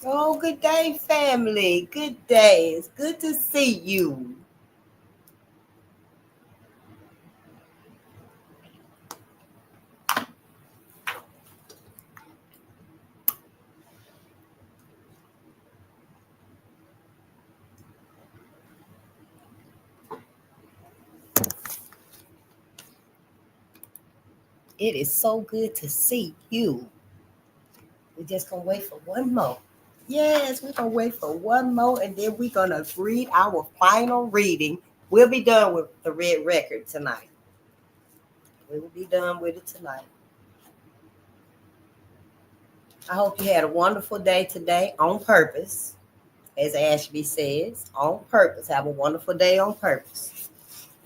Oh, good day, family. Good day. It's good to see you. It is so good to see you. We're just gonna wait for one more. Yes, we're gonna wait for one more, and then we're gonna read our final reading. We'll be done with the red record tonight. We will be done with it tonight. I hope you had a wonderful day today on purpose, as Ashby says, on purpose. Have a wonderful day on purpose.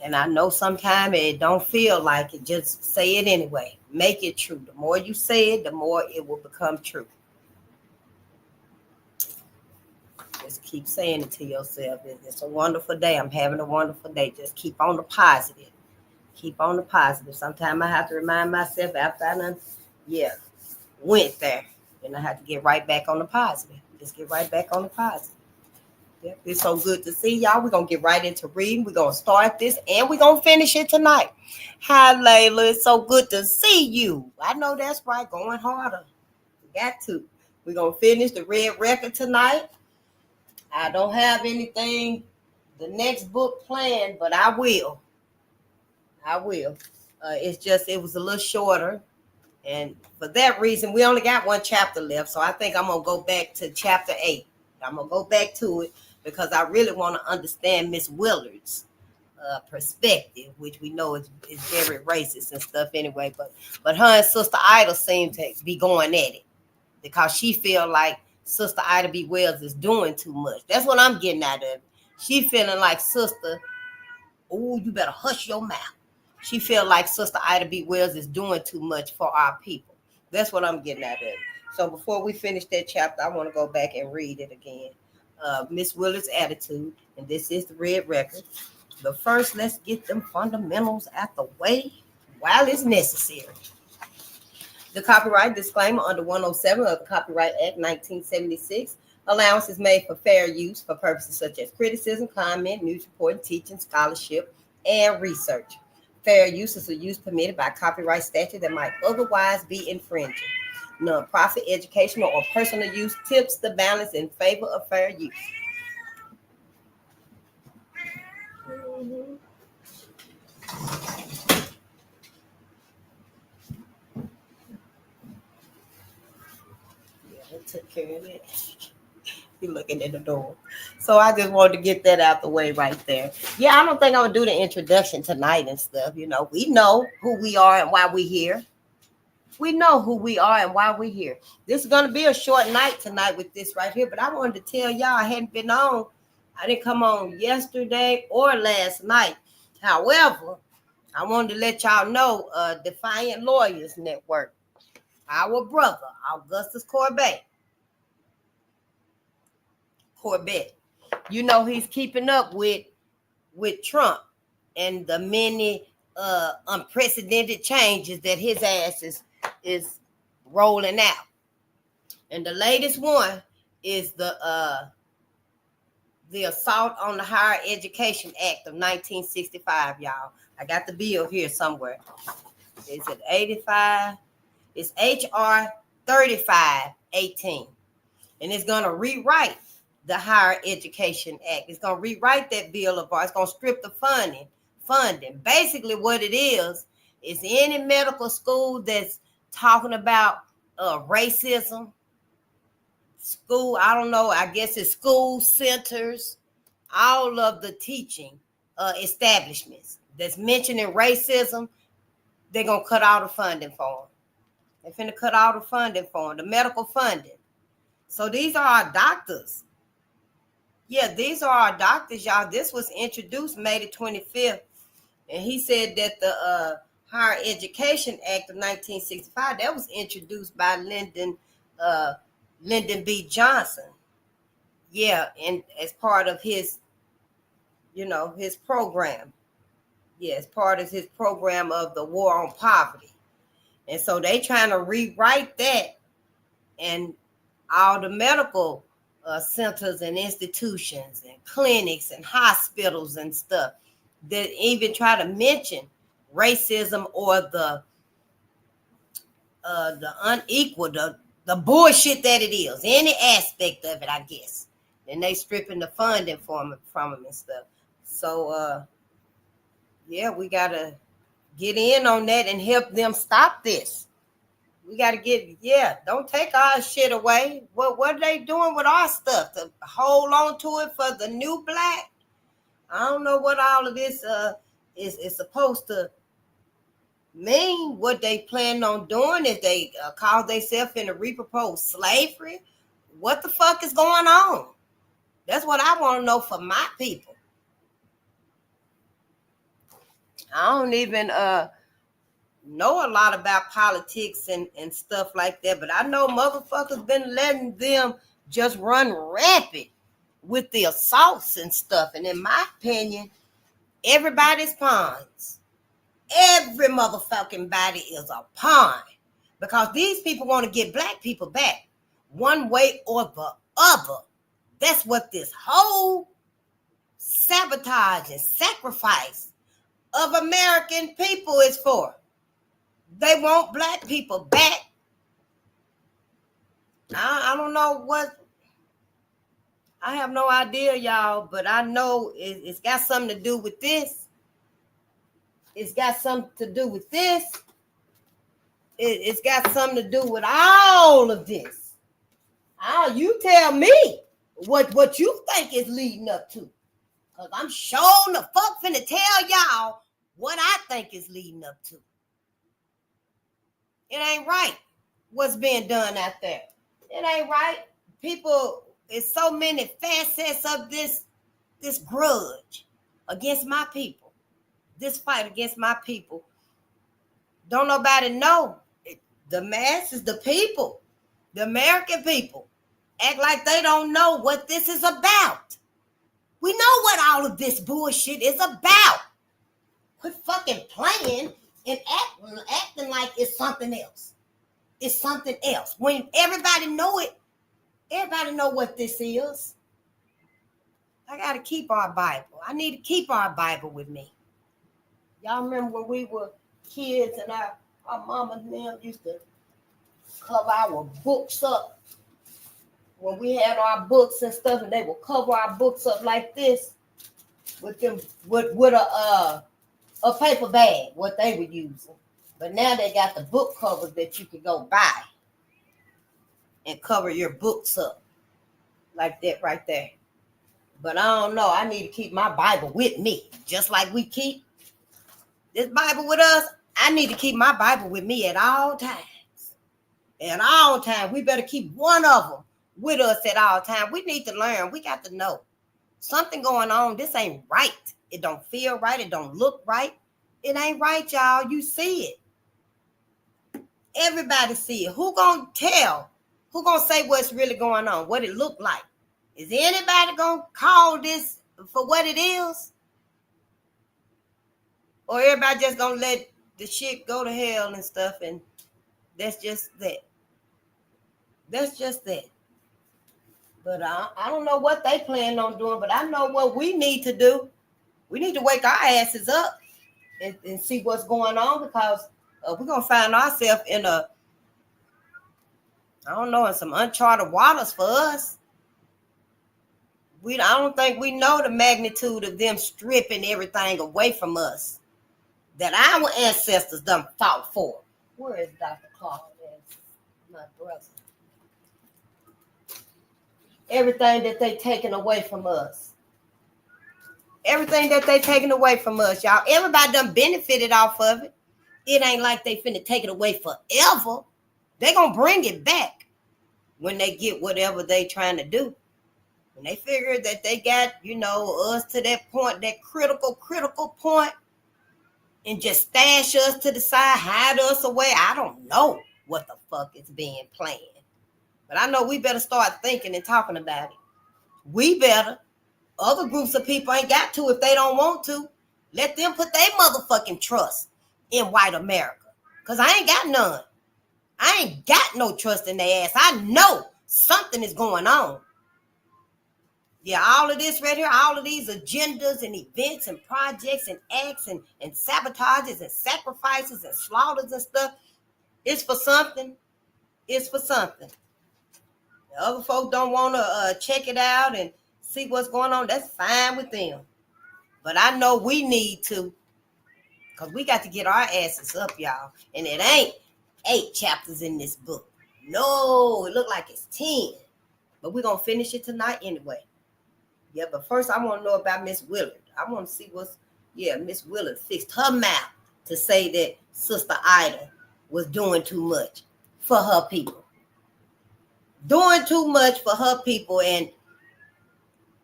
And I know sometimes it don't feel like it. Just say it anyway. Make it true. The more you say it, the more it will become true. Just keep saying it to yourself. It's a wonderful day. I'm having a wonderful day. Just keep on the positive. Keep on the positive. Sometimes I have to remind myself after I done, went there. And I have to get right back on the positive. Just get right back on the positive. Yeah, it's so good to see y'all. We're going to get right into reading. We're going to start this and we're going to finish it tonight. Hi, Layla. It's so good to see you. I know that's right. Going harder. We got to. We're going to finish the red record tonight. I don't have anything, the next book planned, but I will. I will. It was a little shorter. And for that reason, we only got one chapter left. So I think I'm going to go back to chapter 8. I'm going to go back to it because I really want to understand Miss Willard's perspective, which we know is very racist and stuff anyway. But her and Sister Ida seem to be going at it because she feel like Sister Ida B. Wells is doing too much. That's what I'm getting out of it. She feeling like Sister, oh, you better hush your mouth. She feel like Sister Ida B. Wells is doing too much for our people. That's what I'm getting out of it. So before we finish that chapter, I want to go back and read it again. Miss Willard's attitude, and this is the red record. But first, let's get them fundamentals out the way while it's necessary. The copyright disclaimer under 107 of the Copyright Act 1976. Allowance is made for fair use for purposes such as criticism, comment, news reporting, teaching, scholarship, and research. Fair use is a use permitted by copyright statute that might otherwise be infringing. Non-profit, educational, or personal use tips the balance in favor of fair use. Yeah, I took care of it. You're looking at the door. So I just wanted to get that out the way right there. Yeah, I don't think I'm going to do the introduction tonight and stuff. You know, we know who we are and why we're here. We know who we are and why we're here. This is going to be a short night tonight with this right here, but I wanted to tell y'all I hadn't been on. I didn't come on yesterday or last night. However, I wanted to let y'all know Defiant Lawyers Network, our brother, Augustus Corbett. You know, he's keeping up with Trump and the many unprecedented changes that his ass is rolling out. And the latest one is the Assault on the Higher Education Act of 1965, y'all. I got the bill here somewhere. Is it 85? It's HR 3518. And it's going to rewrite the Higher Education Act. It's going to rewrite that bill of ours. It's going to strip the funding. Basically what it is any medical school that's talking about racism, school, I don't know, I guess it's school centers, all of the teaching establishments that's mentioning racism, they're going to cut all the funding for them. They're finna cut all the funding for them, the medical funding. So these are our doctors. Yeah, these are our doctors, y'all. This was introduced May the 25th. And he said that the Higher Education Act of 1965, that was introduced by Lyndon B. Johnson. Yeah, and as part of his, his program. Yeah, as part of his program of the war on poverty. And so they trying to rewrite that, and all the medical centers and institutions and clinics and hospitals and stuff that even try to mention racism or the unequal, the bullshit that it is, any aspect of it, I guess. And they stripping the funding from them and stuff. So yeah, we gotta get in on that and help them stop this. We gotta don't take our shit away. What are they doing with our stuff to hold on to it for the new black? I don't know what all of this is supposed to mean. What they plan on doing if they call themselves in a reproposed slavery. What the fuck is going on? That's what I want to know for my people. I don't even know a lot about politics and stuff like that, but I know motherfuckers been letting them just run rampant with the assaults and stuff. And in my opinion, everybody's pawns. Every motherfucking body is a pawn because these people want to get black people back one way or the other. That's what this whole sabotage and sacrifice of American people is for. They want black people back. I don't know what. I have no idea, y'all, but I know it's got something to do with this. It's got something to do with this. It's got something to do with all of this. You tell me what you think is leading up to. Because I'm sure the fuck finna tell y'all what I think is leading up to. It ain't right what's being done out there. It ain't right. People, it's so many facets of this grudge against my people. This fight against my people. Don't nobody know. The masses, the people, the American people, act like they don't know what this is about. We know what all of this bullshit is about. Quit fucking playing and acting like it's something else. It's something else. When everybody know it, everybody know what this is. I got to keep our Bible. I need to keep our Bible with me. Y'all remember when we were kids and our mama and them used to cover our books up? When we had our books and stuff, and they would cover our books up like this with a paper bag, what they were using. But now they got the book covers that you can go buy and cover your books up like that right there. But I don't know. I need to keep my Bible with me, just like we keep this Bible with us. I need to keep my Bible with me at all times. At all times, we better keep one of them with us at all times. We need to learn. We got to know something going on. This ain't right. It don't feel right. It don't look right. It ain't right, y'all. You see it. Everybody see it. Who gonna tell? Who gonna say what's really going on? What it look like? Is anybody gonna call this for what it is? Or everybody just gonna let the shit go to hell and stuff, and that's just that. That's just that. But I don't know what they plan on doing, but I know what we need to do. We need to wake our asses up and see what's going on, because we're going to find ourselves in in some uncharted waters for us. I don't think we know the magnitude of them stripping everything away from us that our ancestors done fought for. Where is Dr. Clark? My brother. Everything that they taken away from us. Everything that they taken away from us, y'all. Everybody done benefited off of it. It ain't like they finna take it away forever. They gonna bring it back when they get whatever they trying to do. When they figure that they got, us to that point, that critical point, and just stash us to the side, hide us away. I don't know what the fuck is being planned. But I know we better start thinking and talking about it. We better. Other groups of people ain't got to if they don't want to. Let them put their motherfucking trust in white America. Because I ain't got none. I ain't got no trust in their ass. I know something is going on. Yeah, all of this right here, all of these agendas and events and projects and acts and sabotages and sacrifices and slaughters and stuff, it's for something. It's for something. The other folks don't want to check it out and see what's going on. That's fine with them. But I know we need to, because we got to get our asses up, y'all. And it ain't 8 chapters in this book. No, it look like it's 10. But we're going to finish it tonight anyway. Yeah, but first I want to know about Miss Willard. I want to see Miss Willard fixed her mouth to say that Sister Ida was doing too much for her people. Doing too much for her people, and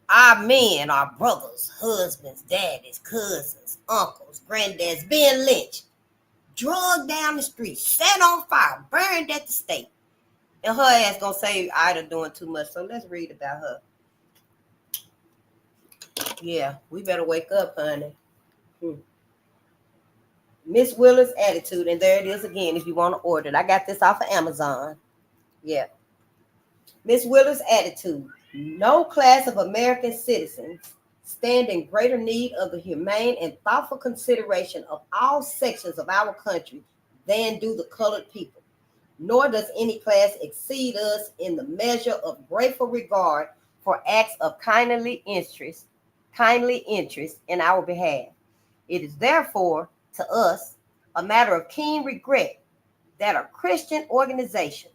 our men, our brothers, husbands, daddies, cousins, uncles, granddads being lynched, drugged down the street, set on fire, burned at the stake. And her ass gonna say Ida doing too much. So let's read about her. Yeah, we better wake up, honey. Miss Willard's attitude, and there it is again if you want to order it. I got this off of Amazon. Yeah. Miss Willard's attitude. No class of American citizens stand in greater need of the humane and thoughtful consideration of all sections of our country than do the colored people. Nor does any class exceed us in the measure of grateful regard for acts of kindly interest in our behalf. It is therefore, to us, a matter of keen regret that a Christian organization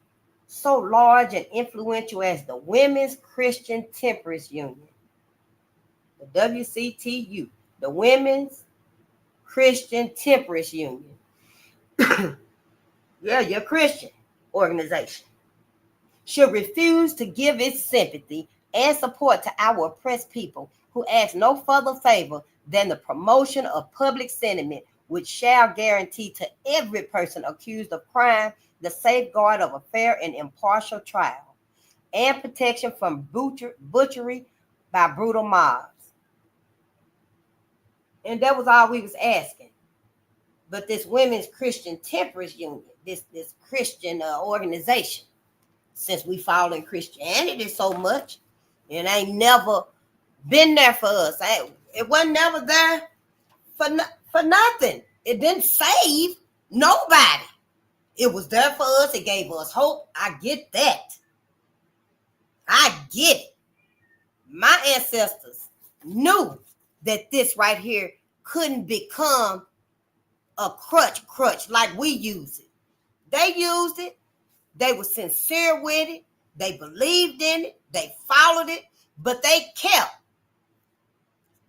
so large and influential as the Women's Christian Temperance Union, the WCTU, the Women's Christian Temperance Union. Yeah, your Christian organization should refuse to give its sympathy and support to our oppressed people who ask no further favor than the promotion of public sentiment, which shall guarantee to every person accused of crime the safeguard of a fair and impartial trial and protection from butchery by brutal mobs. And that was all we was asking. But this Women's Christian Temperance Union, this Christian organization, since we fall in Christianity so much, it ain't never been there for us. It wasn't never there for nothing. It didn't save nobody. It was there for us. It gave us hope. I get that. I get it. My ancestors knew that this right here couldn't become a crutch like we use it. They used it. They were sincere with it. They believed in it. They followed it. But they kept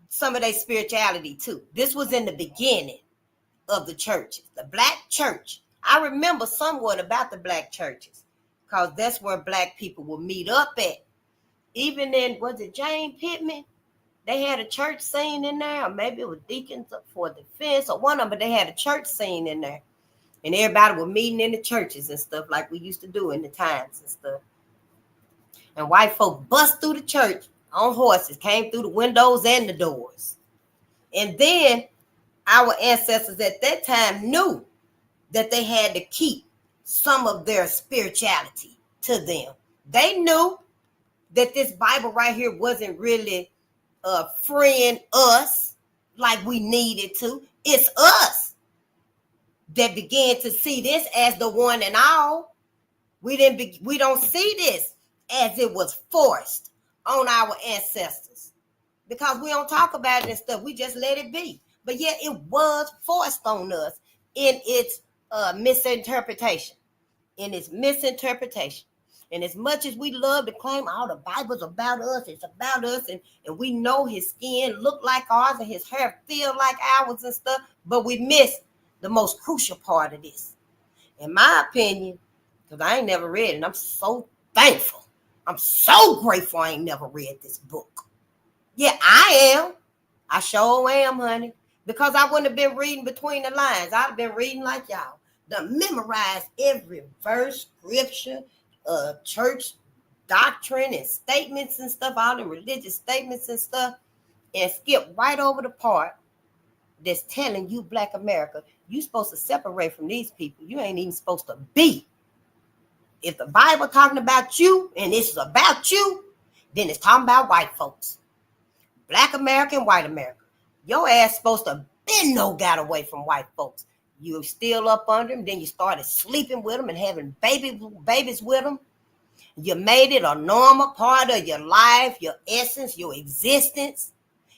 some of their spirituality too. This was in the beginning of the churches, the black church. I remember somewhat about the black churches because that's where black people would meet up at. Even in, was it Jane Pittman? They had a church scene in there, or maybe it was Deacons for Defense or one of them, but they had a church scene in there. And everybody was meeting in the churches and stuff like we used to do in the times and stuff. And white folk bust through the church on horses, came through the windows and the doors. And then our ancestors at that time knew that they had to keep some of their spirituality to them. They knew that this Bible right here wasn't really freeing us like we needed to. It's us that began to see this as the one and all. We don't see this as it was forced on our ancestors because we don't talk about it and stuff. We just let it be. But yet it was forced on us in its misinterpretation. And as much as we love to claim all the Bible's about us, it's about us, and we know his skin look like ours and his hair feel like ours and stuff, but we miss the most crucial part of this. In my opinion, because I ain't never read it, and I'm so thankful. I'm so grateful I ain't never read this book. Yeah, I am. I sure am, honey. Because I wouldn't have been reading between the lines. I'd have been reading like y'all. Memorize every verse, scripture, church doctrine and statements and stuff, all the religious statements and stuff, and skip right over the part that's telling you, Black America, you're supposed to separate from these people. You ain't even supposed to be. If the Bible talking about you and this is about you, Then it's talking about white folks. Black America and white America. Your ass supposed to been no got away from white folks. You still up under them. Then you started sleeping with them and having babies with them. You made it a normal part of your life, your essence, your existence.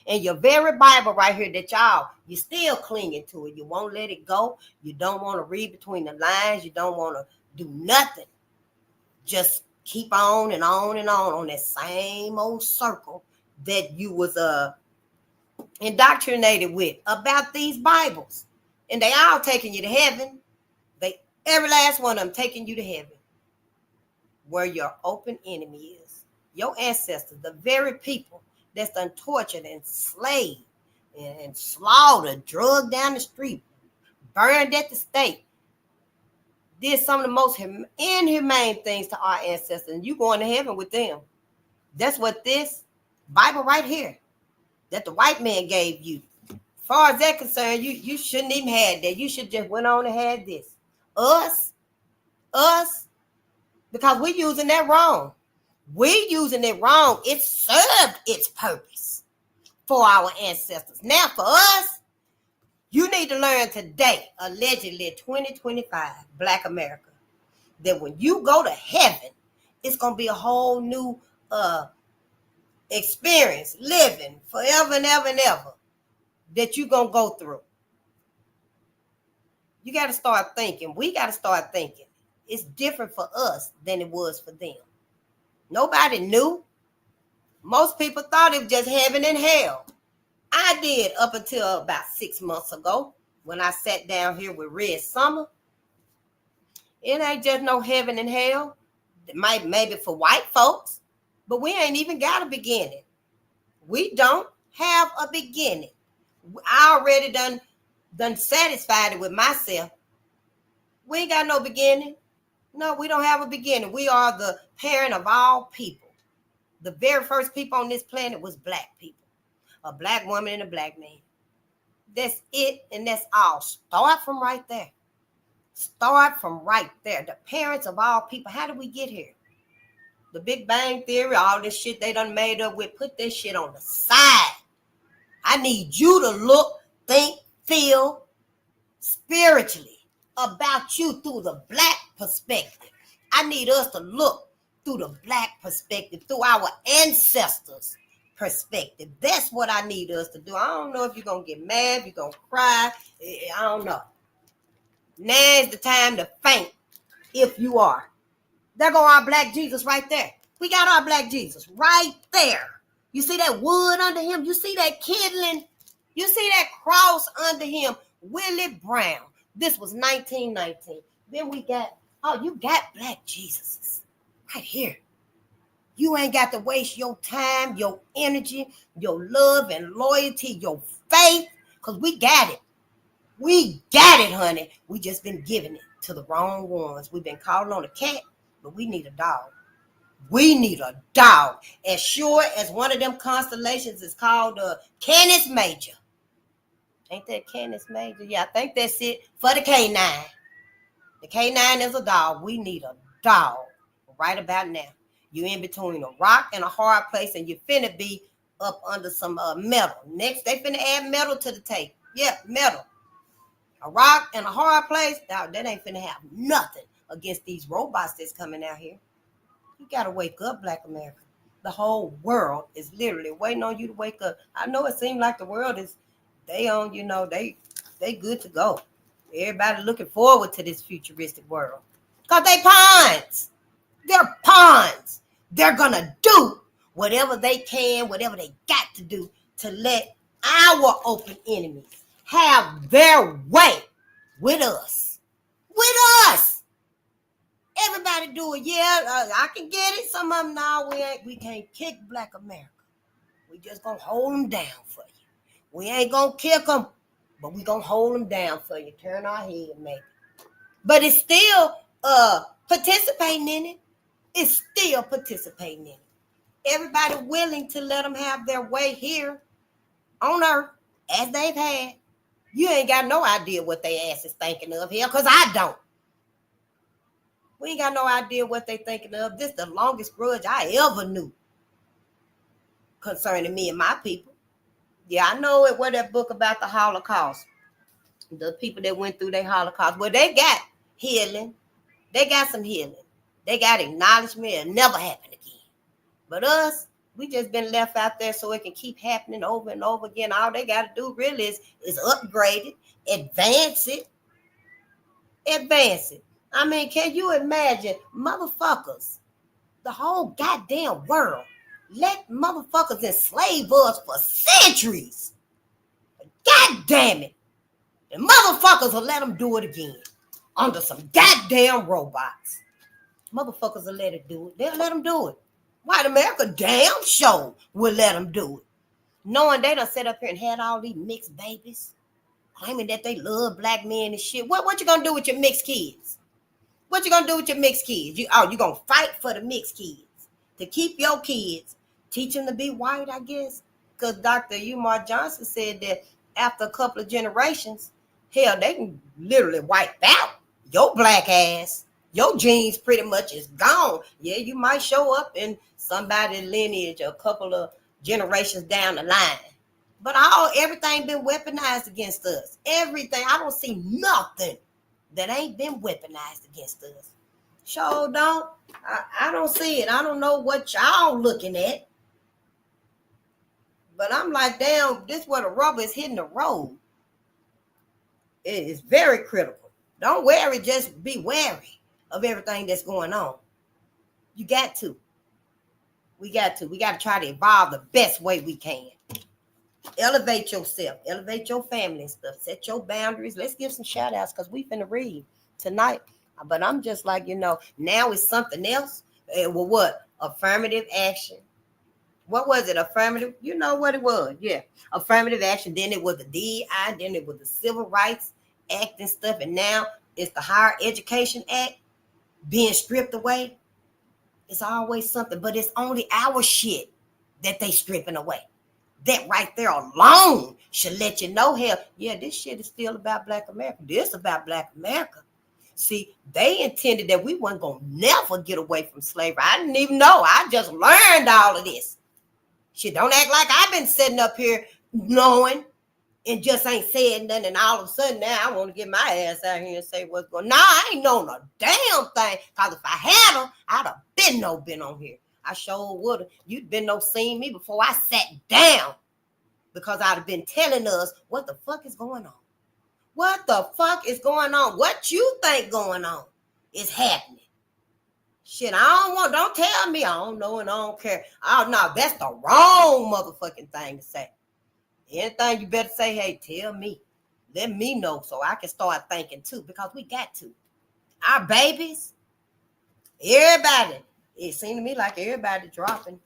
And your very Bible right here that you still clinging to it. You won't let it go. You don't want to read between the lines. You don't want to do nothing. Just keep on and on and on that same old circle that you was indoctrinated with about these Bibles. And they all taking you to heaven. Every last one of them taking you to heaven. Where your open enemy is. Your ancestors, the very people that's done tortured and enslaved and slaughtered, drugged down the street, burned at the stake, did some of the most inhumane things to our ancestors, and you going to heaven with them. That's what this Bible right here that the white man gave you. As far as that concerned, you shouldn't even have that. You should just went on and had this. Us, because we're using that wrong. We're using it wrong. It served its purpose for our ancestors. Now for us, you need to learn today, allegedly 2025, Black America, that when you go to heaven, it's going to be a whole new experience, living forever and ever and ever, that you're going to go through. You got to start thinking. We got to start thinking. It's different for us than it was for them. Nobody knew. Most people thought it was just heaven and hell. I did up until about 6 months ago when I sat down here with Red Summer. It ain't just no heaven and hell. It might maybe for white folks, but we ain't even got a beginning. We don't have a beginning. I already done satisfied it with myself. We ain't got no beginning. No, we don't have a beginning. We are the parent of all people. The very first people on this planet was black people. A black woman and a black man. That's it, and that's all. Start from right there. Start from right there. The parents of all people. How did we get here? The Big Bang Theory, all this shit they done made up with, put this shit on the side. I need you to look, think, feel spiritually about you through the black perspective. I need us to look through the black perspective, through our ancestors' perspective. That's what I need us to do. I don't know if you're going to get mad, if you're going to cry. I don't know. Now's the time to faint if you are. There go our black Jesus right there. We got our black Jesus right there. You see that wood under him? You see that kindling? You see that cross under him? Willie Brown. This was 1919. Then we got, you got black Jesuses right here. You ain't got to waste your time, your energy, your love and loyalty, your faith, because we got it. We got it, honey. We just been giving it to the wrong ones. We've been calling on a cat, but we need a dog. We need a dog. As sure as one of them constellations is called Canis Major. Ain't that Canis Major? Yeah, I think that's it for the K9. The K9 is a dog. We need a dog right about now. You're in between a rock and a hard place, and you're finna be up under some metal. Next, they finna add metal to the tape. Yeah, metal. A rock and a hard place, that ain't finna have nothing against these robots that's coming out here. You gotta wake up, Black America. The whole world is literally waiting on you to wake up. I know it seems like the world is, they good to go. Everybody looking forward to this futuristic world. Because they pawns. They're pawns. They're gonna do whatever they can, whatever they got to do to let our open enemies have their way with us. With us. Everybody do it. Yeah, I can get it. Some of them, no, we can't kick Black America. We just gonna hold them down for you. We ain't gonna kick them, but we gonna hold them down for you. Turn our head, maybe. But it's still participating in it. It's still participating in it. Everybody willing to let them have their way here on earth as they've had. You ain't got no idea what they ass is thinking of here, because I don't. We ain't got no idea what they thinking of. This is the longest grudge I ever knew. concerning me and my people. Yeah, I know it. What that book about the Holocaust, the people that went through their Holocaust, well, they got healing. They got some healing. They got acknowledgement. It'll never happen again. But us, we just been left out there so it can keep happening over and over again. All they got to do really is upgrade it, advance it, advance it. I mean, can you imagine, motherfuckers, the whole goddamn world, let motherfuckers enslave us for centuries. God damn it. And motherfuckers will let them do it again under some goddamn robots. Motherfuckers will let it do it. They'll let them do it. White America damn sure will let them do it. Knowing they done set up here and had all these mixed babies, claiming that they love black men and shit. What you gonna do with your mixed kids? What you gonna do with your mixed kids? You gonna fight for the mixed kids to keep your kids, teach them to be white, I guess. Because Dr. Umar Johnson said that after a couple of generations, hell, they can literally wipe out your black ass. Your genes pretty much is gone. Yeah, you might show up in somebody's lineage a couple of generations down the line. But everything been weaponized against us. Everything. I don't see nothing that ain't been weaponized against us. Sure don't. I don't see it. I don't know what y'all looking at. But I'm like, damn, this where the rubber is hitting the road. It is very critical. Don't worry, just be wary of everything that's going on. You got to. We got to try to evolve the best way we can. Elevate yourself, elevate your family and stuff, set your boundaries. Let's give some shout outs because we finna read tonight. But I'm just like, now it's something else. Well, what? Affirmative action. What was it? Affirmative? You know what it was. Yeah. Affirmative action. Then it was the DEI. Then it was the Civil Rights Act and stuff. And now it's the Higher Education Act being stripped away. It's always something, but it's only our shit that they stripping away. That right there alone should let you know, hell, yeah, this shit is still about Black America. This is about Black America. See, they intended that we weren't going to never get away from slavery. I didn't even know. I just learned all of this. Shit, don't act like I've been sitting up here knowing and just ain't saying nothing. And all of a sudden now I want to get my ass out here and say what's going on. Nah, I ain't known a damn thing. Because if I had them, I'd have been on here. I sure would have. You'd been seen me before I sat down. Because I'd have been telling us what the fuck is going on. What the fuck is going on? What you think going on is happening. Shit, don't tell me I don't know and I don't care. Oh, no, that's the wrong motherfucking thing to say. Anything you better say, hey, tell me. Let me know so I can start thinking too, because we got to. Our babies, everybody, it seemed to me like everybody dropping.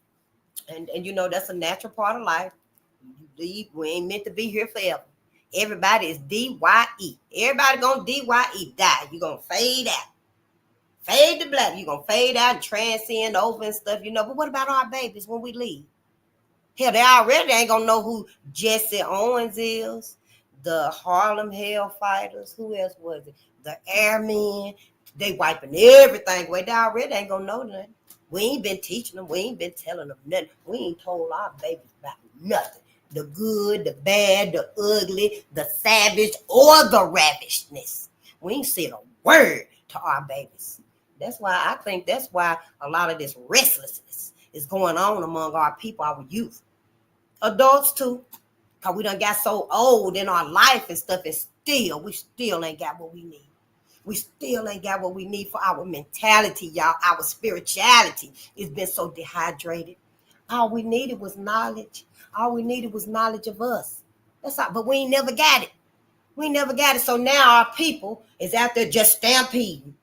And that's a natural part of life. We ain't meant to be here forever. Everybody is DYE. Everybody gonna DYE, die. You're gonna fade out. Fade to black. You're gonna fade out and transcend over and stuff, But what about our babies when we leave? Hell, they already ain't gonna know who Jesse Owens is, the Harlem Hellfighters. Who else was it? The Airmen. They wiping everything away. They already ain't gonna know nothing. We ain't been teaching them. We ain't been telling them nothing. We ain't told our babies about nothing. The good, the bad, the ugly, the savage, or the ravishness. We ain't said a word to our babies. I think that's why a lot of this restlessness is going on among our people, our youth. Adults too. Because we done got so old in our life and stuff, and we still ain't got what we need. We still ain't got what we need for our mentality, y'all. Our spirituality has been so dehydrated. All we needed was knowledge. All we needed was knowledge of us. That's all. But we ain't never got it. We never got it. So now our people is out there just stampeding.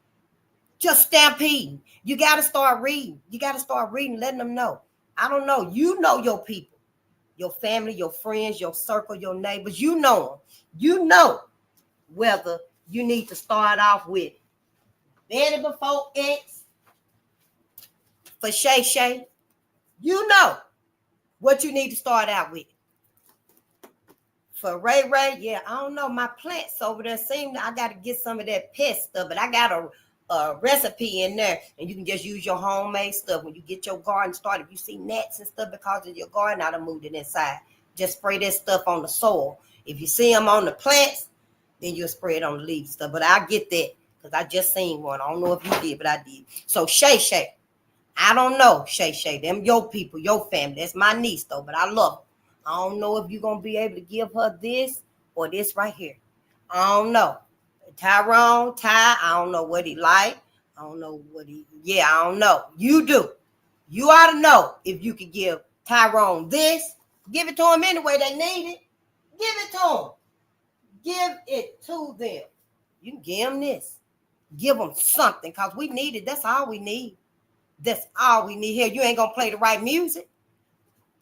Just stampeding. You got to start reading. You got to start reading, letting them know. I don't know. You know your people, your family, your friends, your circle, your neighbors. You know them. You know whether you need to start off with Betty before X for Shay Shay. You know what you need to start out with. For Ray, yeah, I don't know. My plants over there seem I got to get some of that pest stuff, but I got recipe in there, and you can just use your homemade stuff. When you get your garden started, if you see gnats and stuff because of your garden, I done moved it inside. Just spray that stuff on the soil. If you see them on the plants, then you'll spray it on the leaves stuff. But I get that because I just seen one. I don't know if you did, but I did. So Shay, I don't know, Shay, them your people, your family. That's my niece though, but I love her. I don't know if you're gonna be able to give her this or this right here. I don't know. Tyrone, I don't know what he like. I don't know what I don't know. You do. You ought to know if you could give Tyrone this. Give it to him anyway. They need it. Give it to him. Give it to them. You can give them this. Give them something because we need it. That's all we need. That's all we need here. You ain't going to play the right music.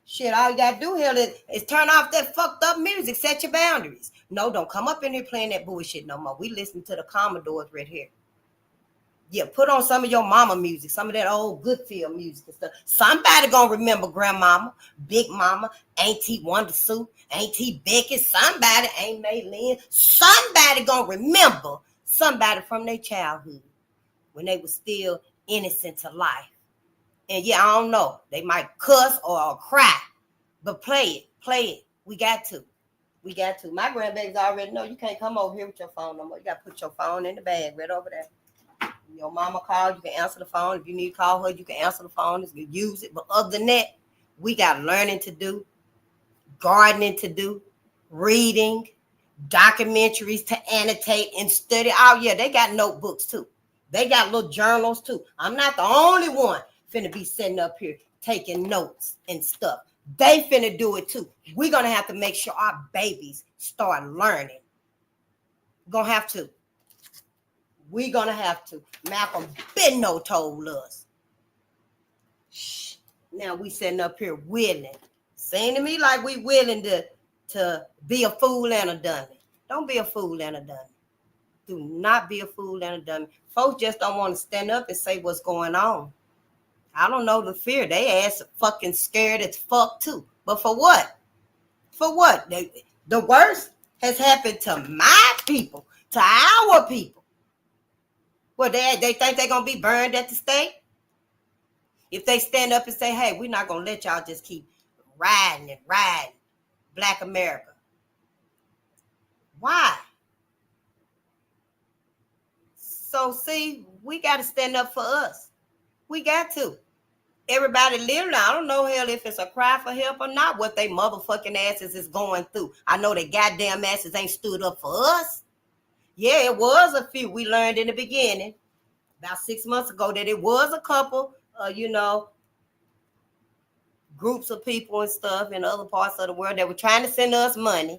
Shit, all you got to do here is turn off that fucked up music. Set your boundaries. No, don't come up in here playing that bullshit no more. We listen to the Commodores right here. Yeah, put on some of your mama music, some of that old Goodfield music and stuff. Somebody gonna remember Grandmama, Big Mama, Auntie Wonder Sue, Auntie Becky, somebody, Aunt Maylin. Somebody gonna remember somebody from their childhood when they were still innocent to life. And yeah, I don't know. They might cuss or cry, but play it. We got to. My grandbabies already know you can't come over here with your phone no more. You got to put your phone in the bag right over there. Your mama called, you can answer the phone. If you need to call her, you can answer the phone. You can use it. But other than that, we got learning to do, gardening to do, reading, documentaries to annotate and study. Oh, yeah, they got notebooks too. They got little journals too. I'm not the only one finna be sitting up here taking notes and stuff. They finna do it too. We're going to have to make sure our babies start learning. We're going to have to. Malcolm Benno told us. Shh. Now we sitting up here willing. Saying to me like we willing to be a fool and a dummy. Don't be a fool and a dummy. Do not be a fool and a dummy. Folks just don't want to stand up and say what's going on. I don't know the fear. They ass fucking scared as fuck too. But for what? For what? The worst has happened to my people, to our people. Well, they think they're going to be burned at the stake? If they stand up and say, hey, we're not going to let y'all just keep riding Black America. Why? So, see, we got to stand up for us. We got to. Everybody literally, I don't know, hell, if it's a cry for help or not, what they motherfucking asses is going through. I know they goddamn asses ain't stood up for us. Yeah, it was a few. We learned in the beginning, about 6 months ago, that it was a couple, groups of people and stuff in other parts of the world that were trying to send us money,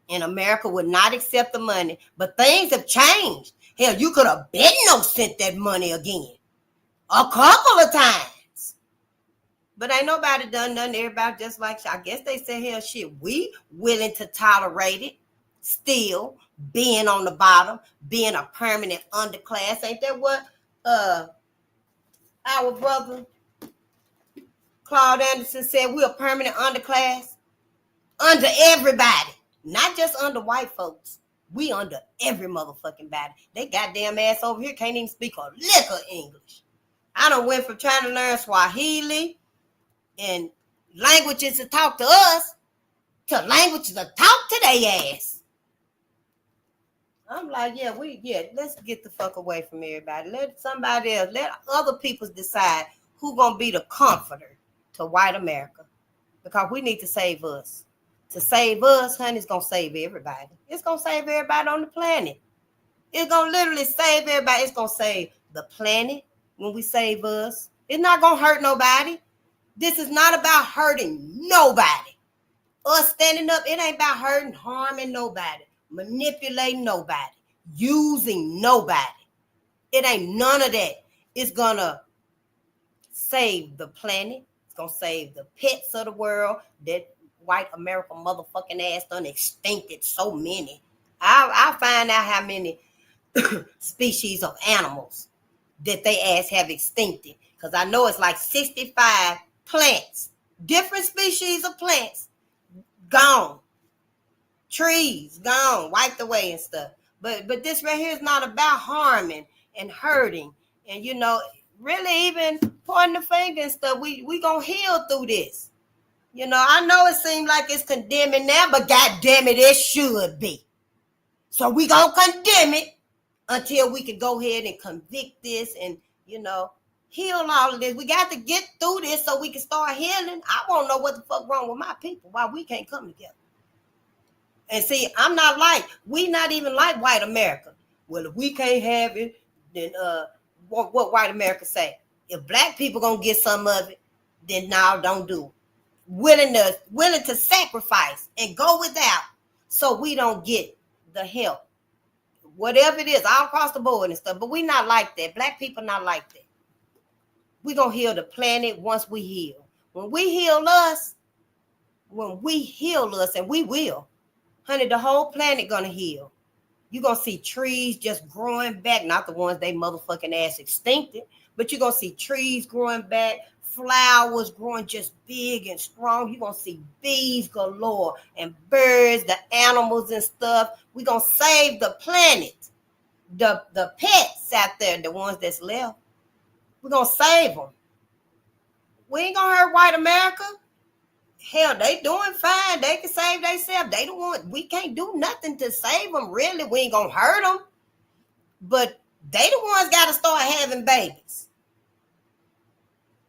and America would not accept the money. But things have changed. Hell, you could have been sent that money again a couple of times. But ain't nobody done nothing. Everybody just like, I guess they said, hell, shit, we willing to tolerate it still. Being on the bottom, being a permanent underclass. Ain't that what our brother Claude Anderson said? We're a permanent underclass? Under everybody. Not just under white folks. We under every motherfucking body. They goddamn ass over here can't even speak a lick of English. I done went from trying to learn Swahili and languages to talk to us to languages to talk to their ass. I'm like, let's get the fuck away from everybody. Let somebody else, let other people decide who gonna be the comforter to white America. Because we need to save us. To save us, honey, it's gonna save everybody. It's gonna save everybody on the planet. It's gonna literally save everybody. It's gonna save the planet when we save us. It's not gonna hurt nobody. This is not about hurting nobody. Us standing up, it ain't about hurting, harming nobody. Manipulating nobody, using nobody. It ain't none of that. It's gonna save the planet. It's gonna save the pets of the world. That white America motherfucking ass done extincted so many. I'll find out how many species of animals that they ass have extincted. Because I know it's like 65 plants, different species of plants gone. Trees gone, wiped away and stuff. But this right here is not about harming and hurting and, really even pointing the finger and stuff. We gonna heal through this. I know it seems like it's condemning now, but God damn it, it should be. So we gonna condemn it until we can go ahead and convict this and, heal all of this. We got to get through this so we can start healing. I won't know what the fuck wrong with my people, why we can't come together. And see, we not even like white America. Well, if we can't have it, then what white America say? If black people gonna get some of it, then now don't do it. Willing to sacrifice and go without so we don't get the help. Whatever it is, all across the board and stuff. But we not like that. Black people not like that. We gonna heal the planet once we heal. When we heal us, and we will, honey, the whole planet gonna heal. You're gonna see trees just growing back, not the ones they motherfucking ass extincted, but you're gonna see trees growing back, flowers growing just big and strong. You're gonna see bees galore and birds, the animals and stuff. We're gonna save the planet. The pets out there, the ones that's left, we're gonna save them. We ain't gonna hurt white America. Hell, they doing fine. They can save themselves. We can't do nothing to save them, really. We ain't gonna hurt them. But they the ones gotta start having babies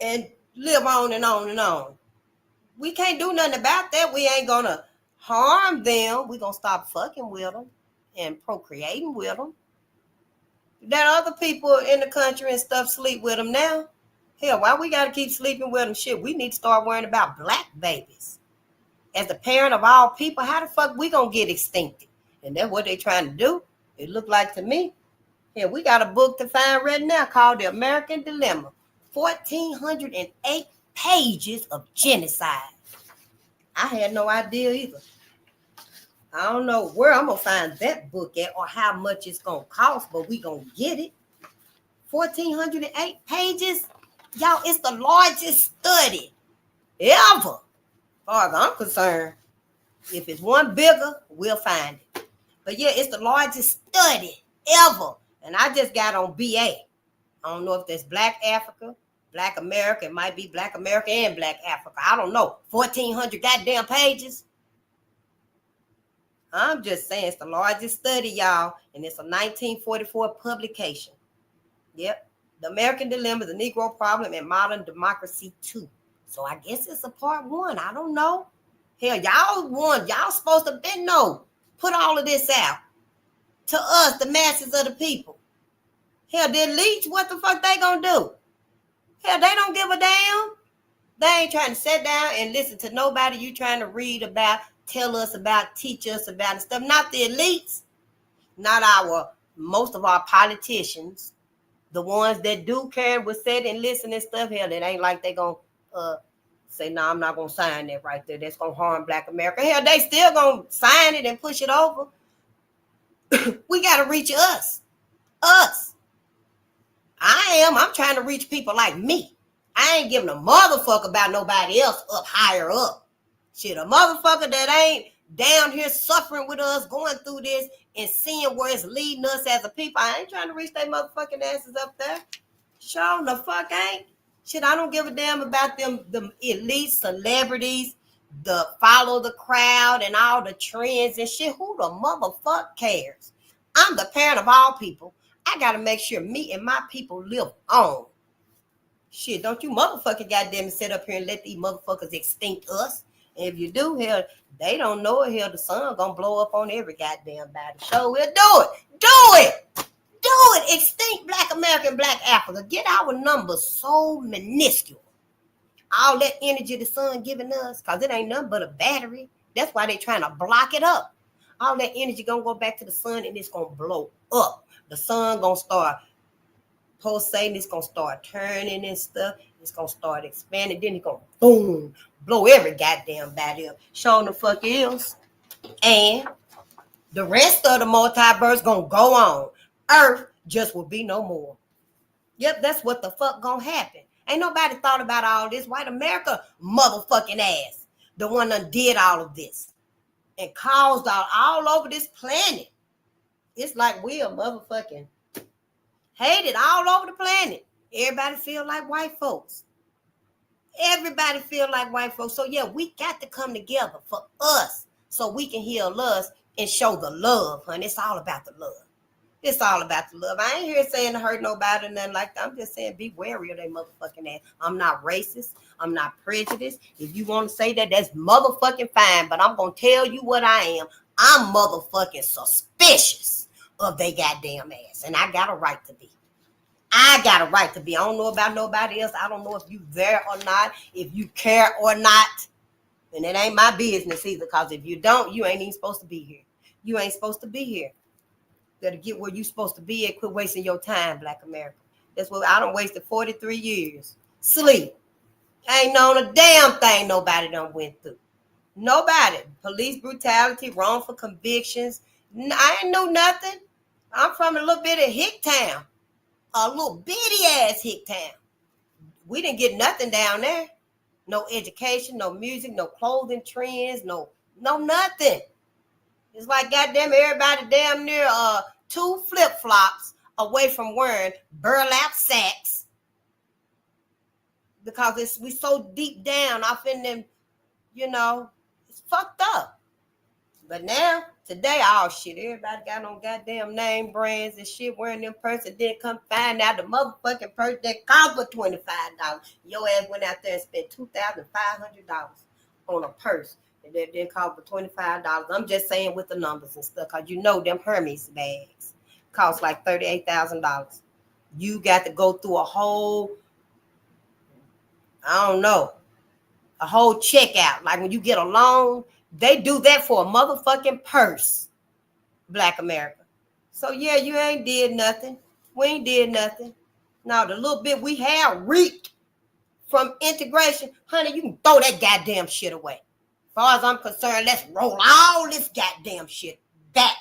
and live on and on and on. We can't do nothing about that. We ain't gonna harm them. We gonna stop fucking with them and procreating with them. That other people in the country and stuff sleep with them now. Hell, why we gotta keep sleeping with them? Shit, we need to start worrying about black babies. As the parent of all people, how the fuck we gonna get extincted? And that's what they trying to do. It look like to me. Here, we got a book to find right now called The American Dilemma. 1,408 pages of genocide. I had no idea either. I don't know where I'm gonna find that book at or how much it's gonna cost, but we gonna get it. 1,408 pages. Y'all, it's the largest study ever, as far as I'm concerned. If it's one bigger, we'll find it. But yeah, it's the largest study ever. And I just got on BA. I don't know if that's Black Africa, Black America. It might be Black America and Black Africa. I don't know. 1,400 goddamn pages. I'm just saying it's the largest study, y'all. And it's a 1944 publication. Yep. The American Dilemma, the Negro Problem, and Modern Democracy 2. So I guess it's a part 1. I don't know. Hell, y'all won. Y'all supposed to put all of this out to us, the masses of the people. Hell, the elites, what the fuck they gonna do? Hell, they don't give a damn. They ain't trying to sit down and listen to nobody you trying to read about, tell us about, teach us about and stuff. Not the elites, not most of our politicians. The ones that do care will sit and listen and stuff, hell, it ain't like they gonna say, no, I'm not gonna sign that right there. That's gonna harm Black America. Hell, they still gonna sign it and push it over. We gotta reach us. I'm trying to reach people like me. I ain't giving a motherfucker about nobody else up higher up. Shit, a motherfucker that ain't down here suffering with us, going through this and seeing where it's leading us as a people. I ain't trying to reach their motherfucking asses up there. Sure the fuck ain't. Shit, I don't give a damn about them elite celebrities, the follow the crowd and all the trends and shit. Who the motherfucker cares? I'm the parent of all people. I gotta make sure me and my people live on. Shit, don't you motherfucking goddamn sit up here and let these motherfuckers extinct us. And if you do, hell, they don't know it. Hell, the sun gonna blow up on every goddamn body. So we'll do it. Do it. Do it. Extinct Black America and Black Africa. Get our numbers so minuscule. All that energy the sun giving us, because it ain't nothing but a battery. That's why they trying to block it up. All that energy gonna go back to the sun and it's gonna blow up. The sun gonna start pulsating. It's gonna start turning and stuff. It's gonna start expanding. Then it's gonna boom, blow every goddamn body up. Showing the fuck is. And the rest of the multiverse gonna go on. Earth just will be no more. Yep, that's what the fuck gonna happen. Ain't nobody thought about all this. White America motherfucking ass. The one that did all of this. And caused all over this planet. It's like we are motherfucking Hated all over the planet. Everybody feel like white folks. Everybody feel like white folks. So yeah, we got to come together for us so we can heal us and show the love, honey. It's all about the love. It's all about the love. I ain't here saying to hurt nobody or nothing like that. I'm just saying be wary of that motherfucking ass. I'm not racist. I'm not prejudiced. If you want to say that, that's motherfucking fine. But I'm going to tell you what I am. I'm motherfucking suspicious of they goddamn ass. And I got a right to be. I got a right to be. I don't know about nobody else. I don't know if you there or not, if you care or not. And it ain't my business either, because if you don't, you ain't even supposed to be here. You ain't supposed to be here. You gotta get where you supposed to be and quit wasting your time, Black America. That's what I done wasted 43 years. Sleep. Ain't known a damn thing nobody done went through. Nobody. Police brutality, wrongful convictions. I ain't know nothing. I'm from a little bit of hick town. A little bitty ass hick town. We didn't get nothing down there. No education, no music, no clothing trends, no nothing. It's like goddamn everybody damn near 2 flip-flops away from wearing burlap sacks. Because we so deep down off in them, it's fucked up. But now, today, oh shit, everybody got on goddamn name brands and shit wearing them purses. Then come find out the motherfucking purse that cost for $25. Your ass went out there and spent $2,500 on a purse. And that didn't cost for $25. I'm just saying with the numbers and stuff, because them Hermes bags cost like $38,000. You got to go through a whole checkout. Like when you get a loan, they do that for a motherfucking purse, Black America. So yeah, you ain't did nothing. We ain't did nothing. Now the little bit we have reaped from integration, honey, you can throw that goddamn shit away. As far as I'm concerned, let's roll all this goddamn shit back.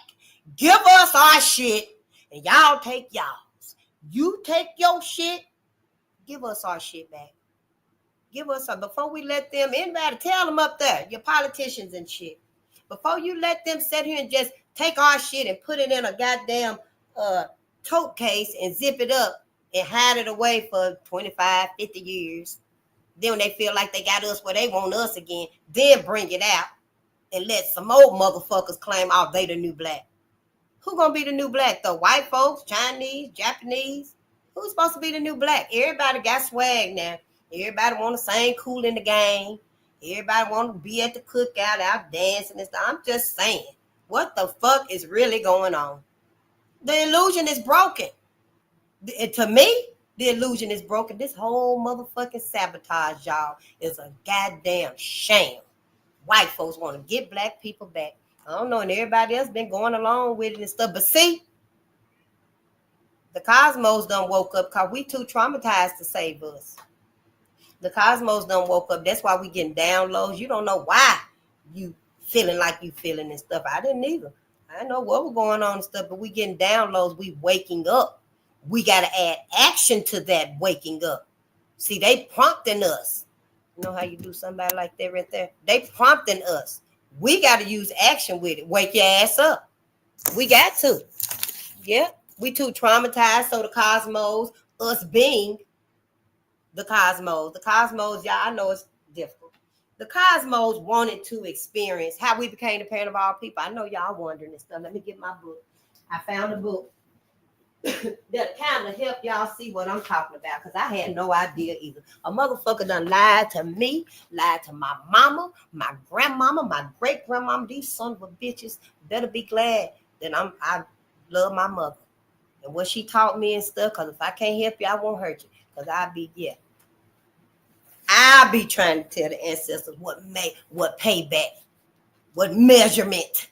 Give us our shit and y'all take y'all's. You take your shit, give us our shit back. Give us some before we let them invite. Tell them up there, your politicians and shit. Before you let them sit here and just take our shit and put it in a goddamn tote case and zip it up and hide it away for 25, 50 years. Then when they feel like they got us where they want us again, then bring it out and let some old motherfuckers claim, oh, they the new black. Who gonna be the new black though? White folks, Chinese, Japanese? Who's supposed to be the new black? Everybody got swag now. Everybody want to sing cool in the game. Everybody want to be at the cookout out dancing and stuff. I'm just saying, what the fuck is really going on? The illusion is broken. To me, the illusion is broken. This whole motherfucking sabotage, y'all, is a goddamn shame. White folks want to get black people back. I don't know, and everybody else been going along with it and stuff. But see, the cosmos done woke up because we too traumatized to save us. The cosmos done woke up. That's why we getting downloads. You don't know why you feeling like you feeling and stuff. I didn't either. I didn't know what was going on and stuff, but we getting downloads. We waking up. We got to add action to that waking up. See, they prompting us. You know how you do somebody like that right there? They prompting us. We got to use action with it. Wake your ass up. We got to. Yeah. We too traumatized. So the cosmos, us being the cosmos, y'all, I know it's difficult. The cosmos wanted to experience how we became the parent of all people. I know y'all wondering and stuff. Let me get my book. I found a book that kind of help y'all see what I'm talking about, because I had no idea either. A motherfucker done lied to me, lied to my mama, my grandmama, my great grandmama. These son of a bitches better be glad that I love my mother and what she taught me and stuff. Because if I can't help you, I won't hurt you. Because I'll be trying to tell the ancestors what payback, what measurement.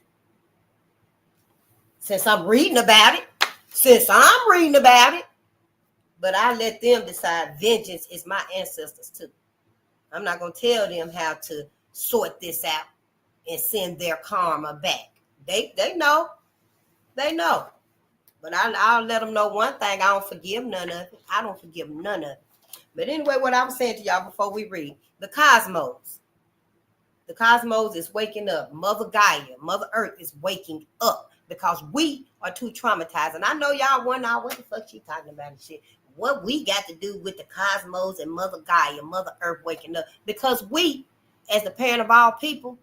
Since I'm reading about it. But I let them decide. Vengeance is my ancestors too. I'm not going to tell them how to sort this out and send their karma back. They know. They know. But I'll let them know one thing. I don't forgive none of it. I don't forgive none of it. But anyway, what I was saying to y'all before we read, the cosmos. The cosmos is waking up. Mother Gaia, Mother Earth is waking up. because we are too traumatized. And I know y'all wonder what the fuck she talking about and shit. What we got to do with the cosmos and Mother Gaia, Mother Earth waking up? Because we, as the parent of all people,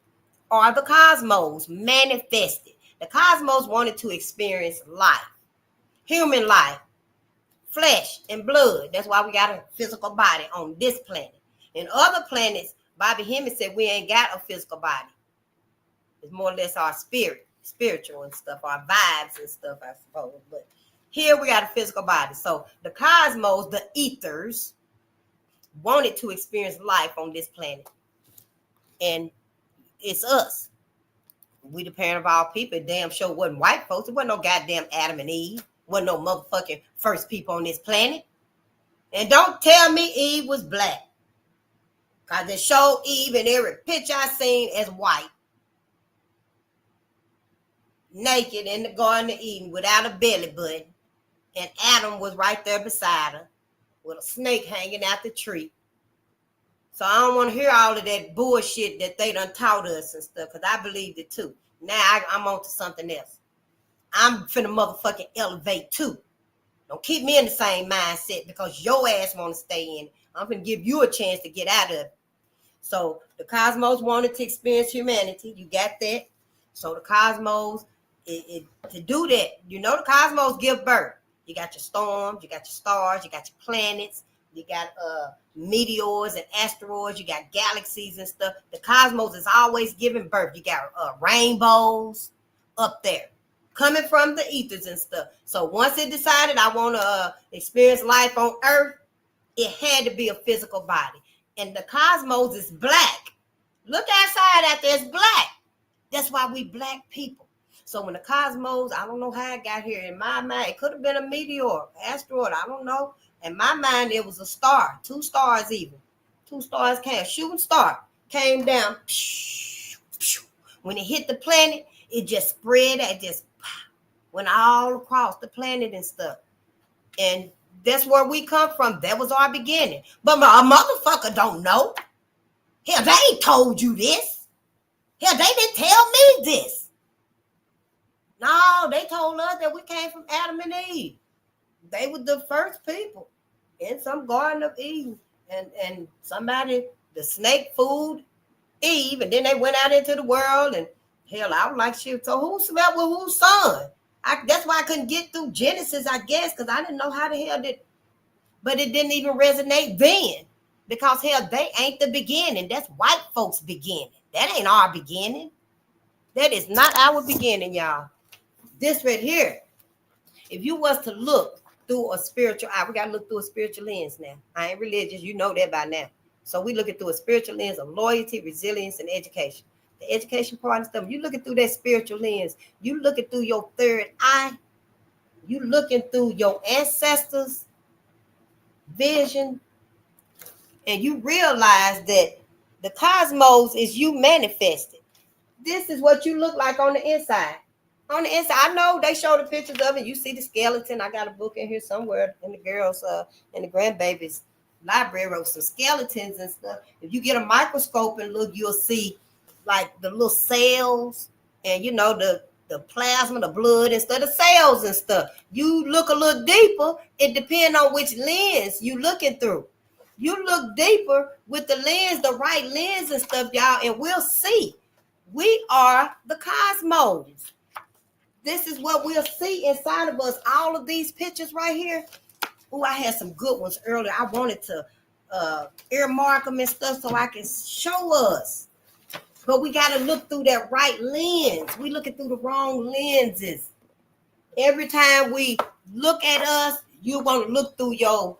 are the cosmos manifested. The cosmos wanted to experience life, human life, flesh and blood. That's why we got a physical body on this planet. In other planets, Bobby Hemmings said we ain't got a physical body. It's more or less our spirit, spiritual and stuff, our vibes and stuff, I suppose. But here we got a physical body. So the cosmos, the ethers, wanted to experience life on this planet. And it's us. We the parent of all people. Damn sure wasn't white folks. It wasn't no goddamn Adam and Eve. Wasn't no motherfucking first people on this planet. And don't tell me Eve was black. Because they showed Eve in every picture I seen as white. Naked in the Garden of Eden without a belly button. And Adam was right there beside her with a snake hanging out the tree. So I don't want to hear all of that bullshit that they done taught us and stuff, because I believed it too. Now I'm on to something else. I'm finna motherfucking elevate too. Don't keep me in the same mindset because your ass want to stay in it. I'm finna give you a chance to get out of it. So the cosmos wanted to experience humanity. You got that? So the cosmos, to do that, you know the cosmos give birth. You got your storms, you got your stars, you got your planets, you got meteors and asteroids, you got galaxies and stuff. The cosmos is always giving birth. You got rainbows up there coming from the ethers and stuff. So once it decided I want to experience life on Earth, it had to be a physical body. And the cosmos is black. Look outside out there, it's black. That's why we black people. So when the cosmos, I don't know how it got here. In my mind, it could have been a meteor, asteroid, I don't know. In my mind, it was a star, 2 stars even. 2 stars came, shooting star came down. When it hit the planet, it just spread, it just went all across the planet and stuff. And that's where we come from. That was our beginning. But a motherfucker don't know. Hell, they ain't told you this. Hell, they didn't tell me this. No, they told us that we came from Adam and Eve. They were the first people in some Garden of Eden. And somebody, the snake fooled Eve, and then they went out into the world. And hell, I was like, shit, so who slept with whose son? That's why I couldn't get through Genesis, I guess, because I didn't know how the hell did. But it didn't even resonate then. Because hell, they ain't the beginning. That's white folks' beginning. That ain't our beginning. That is not our beginning, y'all. This right here, if you was to look through a spiritual eye, we got to look through a spiritual lens now. I ain't religious. You know that by now. So we looking through a spiritual lens of loyalty, resilience, and education. The education part and stuff, you looking through that spiritual lens. You looking through your third eye. You looking through your ancestors' vision. And you realize that the cosmos is you manifested. This is what you look like on the inside. On the inside, I know they show the pictures of it. You see the skeleton. I got a book in here somewhere in the girls' in the grandbabies' library of some skeletons and stuff. If you get a microscope and look, you'll see like the little cells and you know the plasma, the blood and stuff, the cells and stuff. You look a little deeper. It depends on which lens you looking through. You look deeper with the lens, the right lens and stuff, y'all, and we'll see. We are the cosmos. This is what we'll see inside of us. All of these pictures right here. Oh, I had some good ones earlier. I wanted to earmark them and stuff so I can show us. But we got to look through that right lens. We looking through the wrong lenses. Every time we look at us, you want to look through your...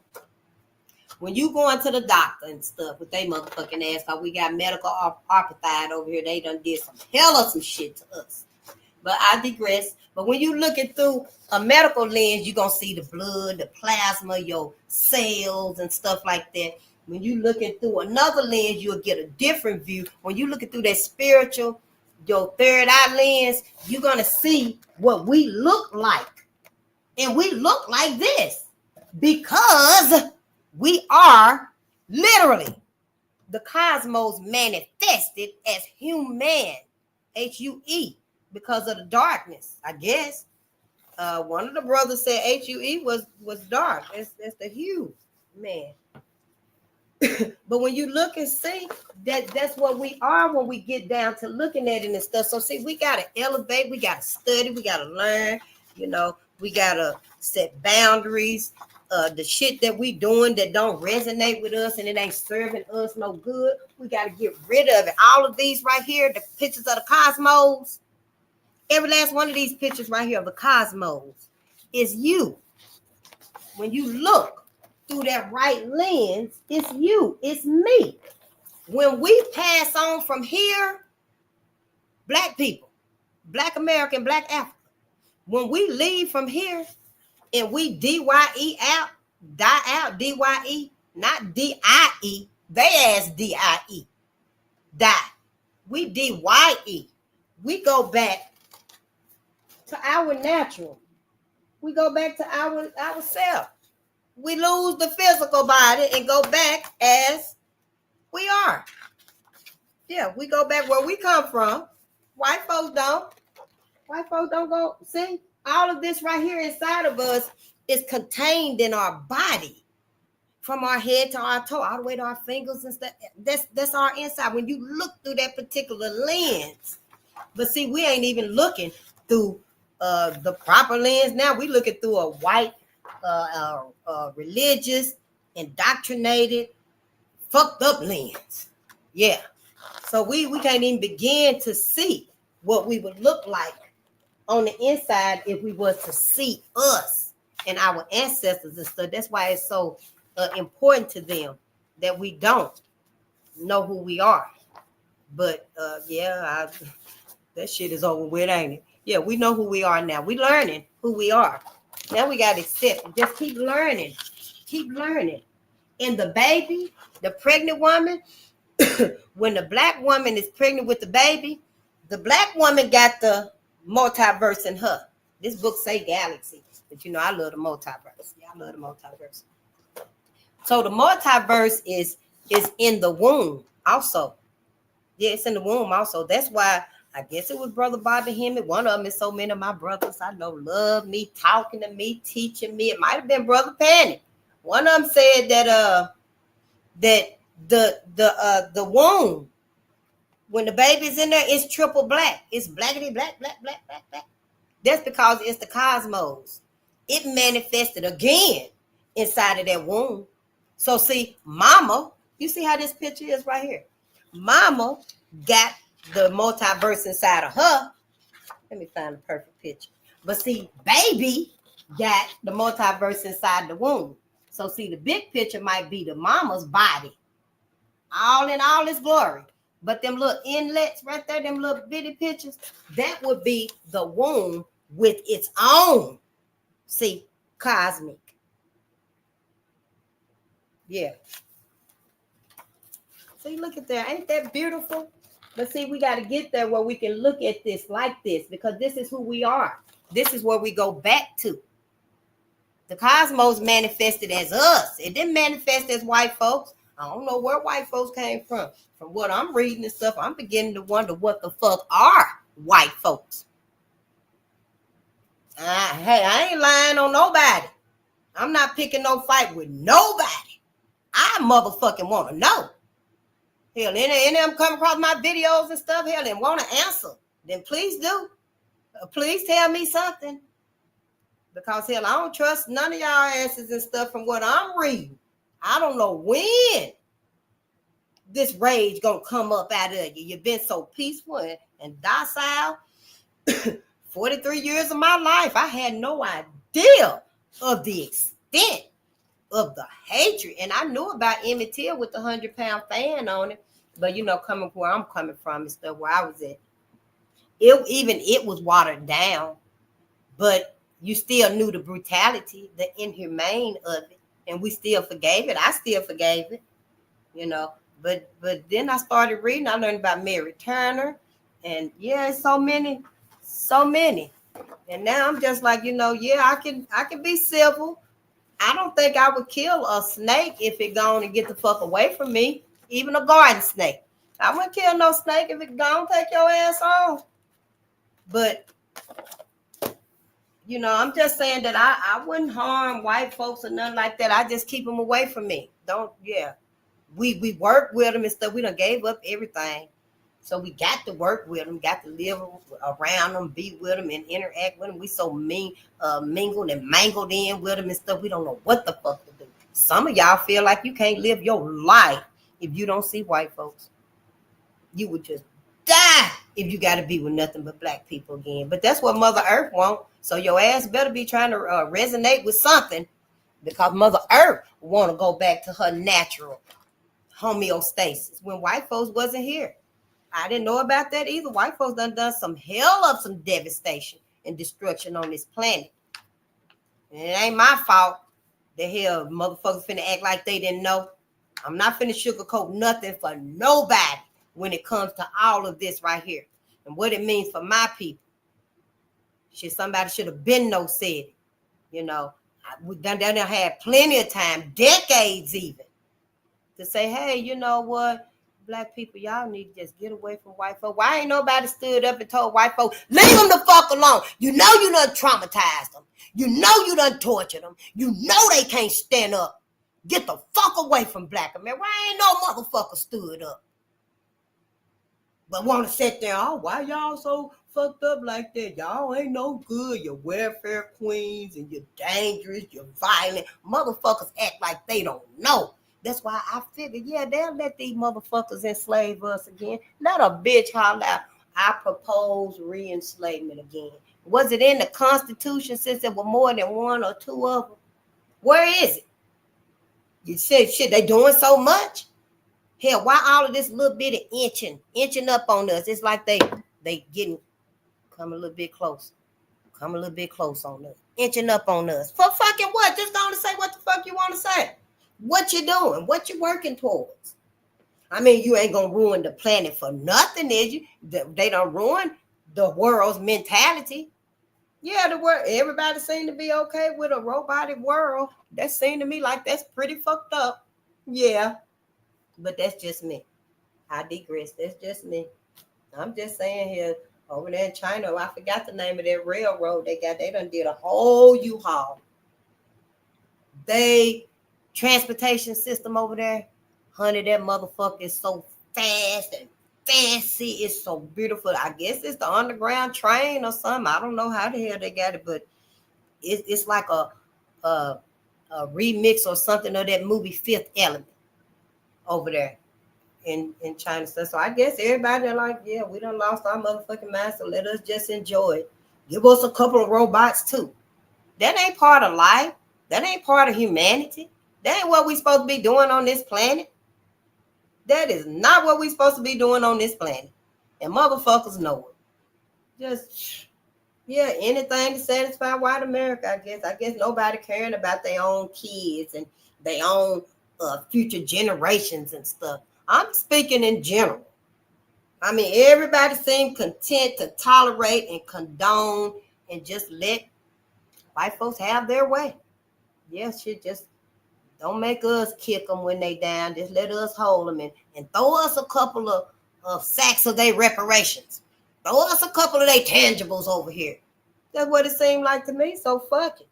When you going to the doctor and stuff with they motherfucking ass, because we got medical apartheid over here, they done did some hell of some shit to us. But I digress. But when you looking through a medical lens, you're going to see the blood, the plasma, your cells and stuff like that. When you looking through another lens, you'll get a different view. When you looking through that spiritual, your third eye lens, you're going to see what we look like. And we look like this because we are literally the cosmos manifested as human, H-U-E. because of the darkness, I guess. One of the brothers said HUE was dark. That's the hue, man. But when you look and see that's what we are when we get down to looking at it and stuff. So see, we gotta elevate, we gotta study, we gotta learn, we gotta set boundaries. The shit that we doing that don't resonate with us and it ain't serving us no good, we gotta get rid of it. All of these right here, the pictures of the cosmos, every last one of these pictures right here of the cosmos is you. When you look through that right lens, it's you, it's me. When we pass on from here, Black people, Black American, Black Africa, when we leave from here and we DYE out, die out, DYE, not DIE, they ass DIE, die. We DYE. We go back to our natural. We go back to ourselves. We lose the physical body and go back as we are. Yeah, we go back where we come from. White folks don't. White folks don't go. See, all of this right here inside of us is contained in our body. From our head to our toe, all the way to our fingers and stuff. That's our inside. When you look through that particular lens. But see, we ain't even looking through the proper lens. Now we looking through a white, religious, indoctrinated, fucked up lens. Yeah. So we can't even begin to see what we would look like on the inside if we was to see us and our ancestors and stuff. That's why it's so important to them that we don't know who we are. But that shit is over with, ain't it? Yeah, we know who we are now. We learning who we are. Now we got to accept it. Just keep learning. Keep learning. And the baby, the pregnant woman, when the Black woman is pregnant with the baby, the Black woman got the multiverse in her. This book say galaxy, but I love the multiverse. Yeah, I love the multiverse. So the multiverse is in the womb also. Yeah, it's in the womb also. That's why I guess it was Brother Bobby Hemmett. One of them is so many of my brothers I know love me, talking to me, teaching me. It might have been Brother Panic. One of them said that the womb, when the baby's in there, it's triple black. It's blackity black, black, black, black, black. That's because it's the cosmos. It manifested again inside of that womb. So see, mama, you see how this picture is right here? Mama got the multiverse inside of her. Let me find the perfect picture. But see, baby got the multiverse inside the womb. So see, the big picture might be the mama's body, all in all its glory. But them little inlets right there, them little bitty pictures, that would be the womb with its own, see, cosmic. Yeah. See, look at that. Ain't that beautiful? But see, we got to get there where we can look at this like this, because this is who we are. This is where we go back to. The cosmos manifested as us. It didn't manifest as white folks. I don't know where white folks came from. From what I'm reading and stuff, I'm beginning to wonder what the fuck are white folks. Hey, I ain't lying on nobody. I'm not picking no fight with nobody. I motherfucking want to know. Hell, any of them come across my videos and stuff, hell, and want to answer, then please do. Please tell me something. Because, hell, I don't trust none of y'all answers and stuff from what I'm reading. I don't know when this rage gonna come up out of you. You've been so peaceful and docile. 43 years of my life, I had no idea of the extent of the hatred. And I knew about Emmett Till with the 100-pound fan on it. But, coming where I'm coming from and stuff, where I was at, it was watered down. But you still knew the brutality, the inhumane of it. And we still forgave it. I still forgave it, But then I started reading. I learned about Mary Turner. And, yeah, so many. And now I'm just like, I can be civil. I don't think I would kill a snake if it gone and get the fuck away from me. Even a garden snake. I wouldn't kill no snake if it gone take your ass on. But you know, I'm just saying that I wouldn't harm white folks or nothing like that. I just keep them away from me. Don't, yeah. We work with them and stuff. We done gave up everything. So we got to work with them, got to live around them, be with them, and interact with them. We so mingled and mangled in with them and stuff. We don't know what the fuck to do. Some of y'all feel like you can't live your life if you don't see white folks. You would just die if you got to be with nothing but black people again. But that's what Mother Earth wants. So your ass better be trying to resonate with something, because Mother Earth want to go back to her natural homeostasis when white folks wasn't here. I didn't know about that either. White folks done some hell of some devastation and destruction on this planet. And it ain't my fault. The hell motherfuckers finna act like they didn't know. I'm not finna sugarcoat nothing for nobody when it comes to all of this right here and what it means for my people. Shit, somebody should have been no said it. You know, we done had plenty of time, decades even, to say, hey, you know what? Black people, y'all need to just get away from white folk. Why ain't nobody stood up and told white folk, leave them the fuck alone? You know you done traumatized them. You know you done tortured them. You know they can't stand up. Get the fuck away from black America. Why ain't no motherfucker stood up? But want to sit there, oh, why y'all so fucked up like that? Y'all ain't no good. You're welfare queens and you're dangerous. You're violent. Motherfuckers act like they don't know. That's why I figured, yeah, they'll let these motherfuckers enslave us again. Let a bitch holler out, I propose re-enslavement again. Was it in the Constitution since there were more than one or two of them? Where is it? You said, shit, they doing so much? Hell, why all of this little bit of inching up on us? It's like they getting, come a little bit close. Come a little bit close on us. Inching up on us. For fucking what? Just don't say what the fuck you want to say. What you doing? What you working towards? I mean, you ain't gonna ruin the planet for nothing, is you? They don't ruin the world's mentality. Yeah, the world, everybody seem to be okay with a robotic world. That seemed to me like that's pretty fucked up. Yeah, but that's just me. I digress. That's just me. I'm just saying here, over there in China, I forgot the name of that railroad they got. They done did a whole U-Haul. They transportation system over there, honey, that motherfucker is so fast and fancy. It's so beautiful. I guess it's the underground train or something. I don't know how the hell they got it, but it's like a remix or something of that movie Fifth Element over there in China. So I guess everybody are like, yeah, we done lost our motherfucking mind, so let us just enjoy it. Give us a couple of robots too. That ain't part of life. That ain't part of humanity. That ain't what we supposed to be doing on this planet. That is not what we supposed to be doing on this planet. And motherfuckers know it. Just, yeah, anything to satisfy white America, I guess. I guess nobody caring about their own kids and their own future generations and stuff. I'm speaking in general. I mean, everybody seems content to tolerate and condone and just let white folks have their way. Yeah, shit, just don't make us kick them when they down. Just let us hold them and throw us a couple of sacks of their reparations. Throw us a couple of their tangibles over here. That's what it seemed like to me, so fuck it.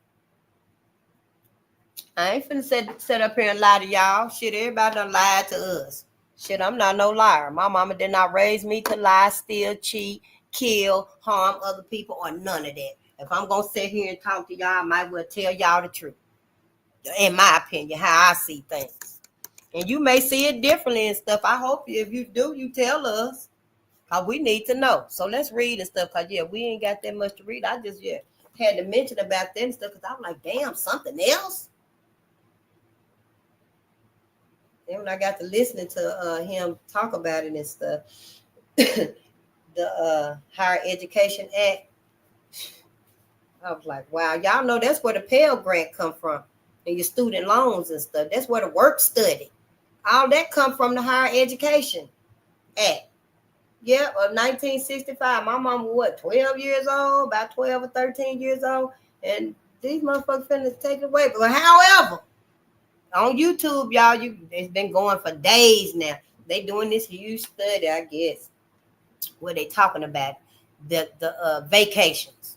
I ain't finna sit up here and lie to y'all. Shit, everybody done lied to us. Shit, I'm not no liar. My mama did not raise me to lie, steal, cheat, kill, harm other people, or none of that. If I'm gonna sit here and talk to y'all, I might well tell y'all the truth. In my opinion, how I see things. And you may see it differently and stuff. I hope if you do, you tell us. Because we need to know. So let's read and stuff. Because, yeah, we ain't got that much to read. I just, yeah, had to mention about that and stuff. Because I'm like, damn, something else? Then when I got to listening to him talk about it and stuff, the Higher Education Act, I was like, wow, y'all know that's where the Pell Grant come from. And your student loans and stuff. That's where the work study. All that come from the Higher Education Act. Yeah, of 1965. My mom was what, 12 years old, about 12 or 13 years old, and these motherfuckers finna take it away. But however, on YouTube, y'all, it's been going for days now. They doing this huge study, I guess, where they talking about it. the vacations,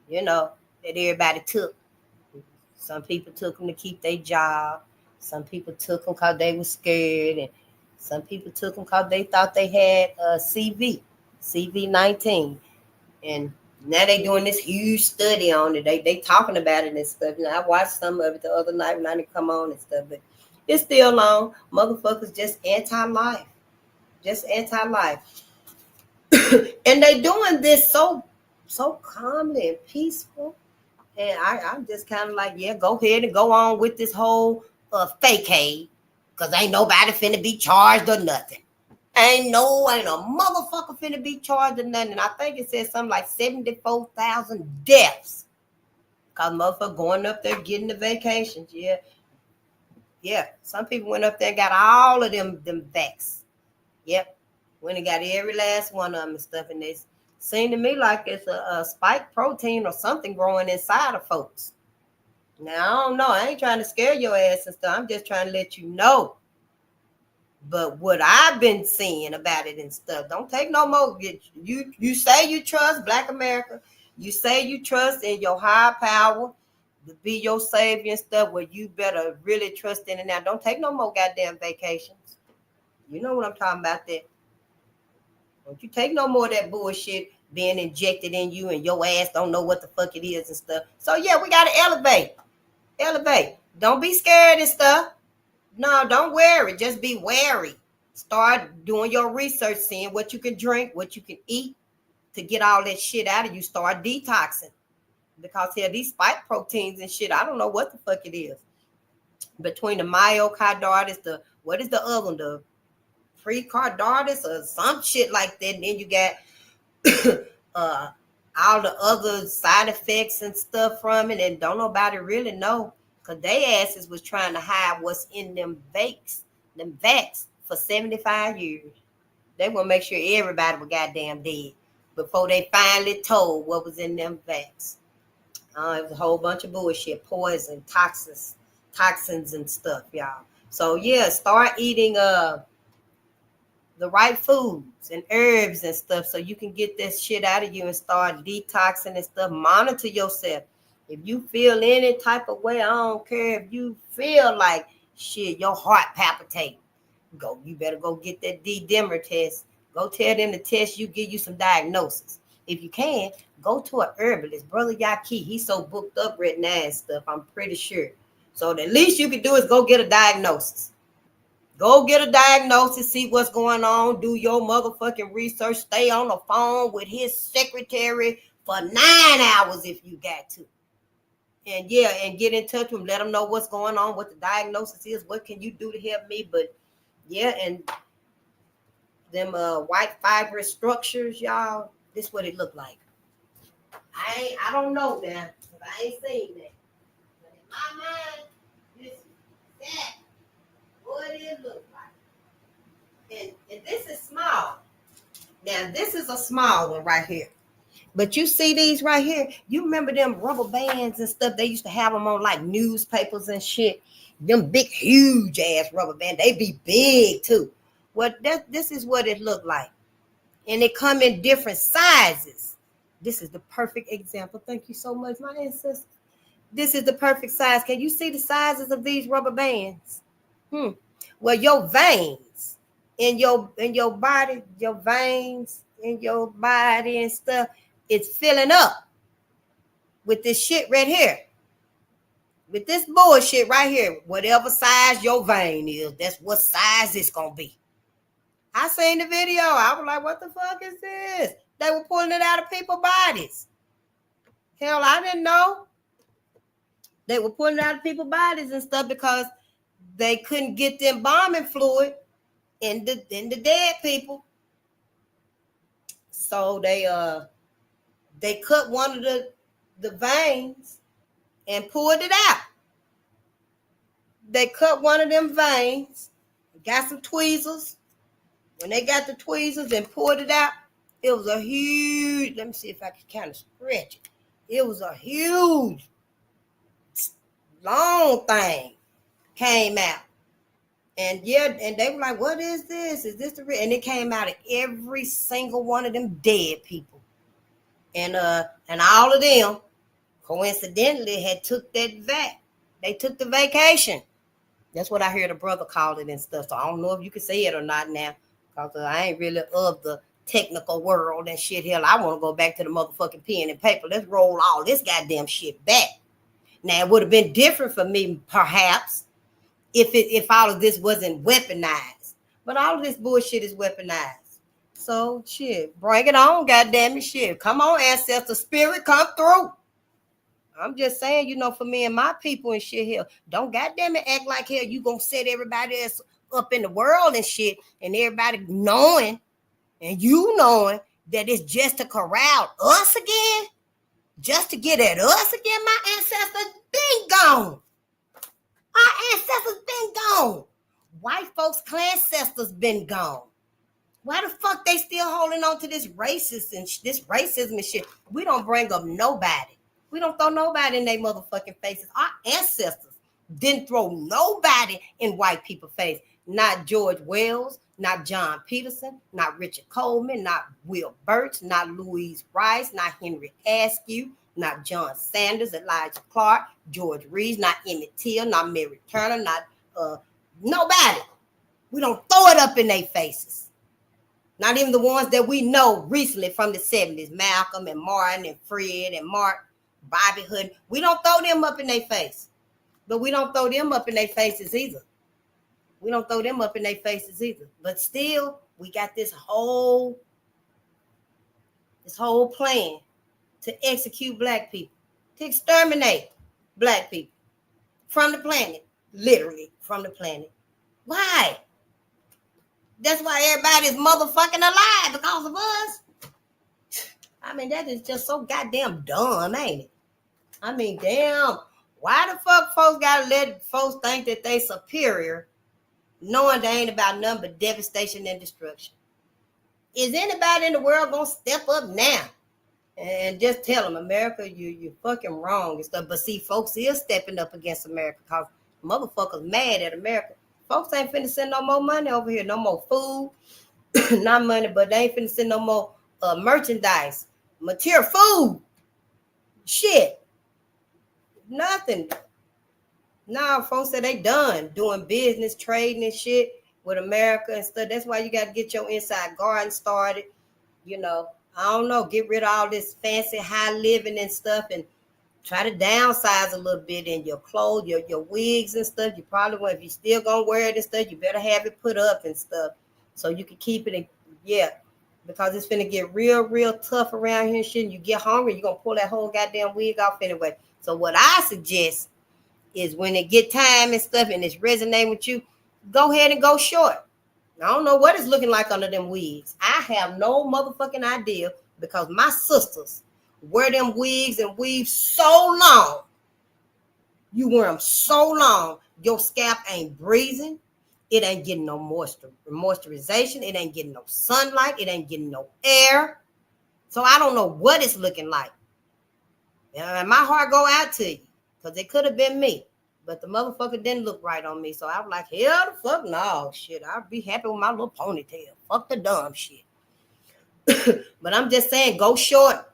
you know, that everybody took. Some people took them to keep their job. Some people took them because they were scared, and some people took them because they thought they had CV-19, and now they doing this huge study on it. They talking about it and stuff. You know, I watched some of it the other night when I didn't come on and stuff, but it's still long. Motherfuckers just anti-life, just anti-life, and they doing this so calmly and peaceful. And I'm just kind of like, yeah, go ahead and go on with this whole fake because ain't nobody finna be charged or nothing. Ain't a motherfucker finna be charged or nothing. And I think it said something like 74,000 deaths. Because motherfucker going up there getting the vacations. Yeah. Yeah. Some people went up there and got all of them vax. Yep. Went and got every last one of them and stuff. And they seem to me like it's a spike protein or something growing inside of folks. Now, I don't know. I ain't trying to scare your ass and stuff. I'm just trying to let you know. But what I've been seeing about it and stuff, don't take no more. You say you trust Black America. You say you trust in your higher power to be your savior and stuff. Well, you better really trust in it now. Don't take no more goddamn vacations. You know what I'm talking about there. Don't you take no more of that bullshit being injected in you and your ass don't know what the fuck it is and stuff. So, yeah, we got to elevate. Elevate. Don't be scared and stuff. No, don't worry. Just be wary. Start doing your research, seeing what you can drink, what you can eat to get all that shit out of you. Start detoxing. Because here, these spike proteins and shit, I don't know what the fuck it is. Between the myocarditis, what is the other one? The precarditis or some shit like that. And then you got all the other side effects and stuff from it. And don't nobody really know. Because they asses was trying to hide what's in them vax for 75 years. They want to make sure everybody was goddamn dead before they finally told what was in them vax. It was a whole bunch of bullshit, poison, toxins and stuff, y'all. So, yeah, start eating the right foods and herbs and stuff so you can get this shit out of you and start detoxing and stuff. Monitor yourself. If you feel any type of way, I don't care if you feel like shit, your heart palpitating. You better go get that D-dimer test. Go tell them to test you, give you some diagnosis. If you can, go to an herbalist. Brother Yaki, he's so booked up right now and stuff, I'm pretty sure. So the least you can do is go get a diagnosis. Go get a diagnosis, see what's going on, do your motherfucking research, stay on the phone with his secretary for 9 hours if you got to. And yeah, and get in touch with them, let them know what's going on, what the diagnosis is, what can you do to help me. But yeah, and them white fibrous structures, y'all, this is what it looked like. I don't know now, because I ain't seen that. But in my mind, this is that. What it look like. And this is small. Now, this is a small one right here. But you see these right here? You remember them rubber bands and stuff? They used to have them on like newspapers and shit. Them big, huge ass rubber bands. They be big too. Well, this is what it looked like. And it come in different sizes. This is the perfect example. Thank you so much, my ancestors. This is the perfect size. Can you see the sizes of these rubber bands? Well, your veins in your body, your veins in your body and stuff, it's filling up with this shit right here. With this bullshit right here. Whatever size your vein is, that's what size it's gonna be. I seen the video. I was like, what the fuck is this? They were pulling it out of people's bodies. Hell, I didn't know. They were pulling it out of people's bodies and stuff because they couldn't get the embalming fluid in the dead people. So they cut one of the veins and pulled it out. They cut one of them veins, got some tweezers. When they got the tweezers and pulled it out, it was a huge, let me see if I can kind of stretch it. It was a huge, long thing came out. And yeah, and they were like, what is this? Is this the real? And it came out of every single one of them dead people. And all of them coincidentally had took that vac. They took the vacation. That's what I hear the brother call it and stuff. So I don't know if you can say it or not now, because I ain't really of the technical world and shit. Hell, I want to go back to the motherfucking pen and paper. Let's roll all this goddamn shit back. Now, it would have been different for me, perhaps, if all of this wasn't weaponized. But all of this bullshit is weaponized. So, shit, bring it on, goddamn it, shit. Come on, ancestor spirit, come through. I'm just saying, for me and my people and shit here, don't goddamn it act like hell you gonna set everybody else up in the world and shit, and everybody knowing, and you knowing that it's just to corral us again, just to get at us again. My ancestors been gone. Our ancestors been gone. White folks' ancestors been gone. Why the fuck they still holding on to this racism and shit? We don't bring up nobody. We don't throw nobody in their motherfucking faces. Our ancestors didn't throw nobody in white people's face. Not George Wells, not John Peterson, not Richard Coleman, not Will Birch, not Louise Rice, not Henry Askew, not John Sanders, Elijah Clark, George Reeves, not Emmett Till, not Mary Turner, not nobody. We don't throw it up in their faces. Not even the ones that we know recently from the 70s, Malcolm and Martin and Fred and Mark, Bobby Hood. We don't throw them up in their face. But we don't throw them up in their faces either. But still, we got this whole plan to execute black people, to exterminate black people from the planet, literally from the planet. Why? That's why everybody's motherfucking alive, because of us. I mean, that is just so goddamn dumb, ain't it? I mean, damn, why the fuck folks gotta let folks think that they superior, knowing they ain't about nothing but devastation and destruction? Is anybody in the world gonna step up now and just tell them, America, you're fucking wrong and stuff? But see, folks is stepping up against America because motherfuckers mad at America. Folks ain't finna send no more money over here, no more food, not money, but they ain't finna send no more merchandise, material, food, shit, nothing. Now, folks said they done doing business, trading and shit with America and stuff. That's why you got to get your inside garden started. I don't know, get rid of all this fancy high living and stuff and try to downsize a little bit in your clothes, your wigs and stuff. You probably want, if you still gonna wear it and stuff, you better have it put up and stuff so you can keep it. Because it's finna get real tough around here and shit. And you get hungry, you're gonna pull that whole goddamn wig off anyway. So what I suggest is when it get time and stuff and it's resonating with you, go ahead and go short. I don't know what it's looking like under them wigs. I have no motherfucking idea, because my sisters wear them wigs and weave so long. You wear them so long, your scalp ain't breathing. It ain't getting no moisturization. It ain't getting no sunlight. It ain't getting no air. So I don't know what it's looking like. And my heart go out to you, because it could have been me. But the motherfucker didn't look right on me. So I was like, hell the fuck no, shit. I'd be happy with my little ponytail. Fuck the dumb shit. But I'm just saying, go short.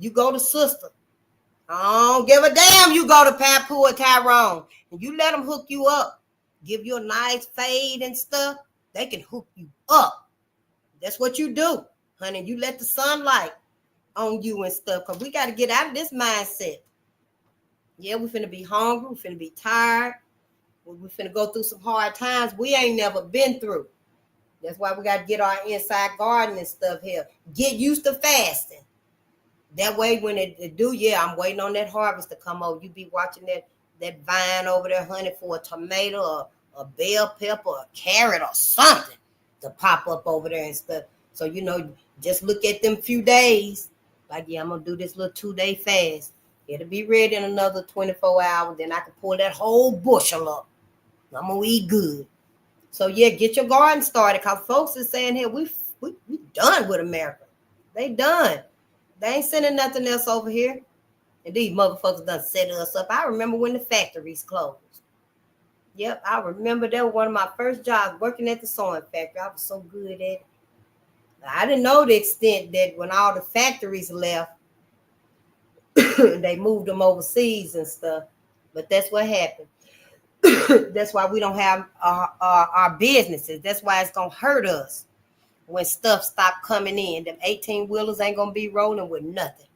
You go to sister. I don't give a damn. You go to Papu or Tyrone, and you let them hook you up. Give you a nice fade and stuff. They can hook you up. That's what you do, honey. You let the sunlight on you and stuff, because we got to get out of this mindset. Yeah, we finna be hungry. We finna be tired. We finna go through some hard times we ain't never been through. That's why we got to get our inside garden and stuff here. Get used to fasting. That way, when it do, I'm waiting on that harvest to come over. You be watching that vine over there, honey, for a tomato or a bell pepper or a carrot or something to pop up over there and stuff. So, just look at them few days. Like, I'm going to do this little 2-day fast. It'll be ready in another 24 hours. Then I can pull that whole bushel up. I'm going to eat good. So, get your garden started, because folks is saying here, we done with America. They done. They ain't sending nothing else over here. And these motherfuckers done set us up. I remember when the factories closed. Yep, I remember that was one of my first jobs, working at the sewing factory. I was so good at it. I didn't know the extent that when all the factories left, They moved them overseas and stuff. But that's what happened. That's why we don't have our businesses. That's why it's gonna hurt us when stuff stop coming in. Them 18-wheelers ain't gonna be rolling with nothing.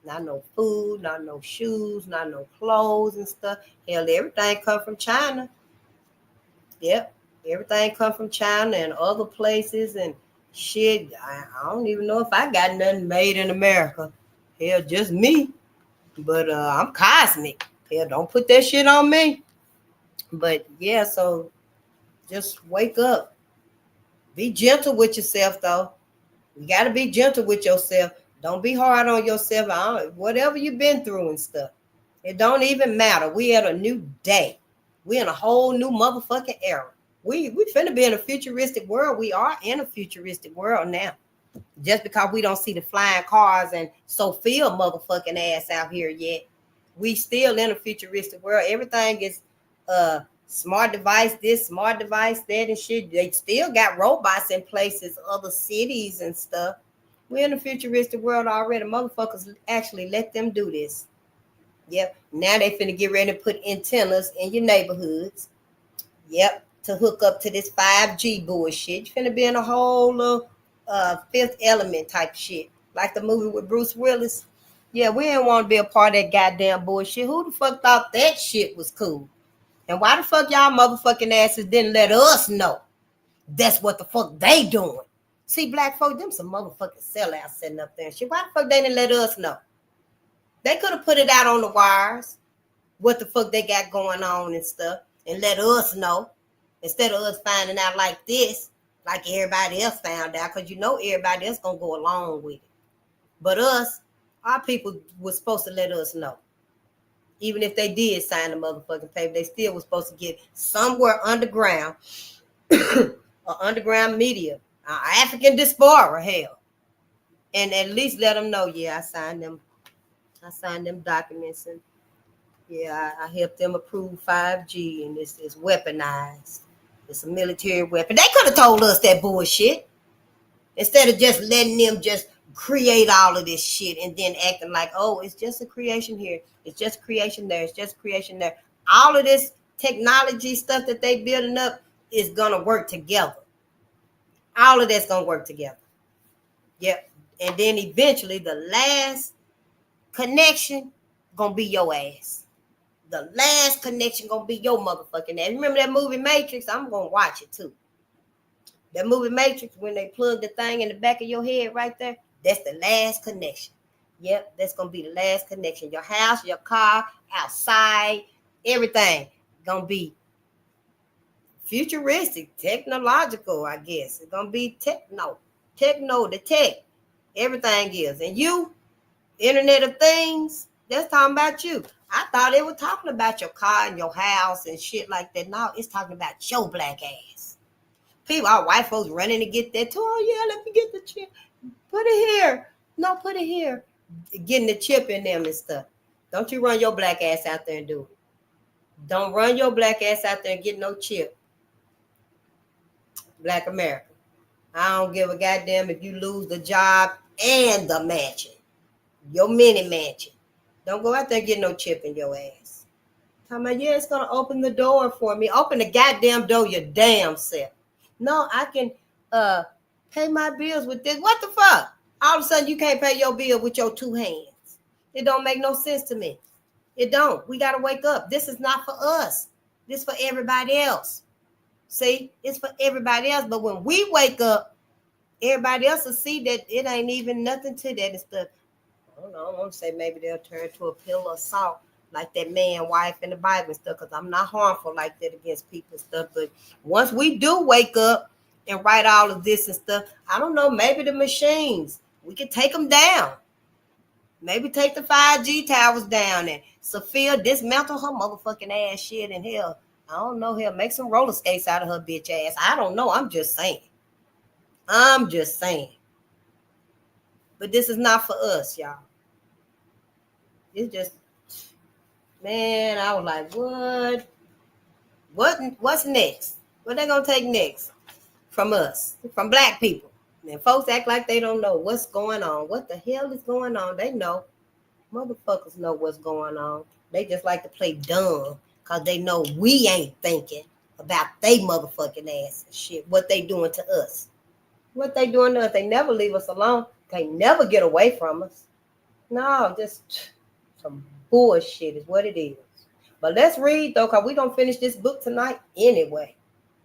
Not no food, not no shoes, not no clothes and stuff. Hell, everything come from China. Yep, everything come from China and other places and shit. I don't even know if I got nothing made in America. Hell, just me. But I'm cosmic. Hell, don't put that shit on me. But yeah, so just wake up. Be gentle with yourself, though. You got to be gentle with yourself. Don't be hard on yourself. Whatever you've been through and stuff. It don't even matter. We at a new day. We in a whole new motherfucking era. We finna be in a futuristic world. We are in a futuristic world now. Just because we don't see the flying cars and Sophia motherfucking ass out here yet, we still in a futuristic world. Everything is smart device, this smart device, that and shit. They still got robots in places, other cities and stuff. We're in a futuristic world already. Motherfuckers actually let them do this. Yep. Now they finna get ready to put antennas in your neighborhoods. Yep. To hook up to this 5G bullshit. You finna be in a whole little Fifth Element type shit. Like the movie with Bruce Willis. Yeah, we didn't want to be a part of that goddamn bullshit. Who the fuck thought that shit was cool? And why the fuck y'all motherfucking asses didn't let us know that's what the fuck they doing? See, black folk, them some motherfucking sellouts sitting up there and shit. Why the fuck they didn't let us know? They could have put it out on the wires, what the fuck they got going on and stuff, and let us know, instead of us finding out like this, like everybody else found out, because you know everybody else gonna go along with it. But us, our people was supposed to let us know. Even if they did sign the motherfucking paper, they still was supposed to get somewhere underground, or underground media, African diaspora, hell, and at least let them know, yeah, I signed them documents, and yeah, I helped them approve 5G, and it's weaponized. It's a military weapon. They could have told us that bullshit instead of just letting them just create all of this shit and then acting like, oh, it's just a creation here. It's just creation there. It's just creation there. All of this technology stuff that they building up is going to work together. All of that's going to work together. Yep. And then eventually the last connection going to be your ass. The last connection going to be your motherfucking ass. Remember that movie Matrix? I'm going to watch it too. That movie Matrix, when they plug the thing in the back of your head right there, that's the last connection. Yep, that's going to be the last connection. Your house, your car, outside, everything going to be futuristic, technological, I guess. It's going to be techno, the tech. Everything is. And you, Internet of Things, that's talking about you. I thought they were talking about your car and your house and shit like that. No, it's talking about your black ass. People, our white folks running to get that too. Oh, yeah, let me get the chip. Put it here. No, put it here. Getting the chip in them and stuff. Don't you run your black ass out there and do it. Don't run your black ass out there and get no chip. Black America. I don't give a goddamn if you lose the job and the mansion. Your mini mansion. Don't go out there and get no chip in your ass. Talking about, yeah, it's going to open the door for me. Open the goddamn door your damn self. No, I can pay my bills with this. What the fuck? All of a sudden, you can't pay your bill with your two hands. It don't make no sense to me. It don't. We got to wake up. This is not for us. This is for everybody else. See, it's for everybody else. But when we wake up, everybody else will see that it ain't even nothing to that and stuff. I don't know. I want to say maybe they'll turn to a pillar of salt like that man, wife in the Bible and stuff, because I'm not harmful like that against people and stuff. But once we do wake up and write all of this and stuff, I don't know, maybe the machines, we can take them down. Maybe take the 5G towers down and Sophia dismantle her motherfucking ass shit and hell, I don't know, hell, make some roller skates out of her bitch ass. I don't know. I'm just saying. But this is not for us, y'all. It's just, man, I was like, what's next? What they gonna take next from us, from black people? And folks act like they don't know what's going on. What the hell is going on? They know. Motherfuckers know what's going on. They just like to play dumb because they know we ain't thinking about they motherfucking ass and shit. What they doing to us. What they doing to us. They never leave us alone. They never get away from us. No, just some bullshit is what it is. But let's read though, because we're going to finish this book tonight anyway.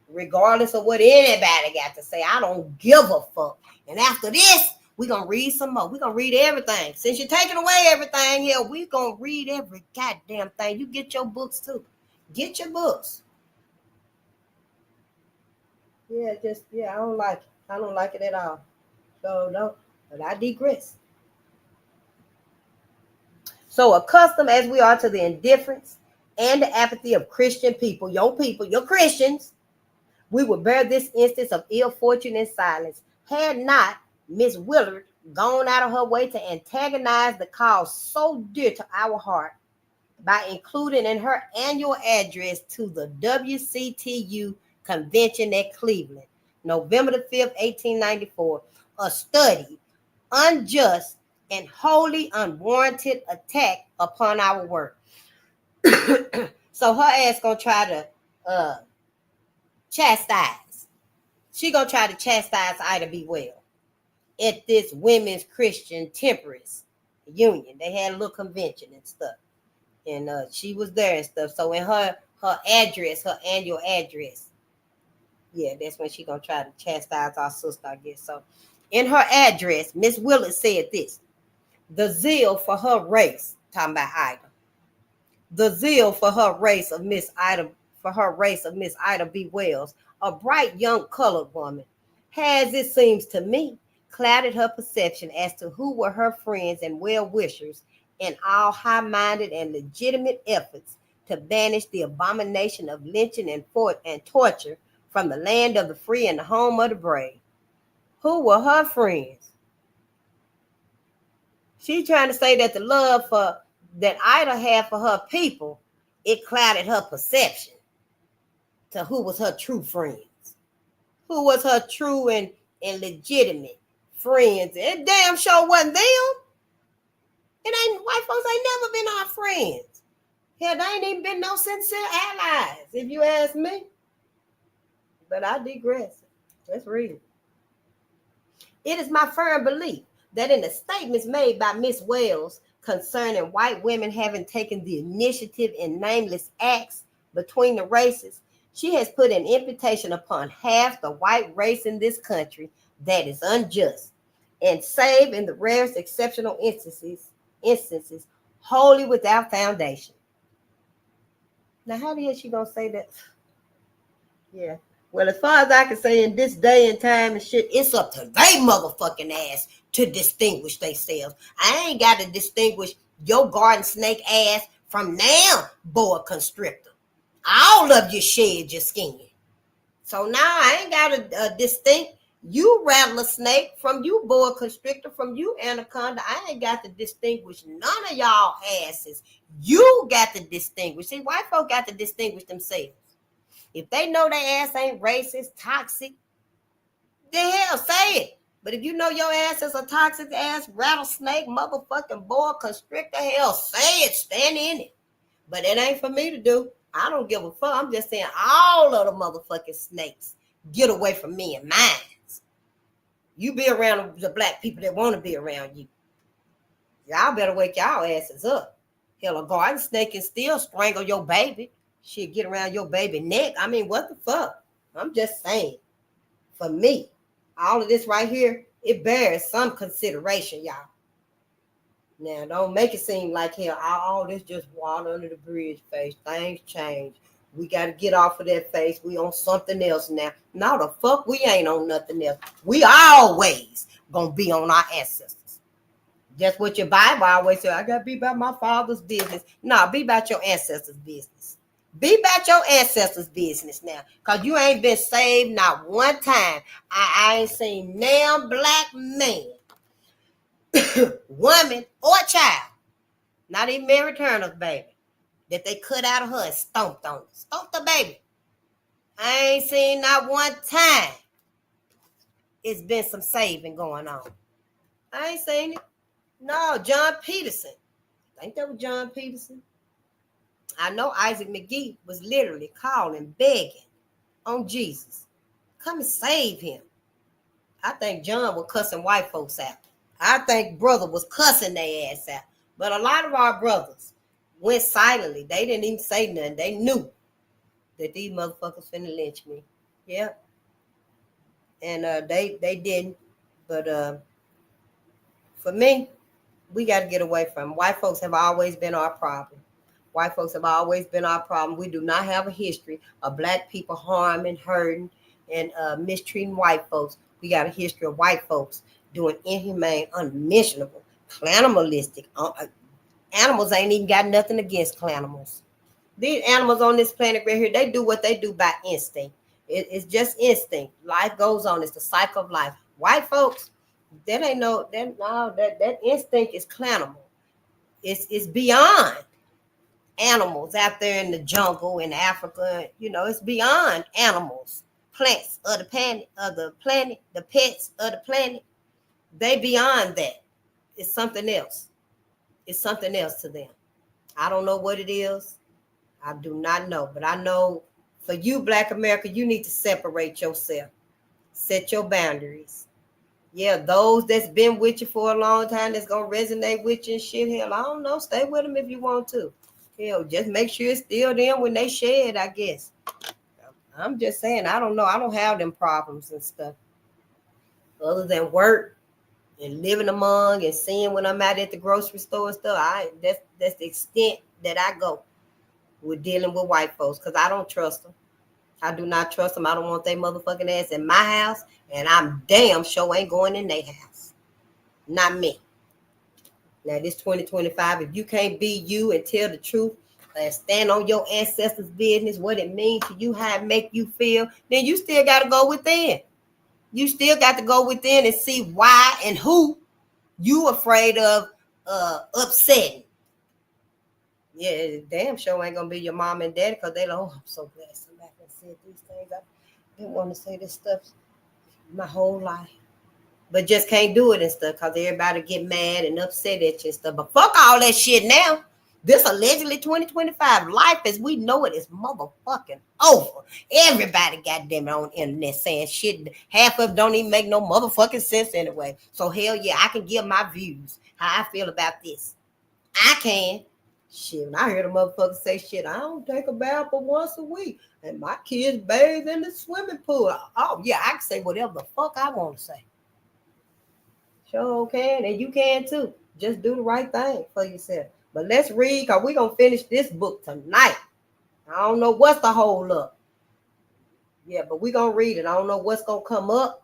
Regardless of what anybody got to say, I don't give a fuck. And after this, we're going to read some more. We're going to read everything. Since you're taking away everything here, we're going to read every goddamn thing. You get your books too. Get your books. Yeah, I don't like it. I don't like it at all. So, no, but I digress. So accustomed as we are to the indifference and the apathy of Christian people, your Christians, we would bear this instance of ill fortune in silence, had not Miss Willard gone out of her way to antagonize the cause so dear to our heart by including in her annual address to the WCTU convention at Cleveland, November the 5th, 1894, a study, unjust, and wholly unwarranted attack upon our work. So her ass gonna try to chastise. She gonna try to chastise Ida B. Well at this women's Christian temperance union. They had a little convention and stuff, and she was there and stuff. So in her address, her annual address, yeah, that's when she gonna try to chastise our sister, I guess. So in her address, Miss Willard said this: the zeal for her race, talking about Ida, the zeal for her race of Miss Ida B. Wells, a bright young colored woman, has, it seems to me, clouded her perception as to who were her friends and well-wishers in all high-minded and legitimate efforts to banish the abomination of lynching and torture from the land of the free and the home of the brave. Who were her friends? She's trying to say that the love that Ida had for her people, it clouded her perception to who was her true friends, who was her true and legitimate friends. It damn sure wasn't them. White folks ain't never been our friends. Hell, they ain't even been no sincere allies, if you ask me. But I digress. Let's read it. It is my firm belief that in the statements made by Miss Wells concerning white women having taken the initiative in nameless acts between the races, she has put an imputation upon half the white race in this country that is unjust, and save in the rarest exceptional instances, wholly without foundation. Now, how the hell is she gonna say that? Yeah. Well, as far as I can say, in this day and time and shit, it's up to they motherfucking ass to distinguish themselves. I ain't got to distinguish your garden snake ass from now boa constrictor. All of you shed your skin. So now I ain't got to distinct you rattler snake from you boa constrictor, from you anaconda. I ain't got to distinguish none of y'all asses. You got to distinguish. See, white folk got to distinguish themselves. If they know their ass ain't racist, toxic, then hell, say it. But if you know your ass is a toxic ass rattlesnake, motherfucking boa constrictor, hell, say it, stand in it. But it ain't for me to do. I don't give a fuck. I'm just saying all of the motherfucking snakes get away from me and mine. You be around the black people that want to be around you. Y'all better wake y'all asses up. Hell, a garden snake can still strangle your baby. Shit, get around your baby neck. I mean, what the fuck? I'm just saying. For me, all of this right here, it bears some consideration, y'all. Now, don't make it seem like, hell, all this just water under the bridge face. Things change. We got to get off of that face. We on something else now. No, the fuck, we ain't on nothing else. We always going to be on our ancestors. Just what your Bible always say, I got to be about my father's business. No, be about your ancestors' business. Be about your ancestors' business now. Because you ain't been saved not one time. I ain't seen damn black man, woman, or child, not even Mary Turner's baby, that they cut out of her and stomped on it. Stomped the baby. I ain't seen not one time it's been some saving going on. I ain't seen it. No, John Peterson. I think that was John Peterson. I know Isaac McGee was literally calling, begging on Jesus, come and save him. I think John was cussing white folks out. I think brother was cussing their ass out. But a lot of our brothers went silently. They didn't even say nothing. They knew that these motherfuckers finna lynch me. Yeah. And they didn't. But for me, we got to get away from them. White folks have always been our problem. White folks have always been our problem. We do not have a history of black people harming, hurting, and mistreating white folks. We got a history of white folks doing inhumane, unmentionable, cannibalistic. Animals ain't even got nothing against cannibals. These animals on this planet right here, they do what they do by instinct. It's just instinct. Life goes on. It's the cycle of life. White folks, that ain't that instinct is cannibal. It's beyond animals out there in the jungle in Africa. You know, it's beyond animals, plants of the planet, the pets of the planet. They beyond that. It's something else. It's something else to them. I don't know what it is. I do not know, but I know for you, Black America, you need to separate yourself. Set your boundaries. Yeah, those that's been with you for a long time that's gonna resonate with you and shit. Hell, I don't know. Stay with them if you want to. Hell, just make sure it's still them when they shed, I guess. I'm just saying, I don't know. I don't have them problems and stuff. Other than work and living among and seeing when I'm out at the grocery store and stuff. That's the extent that I go with dealing with white folks, because I don't trust them. I do not trust them. I don't want their motherfucking ass in my house, and I'm damn sure ain't going in their house. Not me. Now, this 2025, if you can't be you and tell the truth and stand on your ancestors' business, what it means to you, how it make you feel, then you still got to go within. You still got to go within and see why and who you afraid of upsetting. Yeah, damn sure ain't going to be your mom and daddy, because they like, oh, I'm so glad somebody said these things. I didn't want to say this stuff my whole life. But just can't do it and stuff because everybody get mad and upset at you and stuff. But fuck all that shit now. This allegedly 2025 life as we know it is motherfucking over. Everybody goddamn it on the internet saying shit. Half of them don't even make no motherfucking sense anyway. So hell yeah, I can give my views, how I feel about this. I can. Shit, when I hear the motherfuckers say shit, I don't take a bath but once a week. And my kids bathe in the swimming pool. Oh yeah, I can say whatever the fuck I want to say. Sure can, and you can too. Just do the right thing for yourself. But let's read, because we're going to finish this book tonight. I don't know what's the hold up. Yeah, but we're going to read it. I don't know what's going to come up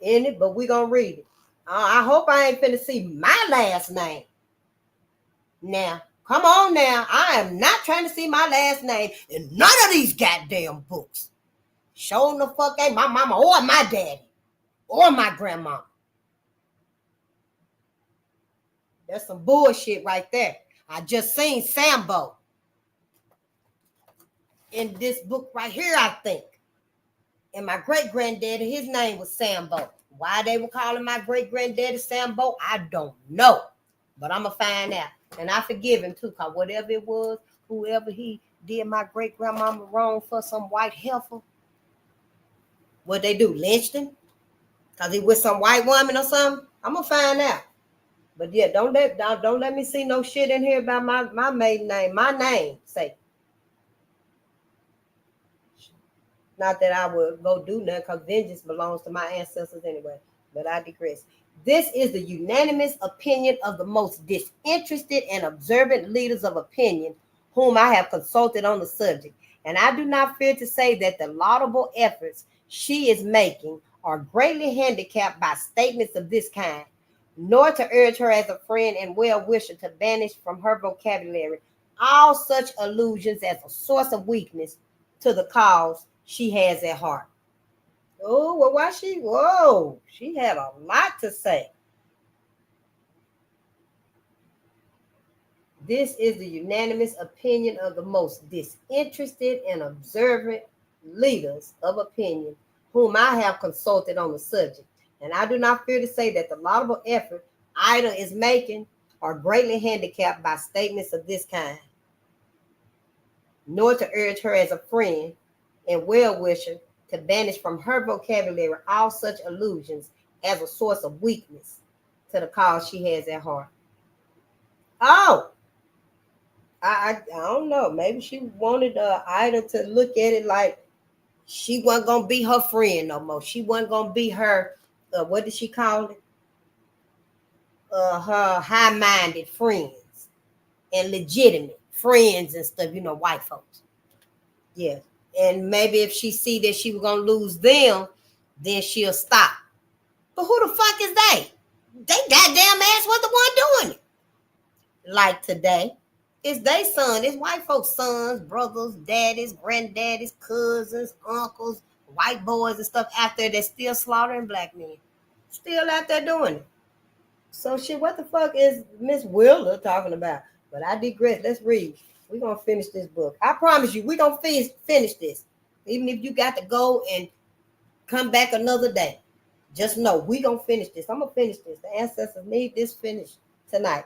in it, but we're going to read it. I hope I ain't finna see my last name. Now, come on now. I am not trying to see my last name in none of these goddamn books. Showing the fuck ain't my mama or my daddy or my grandma. That's some bullshit right there. I just seen Sambo in this book right here, I think. And my great-granddaddy, his name was Sambo. Why they were calling my great-granddaddy Sambo, I don't know. But I'm going to find out. And I forgive him, too, because whatever it was, whoever he did my great-grandmama wrong for, some white heifer, what they do, lynched him? Because he with some white woman or something? I'm going to find out. But yeah, don't let me see no shit in here about my maiden name. My name, say. Not that I would go do nothing, because vengeance belongs to my ancestors anyway. But I digress. This is the unanimous opinion of the most disinterested and observant leaders of opinion whom I have consulted on the subject. And I do not fear to say that the laudable efforts she is making are greatly handicapped by statements of this kind, nor to urge her as a friend and well-wisher to banish from her vocabulary all such allusions as a source of weakness to the cause she has at heart. Oh, well, why she had a lot to say. This is the unanimous opinion of the most disinterested and observant leaders of opinion whom I have consulted on the subject. And I do not fear to say that the laudable effort Ida is making are greatly handicapped by statements of this kind, nor to urge her as a friend and well-wisher to banish from her vocabulary all such allusions as a source of weakness to the cause she has at heart. Oh, I don't know. Maybe she wanted Ida to look at it like she wasn't gonna be her friend no more. She wasn't gonna be her. What did she call it? Her high-minded friends and legitimate friends and stuff. You know, white folks. Yeah. And maybe if she see that she was gonna lose them, then she'll stop. But who the fuck is they? They goddamn ass was the one doing it. Like today, it's they son, it's white folks' sons, brothers, daddies, granddaddies, cousins, uncles, white boys and stuff out there that's still slaughtering black men. Still out there doing it. So shit, what the fuck is Miss Wheeler talking about? But I digress. Let's read. We're gonna finish this book. I promise you, we're gonna finish this. Even if you got to go and come back another day. Just know we're gonna finish this. I'm gonna finish this. The ancestors need this finished tonight.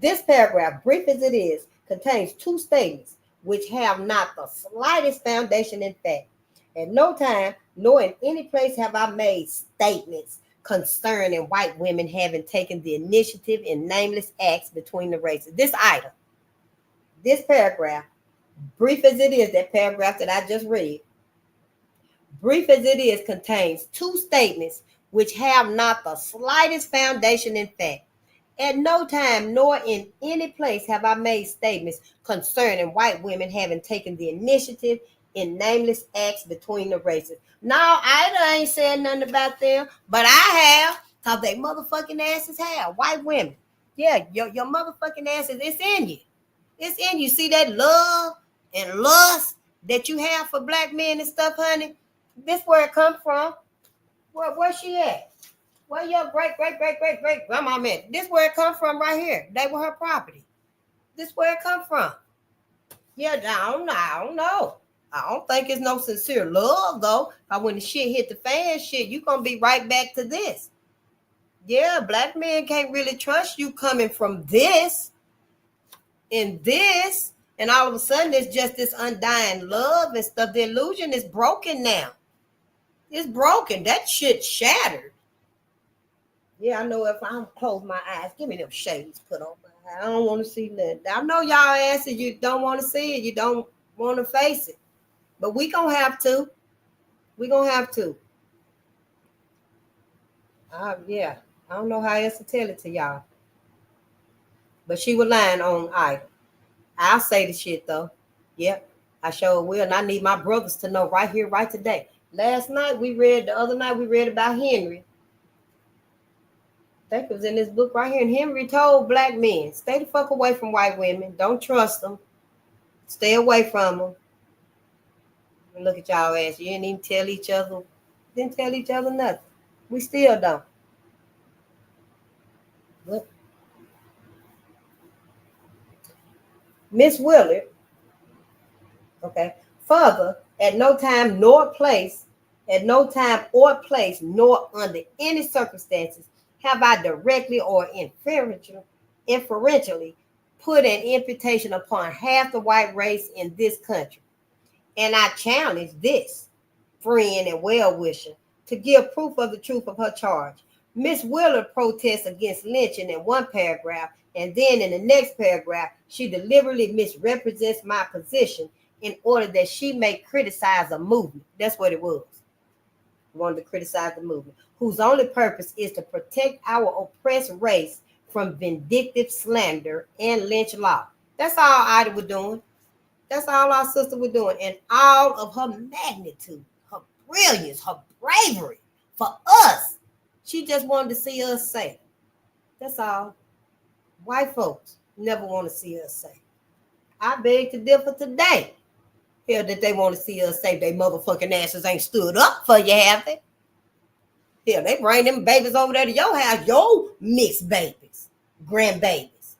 This paragraph, brief as it is, contains two statements which have not the slightest foundation in fact. At no time, nor in any place have I made statements concerning white women having taken the initiative in nameless acts between the races. This item, this paragraph, brief as it is, that paragraph that I just read, brief as it is, contains two statements which have not the slightest foundation in fact. At no time nor in any place have I made statements concerning white women having taken the initiative in nameless acts between the races. No, I ain't saying nothing about them, but I have, because they motherfucking asses have. White women. Yeah, your motherfucking asses, it's in you. It's in you. See that love and lust that you have for black men and stuff, honey? This where it come from. Where she at? Where your great grandma at? This where it come from right here. They were her property. This where it come from. Yeah, I don't know. I don't think it's no sincere love though. When the shit hit the fan, shit, you gonna be right back to this. Yeah, black men can't really trust you coming from this and this, and all of a sudden it's just this undying love and stuff. The illusion is broken now. It's broken. That shit shattered. Yeah, I know if I don't close my eyes, give me them shades put on my eyes. I don't want to see nothing. I know y'all answer you don't want to see it. You don't want to face it. But we gonna have to. We gonna have to. Yeah. I don't know how else to tell it to y'all. But she was lying on Ida. I'll say the shit though. Yep. I sure will. And I need my brothers to know right here, right today. The other night we read about Henry. I think it was in this book right here. And Henry told black men, stay the fuck away from white women. Don't trust them. Stay away from them. And look at y'all ass. You didn't even tell each other. Didn't tell each other nothing. We still don't. But Miss Willard, okay, further, at no time or place, nor under any circumstances have I directly or inferentially put an imputation upon half the white race in this country. And I challenge this friend and well-wisher to give proof of the truth of her charge. Miss Willard protests against lynching in one paragraph, and then in the next paragraph, she deliberately misrepresents my position in order that she may criticize a movement. That's what it was. Wanted to criticize the movement, whose only purpose is to protect our oppressed race from vindictive slander and lynch law. That's all Ida was doing. That's all our sister was doing. And all of her magnitude, her brilliance, her bravery for us. She just wanted to see us safe. That's all. White folks never want to see us safe. I beg to differ today. Hell, that they want to see us safe. They motherfucking asses ain't stood up for you, have they? Hell, they bring them babies over there to your house, your mixed babies, grandbabies.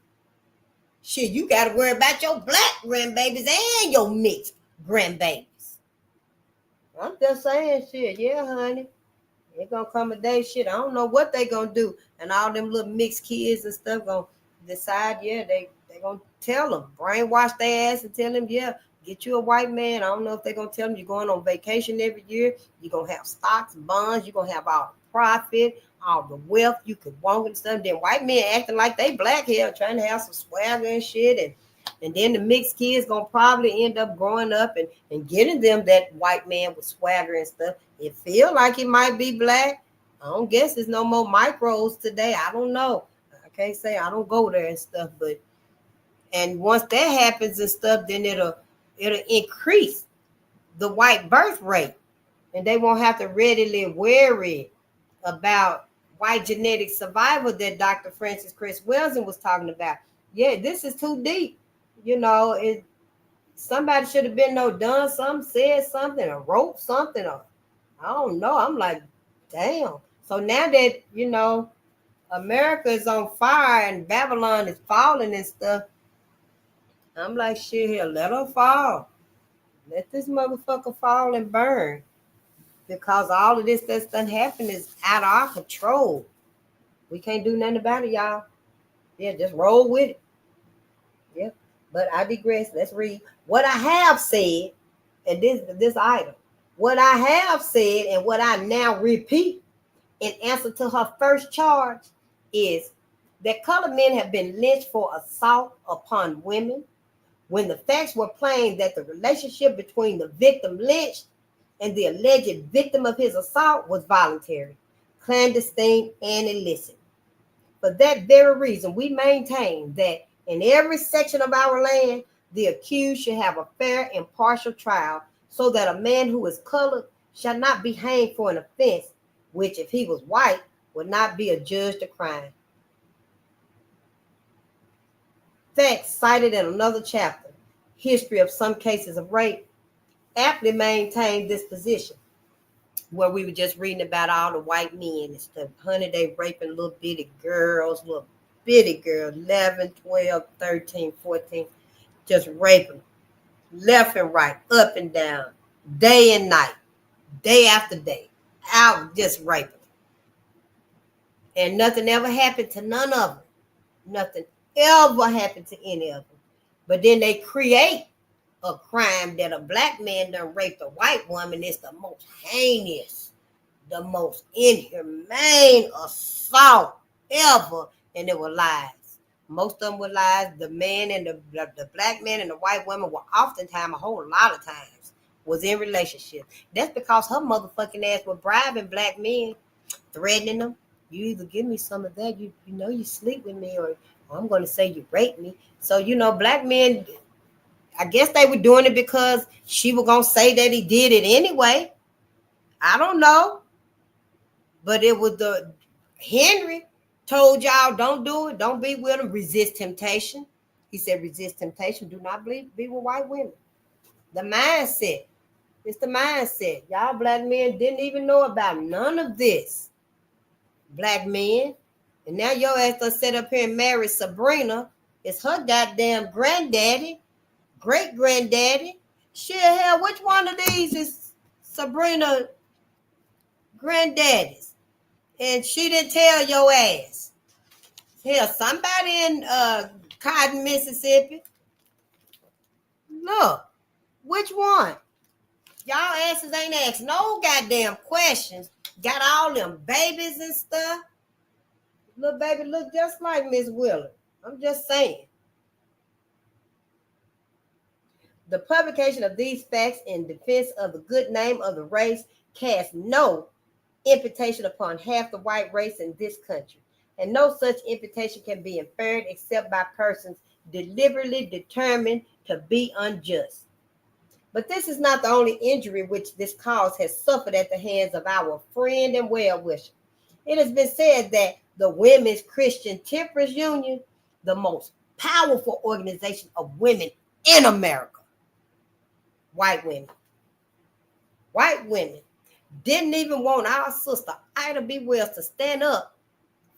Shit, you got to worry about your black grandbabies and your mixed grandbabies. I'm just saying shit. Yeah, honey. It's gonna come a day, shit. I don't know what they gonna do. And all them little mixed kids and stuff decide, yeah, they gonna tell them, brainwash their ass and tell them, yeah, get you a white man. I don't know if they're gonna tell them you're going on vacation every year. You're gonna have stocks, bonds. You're gonna have all the profit, all the wealth you could want and stuff. Then white men acting like they black here, trying to have some swagger and shit, and then the mixed kids gonna probably end up growing up and getting them that white man with swagger and stuff. It feel like it might be black. I don't guess there's no more micros today. I don't know. I can't say I don't go there and stuff, but and once that happens and stuff, then it'll increase the white birth rate, and they won't have to readily worry about white genetic survival that Dr. Francis Chris Wilson was talking about. Yeah, this is too deep. You know, somebody should have been done something, said something, or wrote something, or I don't know. I'm like, damn. So now that America is on fire and Babylon is falling and stuff, I'm like, shit, here, let her fall. Let this motherfucker fall and burn. Because all of this that's done happened is out of our control. We can't do nothing about it, y'all. Yeah, just roll with it. Yep. But I digress. Let's read what I have said, and this item. What I have said and what I now repeat in answer to her first charge is that colored men have been lynched for assault upon women, when the facts were plain that the relationship between the victim lynched and the alleged victim of his assault was voluntary, clandestine, and illicit. For that very reason, we maintain that in every section of our land, the accused should have a fair and impartial trial, so that a man who is colored shall not be hanged for an offense which, if he was white, would not be adjudged a crime. Facts cited in another chapter, History of Some Cases of Rape, aptly maintained this position, where we were just reading about all the white men and stuff. Honey, they raping little bitty girls, 11, 12, 13, 14, just raping them left and right, up and down, day and night, day after day, out just raping them. And nothing ever happened to none of them. Nothing ever happened to any of them. But then they create a crime that a black man done raped a white woman. It's the most heinous, the most inhumane assault ever, and it was lies. Most of them were lies. The man and the black man and the white woman were oftentimes, a whole lot of times, was in relationship. That's because her motherfucking ass was bribing black men, threatening them. You either give me some of that, you sleep with me, or I'm going to say you raped me. So, black men, I guess they were doing it because she was going to say that he did it anyway. I don't know. But it was Henry told y'all, don't do it. Don't be with him. Resist temptation. He said, resist temptation. Do not be with white women. The mindset. It's the mindset. Y'all black men didn't even know about none of this. Black men. And now your ass done set up here and marry Sabrina. It's her goddamn granddaddy, great granddaddy. Shit, hell, which one of these is Sabrina granddaddies? And she didn't tell your ass. Hell, somebody in Cotton, Mississippi. Look, which one? Y'all asses ain't asked no goddamn questions. Got all them babies and stuff. Little baby look just like Miss Willard. I'm just saying. The publication of these facts in defense of the good name of the race casts no imputation upon half the white race in this country, and no such imputation can be inferred except by persons deliberately determined to be unjust. But this is not the only injury which this cause has suffered at the hands of our friend and well-wisher. It has been said that the Women's Christian Temperance Union, the most powerful organization of women in America, white women, didn't even want our sister Ida B. Wells to stand up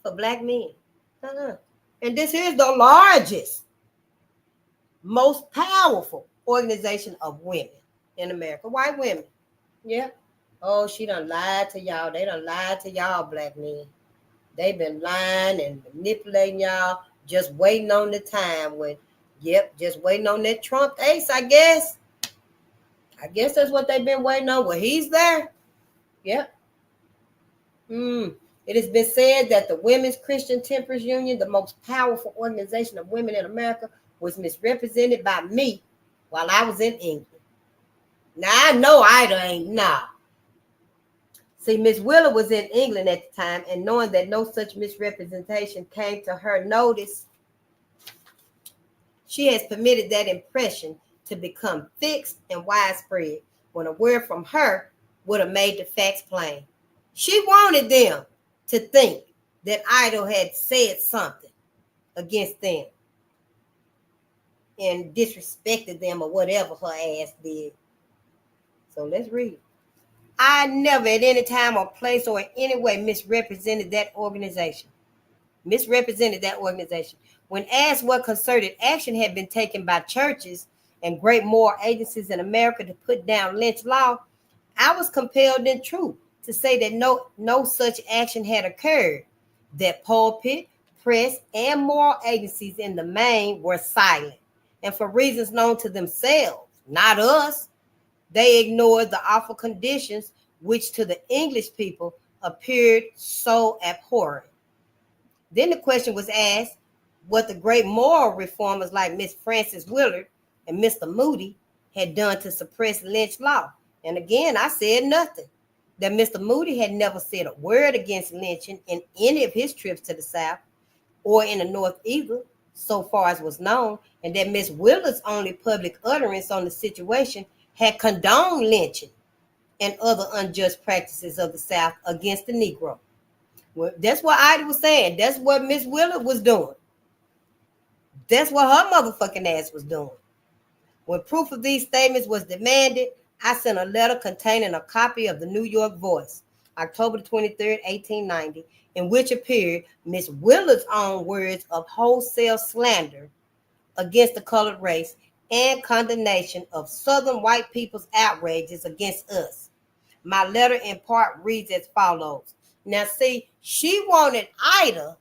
for black men. And this is the largest, most powerful organization of women in America, white women. Yeah. Oh, she done lied to y'all. They done lied to y'all, black men. They've been lying and manipulating y'all Just waiting on the time when, just waiting on that Trump ace, I guess. I guess that's what they've been waiting on. Well, he's there. Yep. It has been said that the Women's Christian Temperance Union, the most powerful organization of women in America, was misrepresented by me while I was in England. Now, I know Ida ain't nah. See, Miss Wheeler was in England at the time, and knowing that no such misrepresentation came to her notice, she has permitted that impression to become fixed and widespread when a word from her would have made the facts plain. She wanted them to think that Idol had said something against them and disrespected them or whatever her ass did. So let's read. I never at any time or place or in any way misrepresented that organization. When asked what concerted action had been taken by churches and great moral agencies in America to put down lynch law, I was compelled in truth to say that no such action had occurred, that pulpit, press, and moral agencies in the main were silent, and for reasons known to themselves, not us. They ignored the awful conditions which to the English people appeared so abhorrent. Then the question was asked what the great moral reformers like Miss Frances Willard and Mr. Moody had done to suppress lynch law. And again, I said nothing. That Mr. Moody had never said a word against lynching in any of his trips to the South or in the North either, so far as was known, and that Miss Willard's only public utterance on the situation had condoned lynching and other unjust practices of the South against the Negro. Well, that's what Ida was saying. That's what Miss Willard was doing. That's what her motherfucking ass was doing. When proof of these statements was demanded, I sent a letter containing a copy of the New York Voice, October 23rd, 1890, in which appeared Miss Willard's own words of wholesale slander against the colored race and condemnation of Southern white people's outrages against us. My letter in part reads as follows. Now, see, she wanted Ida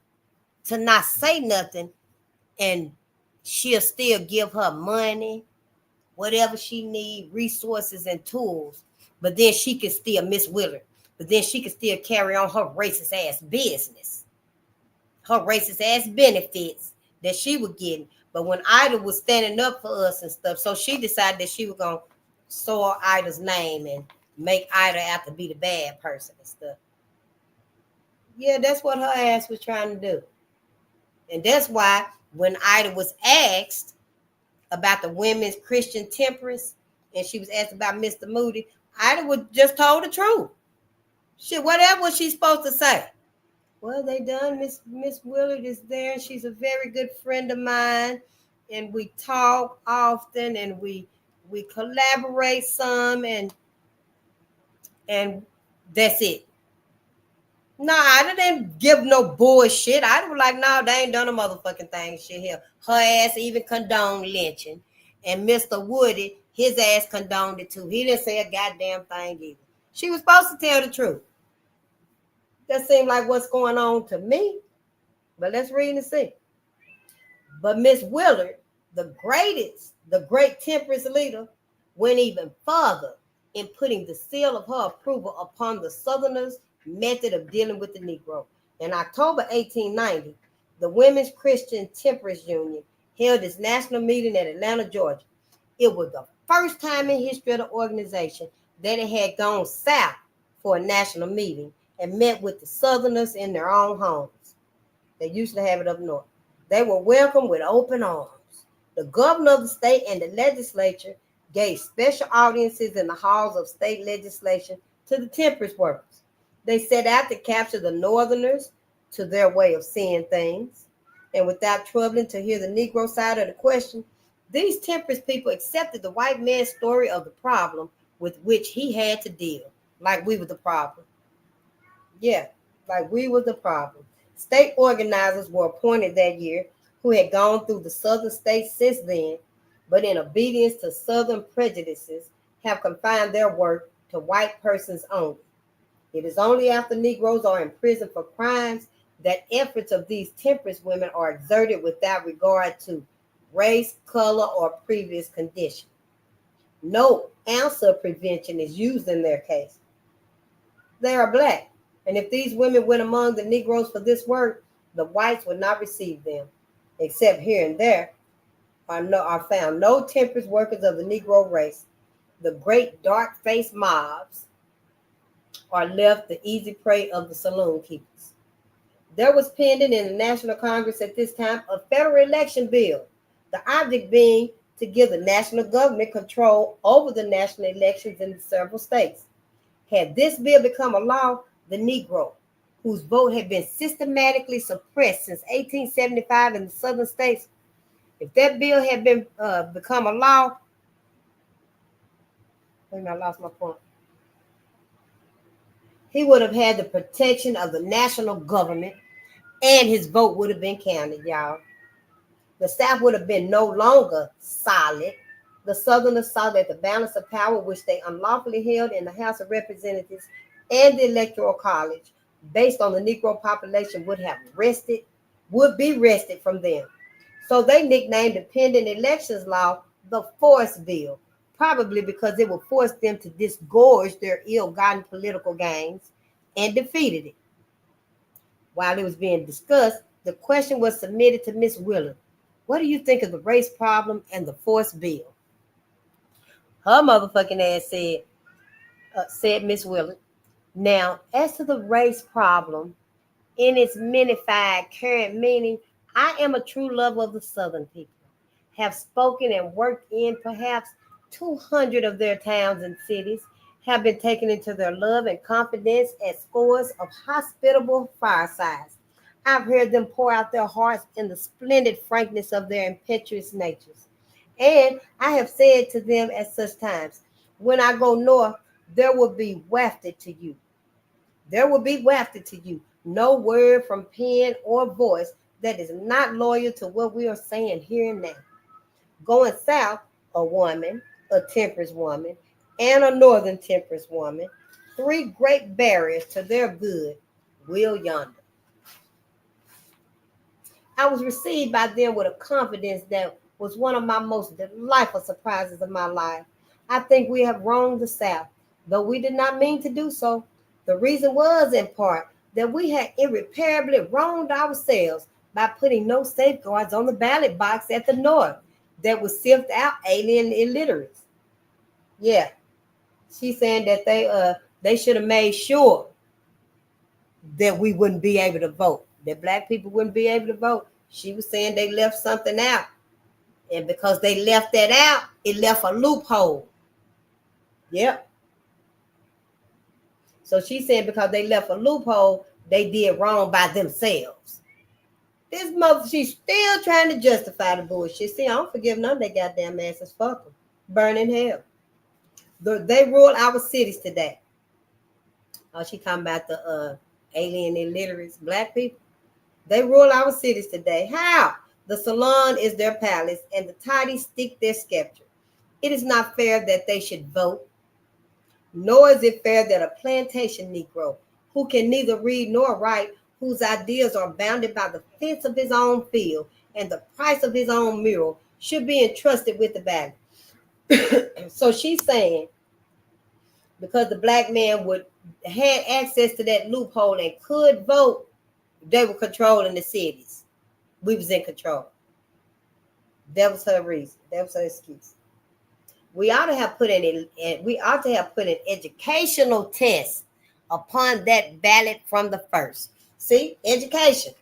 to not say nothing, and she'll still give her money, whatever she need, resources and tools, but then she can still Miss Willard, but then she can still carry on her racist ass business, her racist ass benefits that she was getting. But when Ida was standing up for us and stuff, so she decided that she was gonna soil Ida's name and make Ida out to be the bad person and stuff. Yeah, that's what her ass was trying to do. And that's why when Ida was asked about the women's Christian temperance, and she was asked about Mr. Moody, Ida was just told the truth. Shit, whatever was she supposed to say? Well, they done. Miss Willard is there, and she's a very good friend of mine, and we talk often, and we collaborate some, and that's it. No, I didn't give no bullshit. I was like, no, they ain't done a motherfucking thing shit here. Her ass even condoned lynching. And Mr. Woody, his ass condoned it too. He didn't say a goddamn thing either. She was supposed to tell the truth. That seemed like what's going on to me. But let's read and see. But Miss Willard, the great temperance leader, went even further in putting the seal of her approval upon the Southerners' method of dealing with the Negro. In October 1890, the Women's Christian Temperance Union held its national meeting at Atlanta, Georgia. It was the first time in history of the organization that it had gone south for a national meeting and met with the Southerners in their own homes. They usually have it up north. They were welcomed with open arms. The governor of the state and the legislature gave special audiences in the halls of state legislation to the temperance workers. They set out to capture the Northerners to their way of seeing things. And without troubling to hear the Negro side of the question, these temperance people accepted the white man's story of the problem with which he had to deal, like we were the problem. Yeah, like we were the problem. State organizers were appointed that year who had gone through the Southern states since then, but in obedience to Southern prejudices, have confined their work to white persons only. It is only after Negroes are in prison for crimes that efforts of these temperance women are exerted without regard to race, color, or previous condition. No ounce of prevention is used in their case. They are black, and if these women went among the Negroes for this work, the whites would not receive them, except here and there are found no temperance workers of the Negro race. The great dark-faced mobs are left the easy prey of the saloon keepers. There was pending in the National Congress at this time a federal election bill, the object being to give the national government control over the national elections in the several states. Had this bill become a law, the Negro, whose vote had been systematically suppressed since 1875 in the southern states, if that bill had been become a law, I lost my point. He would have had the protection of the national government, and his vote would have been counted, y'all. The South would have been no longer solid. The Southerners saw that the balance of power which they unlawfully held in the House of Representatives and the Electoral College, based on the Negro population, would be wrested from them. So they nicknamed the pending elections law the Force Bill, probably because it would force them to disgorge their ill-gotten political gains, and defeated it. While it was being discussed, the question was submitted to Miss Willard. What do you think of the race problem and the Force Bill? Her motherfucking ass said Miss Willard, now, as to the race problem, in its minified current meaning, I am a true lover of the Southern people, have spoken and worked in perhaps 200 of their towns and cities, have been taken into their love and confidence at scores of hospitable firesides. I've heard them pour out their hearts in the splendid frankness of their impetuous natures. And I have said to them at such times, when I go north, there will be wafted to you. There will be wafted to you no word from pen or voice that is not loyal to what we are saying here and now. Going south, a woman, a temperance woman, and a northern temperance woman, three great barriers to their good, will yonder. I was received by them with a confidence that was one of my most delightful surprises of my life. I think we have wronged the South, though we did not mean to do so. The reason was, in part, that we had irreparably wronged ourselves by putting no safeguards on the ballot box at the North that would sift out alien illiterates. Yeah, she's saying that they should have made sure that we wouldn't be able to vote, that black people wouldn't be able to vote. She was saying they left something out. And because they left that out, it left a loophole. Yep. So she's saying because they left a loophole, they did wrong by themselves. This mother, she's still trying to justify the bullshit. See, I don't forgive none of their goddamn asses. Fuck them. Burn in hell. They rule our cities today. Oh, she talking about the alien illiterates, black people. They rule our cities today. How? The salon is their palace, and the tidies stick their scepter. It is not fair that they should vote, nor is it fair that a plantation Negro, who can neither read nor write, whose ideas are bounded by the fence of his own field and the price of his own mural, should be entrusted with the ballot. So she's saying, because the black man had access to that loophole and could vote, they were controlling the cities. We was in control. That was her reason. That was her excuse. We ought to have put an educational test upon that ballot from the first. See, education.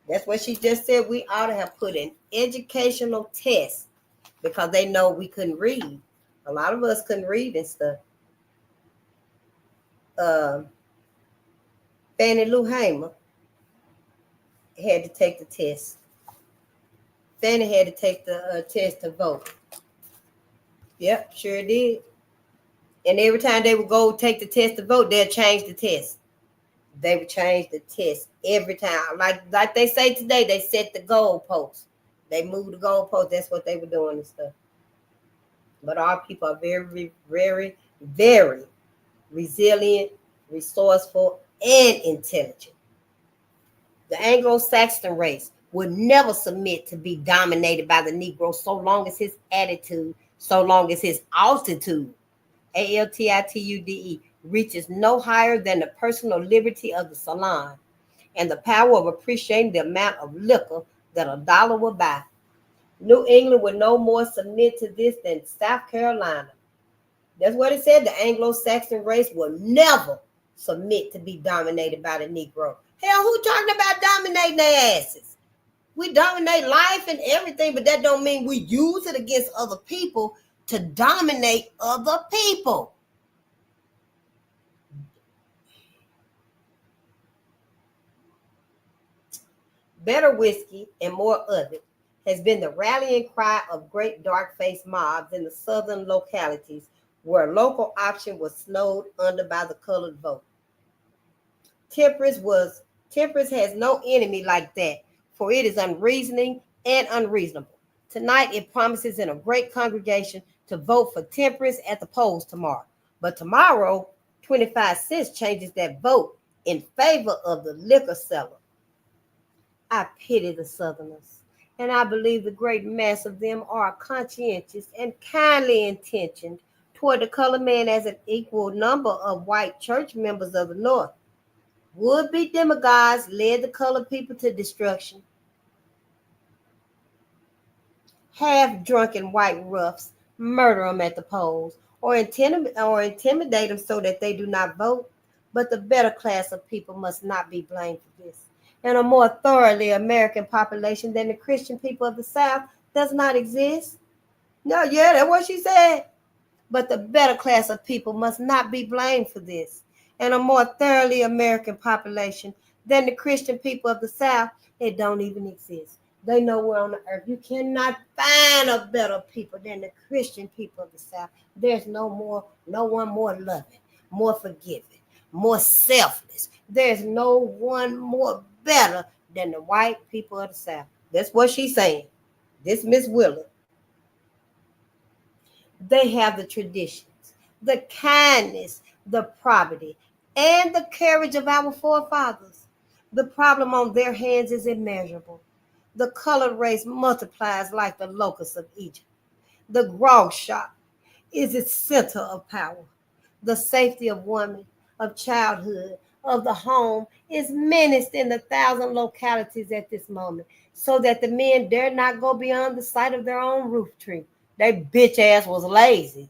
That's what she just said. We ought to have put an educational test because they know we couldn't read. A lot of us couldn't read and stuff. Fannie Lou Hamer had to take the test. Fannie had to take the test to vote. Yep, sure did. And every time they would go take the test to vote, they'll change the test. They would change the test every time. Like they say today, they set the goalposts. They moved the goalposts. That's what they were doing and stuff. But our people are very, very, very resilient, resourceful, and intelligent. The Anglo-Saxon race would never submit to be dominated by the Negro so long as his attitude, so long as his altitude, altitude, reaches no higher than the personal liberty of the salon and the power of appreciating the amount of liquor that a dollar will buy. New England would no more submit to this than South Carolina. That's what it said. The Anglo-Saxon race will never submit to be dominated by the Negro. Hell, who talking about dominating their asses? We dominate life and everything, but that don't mean we use it against other people to dominate other people. Better whiskey and more of it has been the rallying cry of great dark-faced mobs in the southern localities where local option was snowed under by the colored vote. Temperance has no enemy like that, for it is unreasoning and unreasonable. Tonight it promises in a great congregation to vote for temperance at the polls tomorrow. But tomorrow, 25 cents changes that vote in favor of the liquor seller. I pity the Southerners, and I believe the great mass of them are conscientious and kindly intentioned toward the colored man as an equal number of white church members of the North. Would-be demagogues led the colored people to destruction. Half-drunken white roughs murder them at the polls or intimidate them so that they do not vote. But the better class of people must not be blamed for this. And a more thoroughly American population than the Christian people of the South does not exist. No, yeah, that's what she said. But the better class of people must not be blamed for this. And a more thoroughly American population than the Christian people of the South, it don't even exist. They nowhere on the earth. You cannot find a better people than the Christian people of the South. There's no one more loving, more forgiving, more selfless. There's no one more better than the white people of the South. That's what she's saying. This Miss Willard. They have the traditions, the kindness, the probity, and the courage of our forefathers. The problem on their hands is immeasurable. The colored race multiplies like the locusts of Egypt. The grog shop is its center of power. The safety of woman, of childhood, of the home is menaced in 1,000 localities at this moment, so that the men dare not go beyond the sight of their own roof tree. They bitch ass was lazy.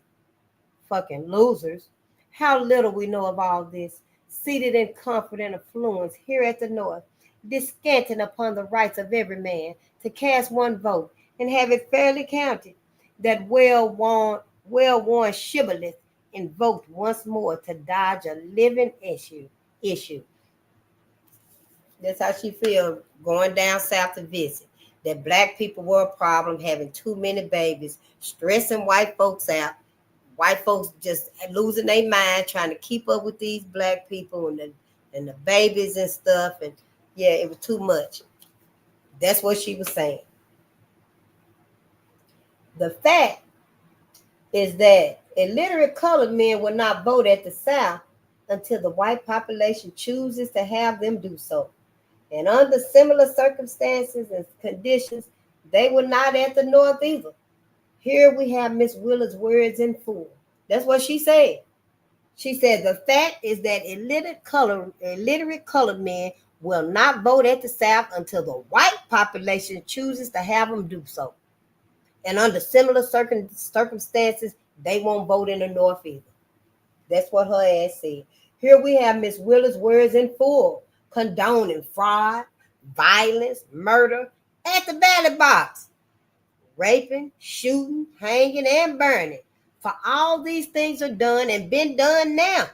Fucking losers. How little we know of all this, seated in comfort and affluence here at the North, descanting upon the rights of every man to cast one vote and have it fairly counted. That well-worn shibboleth invoked once more to dodge a living issue. That's how she feel going down south to visit. That black people were a problem, having too many babies, stressing white folks out. White folks just losing their mind, trying to keep up with these black people and the babies and stuff. And yeah, it was too much. That's what she was saying. The fact is that illiterate colored men will not vote at the South until the white population chooses to have them do so. And under similar circumstances and conditions, they were not at the North either. Here we have Miss Willard's words in full. That's what she said. She said the fact is that illiterate colored men will not vote at the South until the white population chooses to have them do so. And under similar circumstances, they won't vote in the North either. That's what her ass said. Here we have Miss Willard's words in full, condoning fraud, violence, murder at the ballot box, raping, shooting, hanging, and burning. For all these things are done and been done now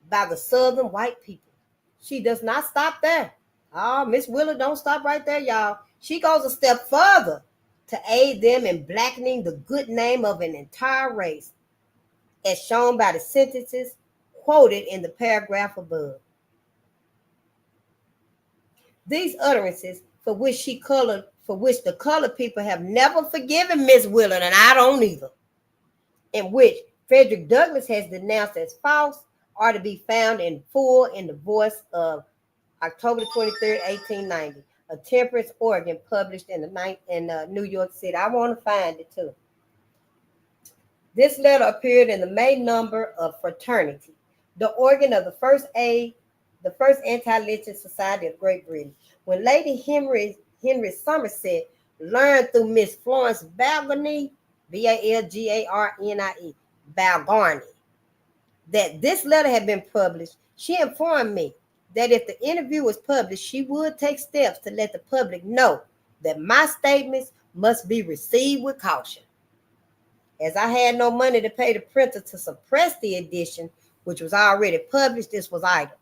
by the Southern white people. She does not stop there. Oh, Miss Willard don't stop right there, y'all. She goes a step further to aid them in blackening the good name of an entire race, as shown by the sentences quoted in the paragraph above. These utterances for which the colored people have never forgiven Miss Willard, and I don't either, in which Frederick Douglass has denounced as false, are to be found in full in the voice of October 23rd, 1890. A temperance organ published in New York City. I want to find it too. This letter appeared in the May number of Fraternity, the organ of the first anti-lynching society of Great Britain. When Lady Henry Somerset learned through Miss Florence Balgarnie, Balgarnie, Balgarnie, that this letter had been published, she informed me that if the interview was published, she would take steps to let the public know that my statements must be received with caution. As I had no money to pay the printer to suppress the edition, which was already published, this was idle.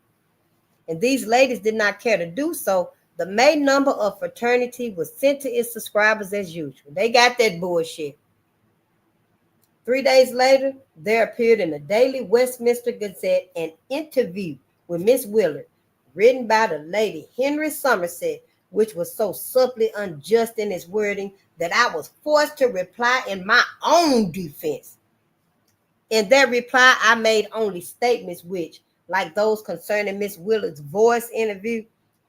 And these ladies did not care to do so. The May number of Fraternity was sent to its subscribers as usual. They got that bullshit. 3 days later, there appeared in the Daily Westminster Gazette an interview with Miss Willard, written by the Lady Henry Somerset, which was so subtly unjust in its wording that I was forced to reply in my own defense. In that reply, I made only statements which, like those concerning Miss Willard's voice interview,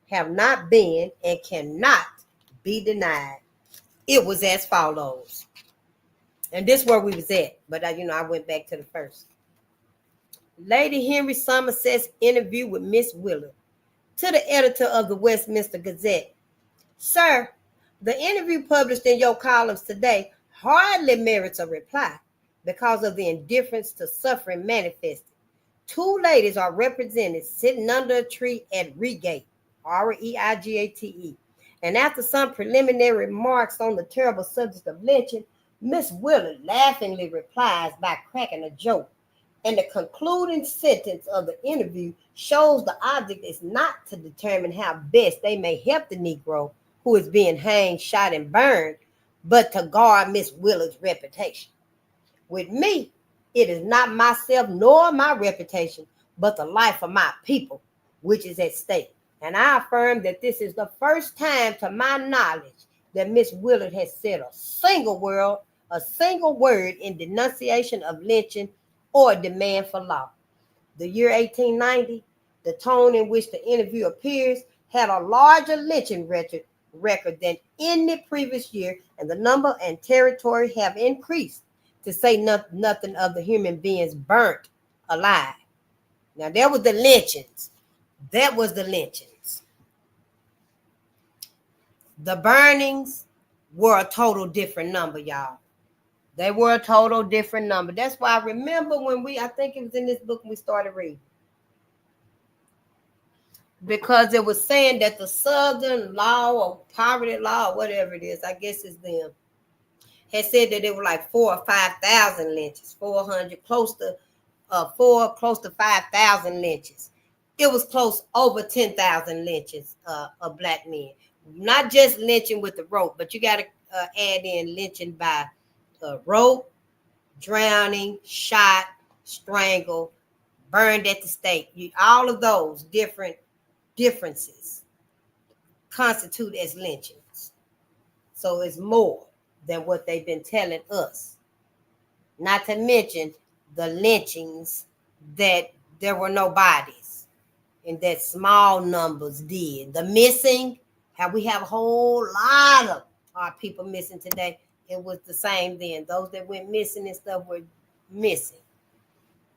have not been and cannot be denied. It was as follows. And this is where we was at, but I went back to the first. Lady Henry Somerset's interview with Miss Willard. To the editor of the Westminster Gazette. Sir, the interview published in your columns today hardly merits a reply because of the indifference to suffering manifested. 2 ladies are represented sitting under a tree at Reigate, Reigate. And after some preliminary remarks on the terrible subject of lynching, Miss Willard laughingly replies by cracking a joke. And the concluding sentence of the interview shows the object is not to determine how best they may help the Negro who is being hanged, shot, and burned, but to guard Miss Willard's reputation. With me, it is not myself nor my reputation, but the life of my people, which is at stake. And I affirm that this is the first time to my knowledge that Miss Willard has said a single word in denunciation of lynching or demand for law. The year 1890, the tone in which the interview appears, had a larger lynching record than any previous year, and the number and territory have increased, to say nothing of the human beings burnt alive. Now, there was the lynchings. That was the lynchings. The burnings were a total different number, y'all. They were a total different number. That's why I remember when I think it was in this book we started reading. Because it was saying that the Southern law or poverty law or whatever it is, I guess it's them, had said that it was like 4,000 or 5,000 lynches, 400, close to 5,000 lynches. It was close over 10,000 lynches of black men. Not just lynching with the rope, but you got to add in lynching by rope, drowning, shot, strangle, burned at the stake. All of those differences constitute as lynchings. So it's more than what they've been telling us. Not to mention the lynchings that there were no bodies and that small numbers did. The missing, how we have a whole lot of our people missing today. It was the same then. Those that went missing and stuff were missing.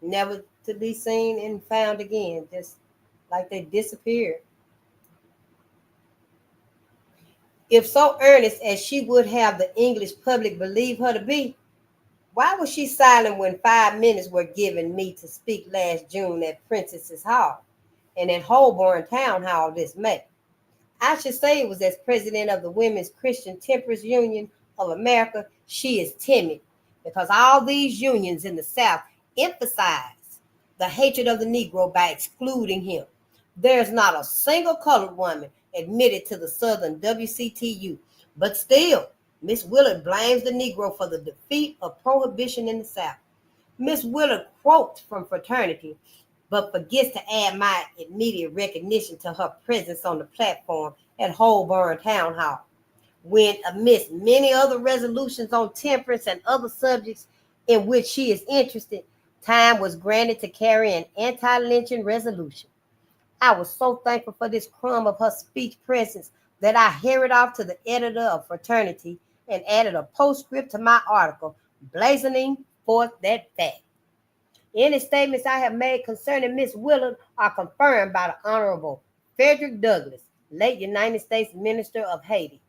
Never to be seen and found again. Just like they disappeared. If so earnest as she would have the English public believe her to be, why was she silent when 5 minutes were given me to speak last June at Princess's Hall and at Holborn Town Hall this May? I should say it was as president of the Women's Christian Temperance Union of America. She is timid because all these unions in the South emphasize the hatred of the Negro by excluding him. There's not a single colored woman admitted to the Southern WCTU, but still, Miss Willard blames the Negro for the defeat of prohibition in the South. Miss Willard quotes from Fraternity, but forgets to add my immediate recognition to her presence on the platform at Holborn Town Hall, when amidst many other resolutions on temperance and other subjects in which she is interested, time was granted to carry an anti-lynching resolution. I was so thankful for this crumb of her speech presence that I hurried off to the editor of Fraternity and added a postscript to my article, blazoning forth that fact. Any statements I have made concerning Miss Willard are confirmed by the Honorable Frederick Douglass, late United States Minister of Haiti,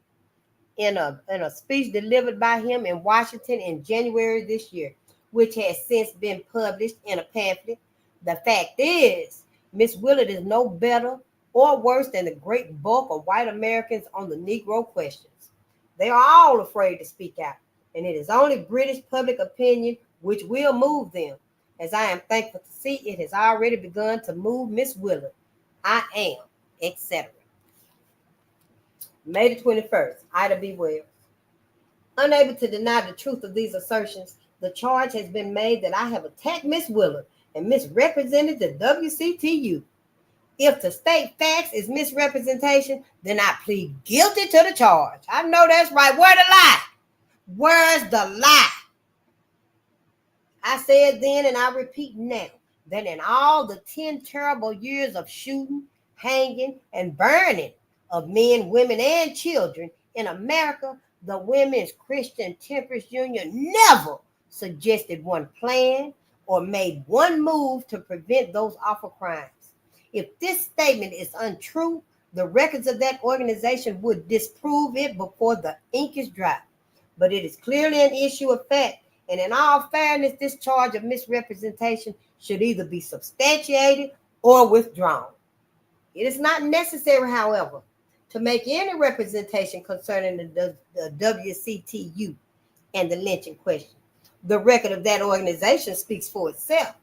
in a speech delivered by him in Washington in January this year, which has since been published in a pamphlet. The fact is, Miss Willard is no better or worse than the great bulk of white Americans on the Negro questions. They are all afraid to speak out, and it is only British public opinion which will move them, as I am thankful to see it has already begun to move Miss Willard. I am, etc. May the 21st, Ida B. Wells. Unable to deny the truth of these assertions, the charge has been made that I have attacked Miss Willard and misrepresented the WCTU. If to state facts is misrepresentation, then I plead guilty to the charge. I know that's right. Where's the lie? Where's the lie? I said then, and I repeat now, that in all the 10 terrible years of shooting, hanging, and burning of men, women, and children in America, the Women's Christian Temperance Union never suggested one plan or made one move to prevent those awful crimes. If this statement is untrue, the records of that organization would disprove it before the ink is dry. But it is clearly an issue of fact, and in all fairness, this charge of misrepresentation should either be substantiated or withdrawn. It is not necessary, however, to make any representation concerning the WCTU and the lynching question. The record of that organization speaks for itself.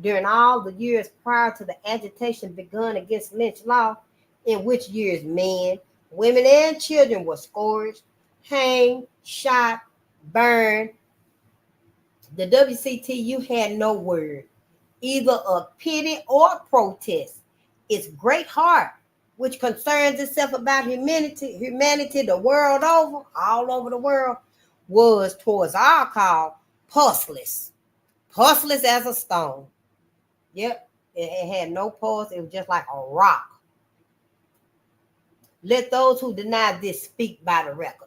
During all the years prior to the agitation begun against lynch law, in which years men, women, and children were scourged, hanged, shot, burned, the WCTU had no word, either of pity or protest. Its great heart, which concerns itself about humanity the world over, all over the world, was towards our call pulseless as a stone. Yep, it had no pulse. It was just like a rock. Let those who deny this speak by the record.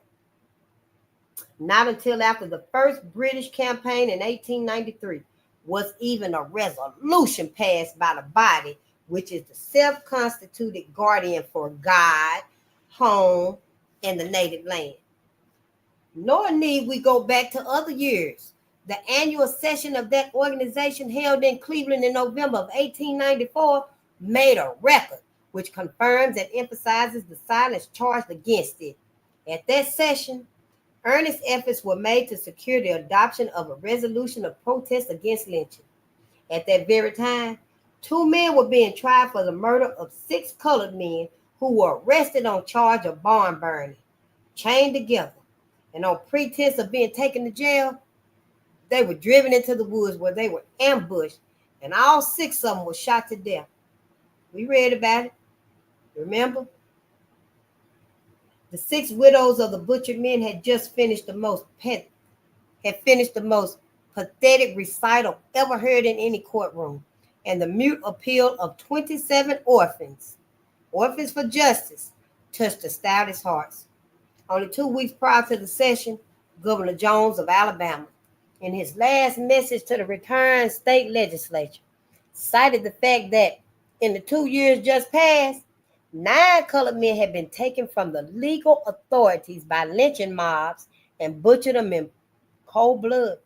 Not until after the first British campaign in 1893 was even a resolution passed by the body, which is the self-constituted guardian for God, home, and the native land. Nor need we go back to other years. The annual session of that organization held in Cleveland in November of 1894 made a record which confirms and emphasizes the silence charged against it. At that session, earnest efforts were made to secure the adoption of a resolution of protest against lynching. At that very time, 2 men were being tried for the murder of 6 colored men who were arrested on charge of barn burning, chained together, and on pretense of being taken to jail, they were driven into the woods where they were ambushed, and all 6 of them were shot to death. We read about it. Remember? The 6 widows of the butchered men had just finished the most pathetic recital ever heard in any courtroom, and the mute appeal of 27 orphans for justice, touched the stoutest hearts. Only 2 weeks prior to the session, Governor Jones of Alabama, in his last message to the returned state legislature, cited the fact that in the 2 years just passed, 9 colored men had been taken from the legal authorities by lynching mobs and butchered them in cold blood.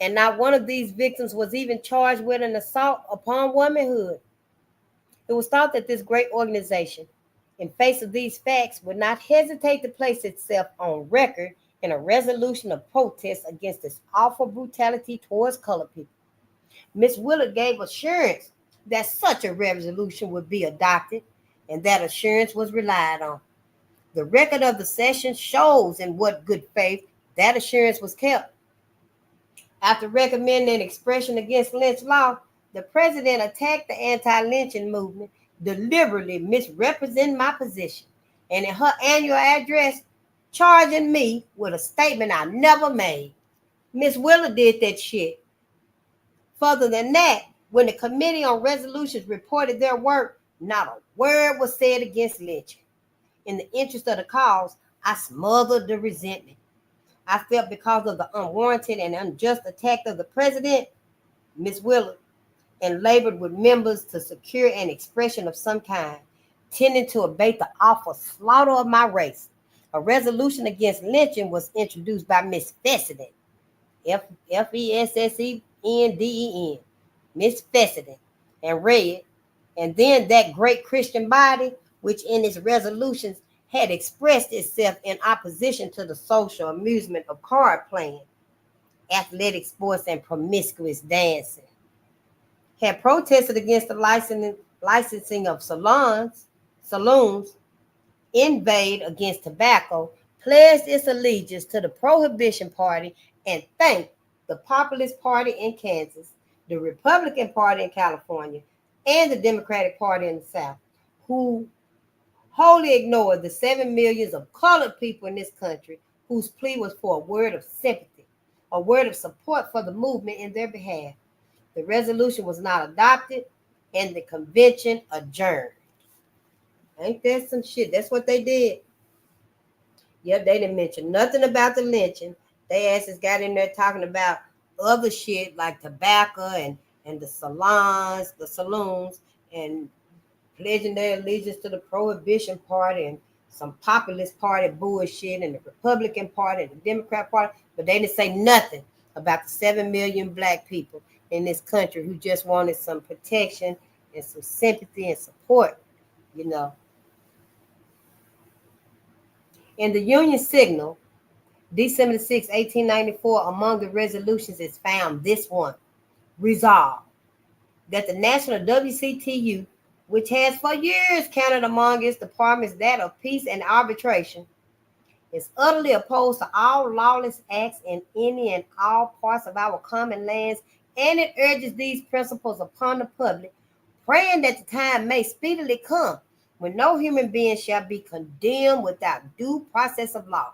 And not one of these victims was even charged with an assault upon womanhood. It was thought that this great organization, in face of these facts, would not hesitate to place itself on record in a resolution of protest against this awful brutality towards colored people. Miss Willard gave assurance that such a resolution would be adopted, and that assurance was relied on. The record of the session shows in what good faith that assurance was kept. After recommending an expression against lynch law, the president attacked the anti-lynching movement, deliberately misrepresenting my position, and in her annual address, charging me with a statement I never made. Miss Willard did that shit. Further than that, when the Committee on Resolutions reported their work, Not a word was said against lynching. In the interest of the cause, I smothered the resentment I felt because of the unwarranted and unjust attack of the president, Miss Willard, and labored with members to secure an expression of some kind, tending to abate the awful slaughter of my race. A resolution against lynching was introduced by Miss Fessenden, Fessenden, Miss Fessenden, and read, and then that great Christian body, which in its resolutions had expressed itself in opposition to the social amusement of card playing, athletic sports, and promiscuous dancing, had protested against the licensing of saloons, inveighed against tobacco, pledged its allegiance to the Prohibition Party, and thanked the Populist Party in Kansas, the Republican Party in California, and the Democratic Party in the South, who wholly ignored the 7 millions of colored people in this country whose plea was for a word of sympathy, a word of support for the movement in their behalf. The resolution was not adopted, and the convention adjourned. Ain't that some shit? That's what they did. Yep, they didn't mention nothing about the lynching. They asses got in there talking about other shit like tobacco and the saloons, and pledging their allegiance to the Prohibition Party and some populist party bullshit and the Republican Party and the Democrat Party, but they didn't say nothing about the 7 million black people in this country who just wanted some protection and some sympathy and support, you know. In the Union Signal, December 6, 1894, among the resolutions is found this one: resolved that the National WCTU, which has for years counted among its departments that of peace and arbitration, is utterly opposed to all lawless acts in any and all parts of our common lands, and it urges these principles upon the public, praying that the time may speedily come when no human being shall be condemned without due process of law,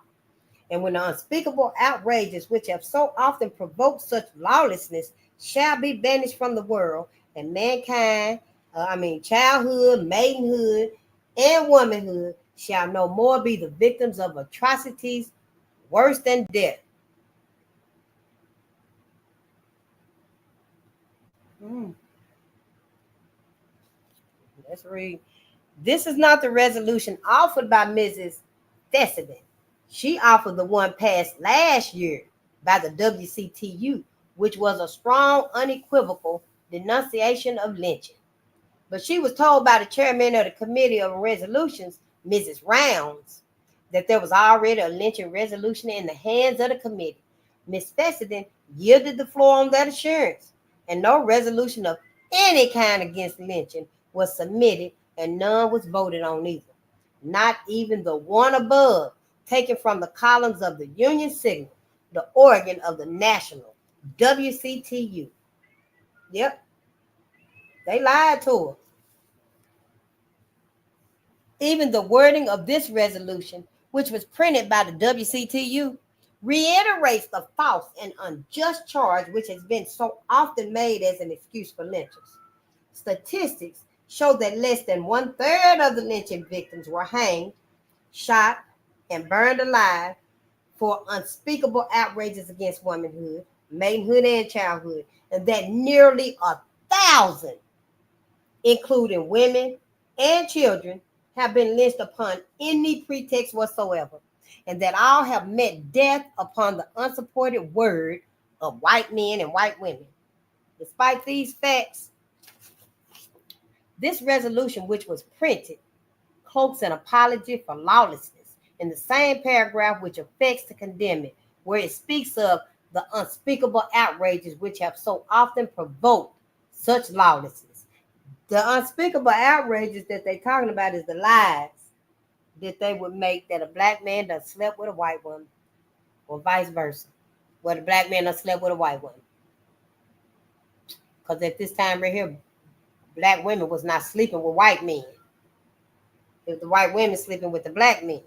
and when the unspeakable outrages which have so often provoked such lawlessness shall be banished from the world, and mankind, childhood, maidenhood, and womanhood shall no more be the victims of atrocities worse than death. Let's read. This is not the resolution offered by Mrs. Fessenden. She offered the one passed last year by the WCTU, which was a strong, unequivocal denunciation of lynching. But she was told by the chairman of the Committee on Resolutions, Mrs. Rounds, that there was already a lynching resolution in the hands of the committee. Miss Fessenden yielded the floor on that assurance, and no resolution of any kind against lynching was submitted, and none was voted on either. Not even the one above, taken from the columns of the Union Signal, the organ of the national WCTU. Yep, they lied to her. Even the wording of this resolution, which was printed by the WCTU, reiterates the false and unjust charge which has been so often made as an excuse for lynchers. Statistics show that less than 1/3 of the lynching victims were hanged, shot, and burned alive for unspeakable outrages against womanhood, maidenhood, and childhood, and that nearly 1,000, including women and children, have been lynched upon any pretext whatsoever, and that all have met death upon the unsupported word of white men and white women. Despite these facts, this resolution, which was printed, cloaks an apology for lawlessness in the same paragraph which affects to condemn it, where it speaks of the unspeakable outrages which have so often provoked such lawlessness. The unspeakable outrages that they're talking about is the lies that they would make that a black man done slept with a white woman, or vice versa, where the black man done slept with a white woman. Because at this time right here, black women was not sleeping with white men. It was the white women sleeping with the black men.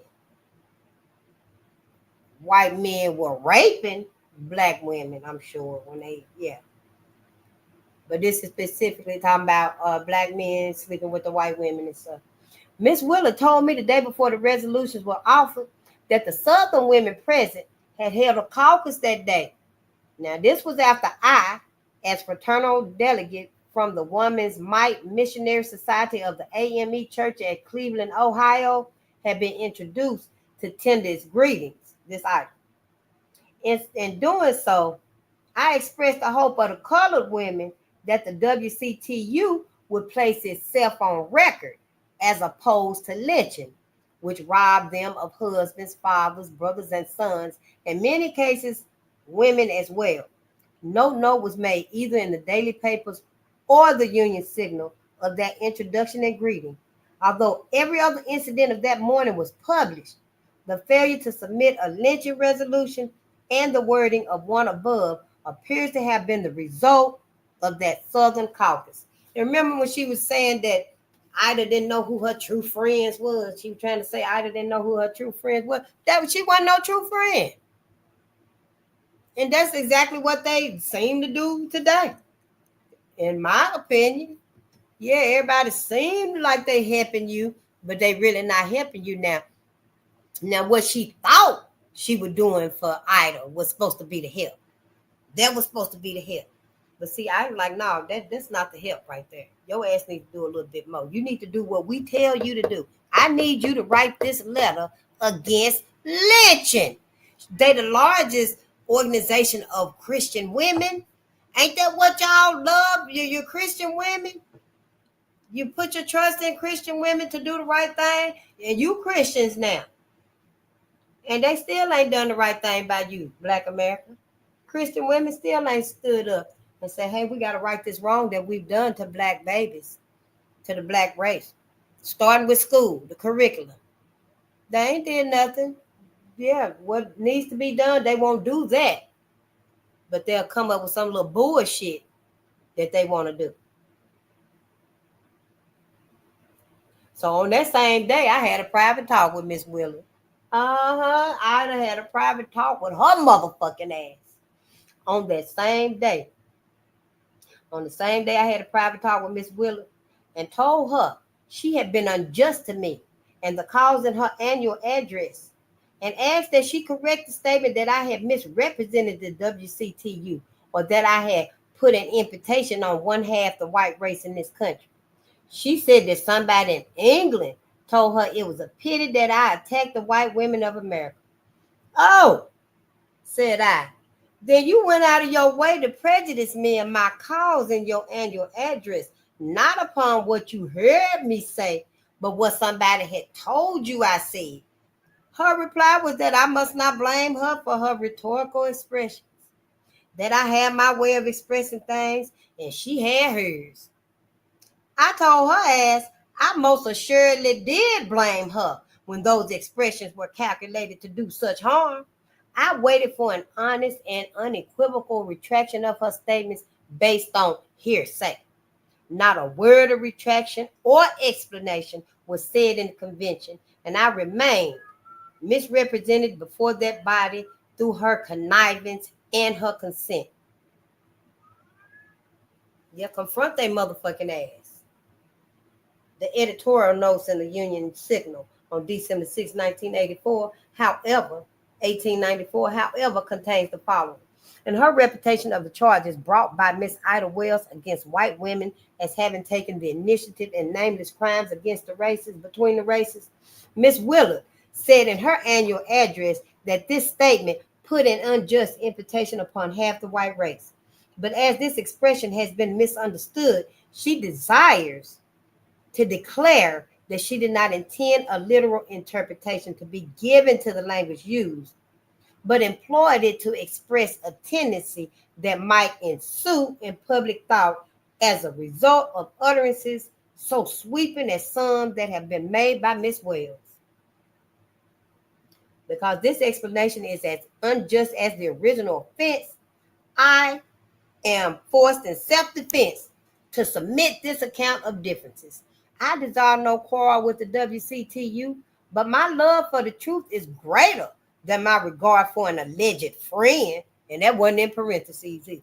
White men were raping black women, I'm sure, when they. But this is specifically talking about black men sleeping with the white women and stuff. Miss Willard told me the day before the resolutions were offered that the Southern women present had held a caucus that day. Now, this was after I, as fraternal delegate from the Woman's Might Missionary Society of the AME Church at Cleveland, Ohio, had been introduced to tender its greetings, this item. In doing so, I expressed the hope of the colored women that the WCTU would place itself on record as opposed to lynching, which robbed them of husbands, fathers, brothers, and sons, in many cases, women as well. No note was made either in the daily papers or the Union Signal of that introduction and greeting. Although every other incident of that morning was published, the failure to submit a lynching resolution and the wording of one above appears to have been the result of that Southern caucus. And remember when she was saying that Ida didn't know who her true friends was? She was trying to say Ida didn't know who her true friends was. She wasn't no true friend. And that's exactly what they seem to do today. In my opinion, yeah, everybody seems like they helping you, but they really not helping you now. Now, what she thought she was doing for Ida was supposed to be the help. That was supposed to be the help. But see, I'm like, no, that's not the help right there. Your ass needs to do a little bit more. You need to do what we tell you to do. I need you to write this letter against lynching. They the largest organization of Christian women. Ain't that what y'all love? Your Christian women? You put your trust in Christian women to do the right thing, and you Christians now. And they still ain't done the right thing by you, Black America. Christian women still ain't stood up and said, hey, we got to right this wrong that we've done to black babies, to the black race. Starting with school, the curriculum. They ain't did nothing. Yeah, what needs to be done, they won't do that. But they'll come up with some little bullshit that they want to do. So on that same day, I had a private talk with Miss Willard. I done had a private talk with her motherfucking ass. On that same day. On the same day, I had a private talk with Miss Willard and told her she had been unjust to me and the cause in her annual address, and asked that she correct the statement that I had misrepresented the WCTU or that I had put an imputation on one half the white race in this country. She said that somebody in England told her it was a pity that I attacked the white women of America. Oh, said I. Then you went out of your way to prejudice me and my cause in your annual address, not upon what you heard me say, but what somebody had told you I said. Her reply was that I must not blame her for her rhetorical expressions, that I had my way of expressing things and she had hers. I told her ass I most assuredly did blame her when those expressions were calculated to do such harm. I waited for an honest and unequivocal retraction of her statements based on hearsay. Not a word of retraction or explanation was said in the convention, and I remained misrepresented before that body through her connivance and her consent. Yeah, confront their motherfucking ass. The editorial notes in the Union Signal on December 6, 1984, however, 1894, however, contains the following. In her reputation of the charges brought by Miss Ida Wells against white women as having taken the initiative in nameless crimes against the races, between the races, Miss Willard said in her annual address that this statement put an unjust imputation upon half the white race. But as this expression has been misunderstood, she desires to declare that she did not intend a literal interpretation to be given to the language used, but employed it to express a tendency that might ensue in public thought as a result of utterances so sweeping as some that have been made by Miss Wells. Because this explanation is as unjust as the original offense, I am forced in self-defense to submit this account of differences. I desire no quarrel with the WCTU, but my love for the truth is greater than my regard for an alleged friend, and that wasn't in parentheses either.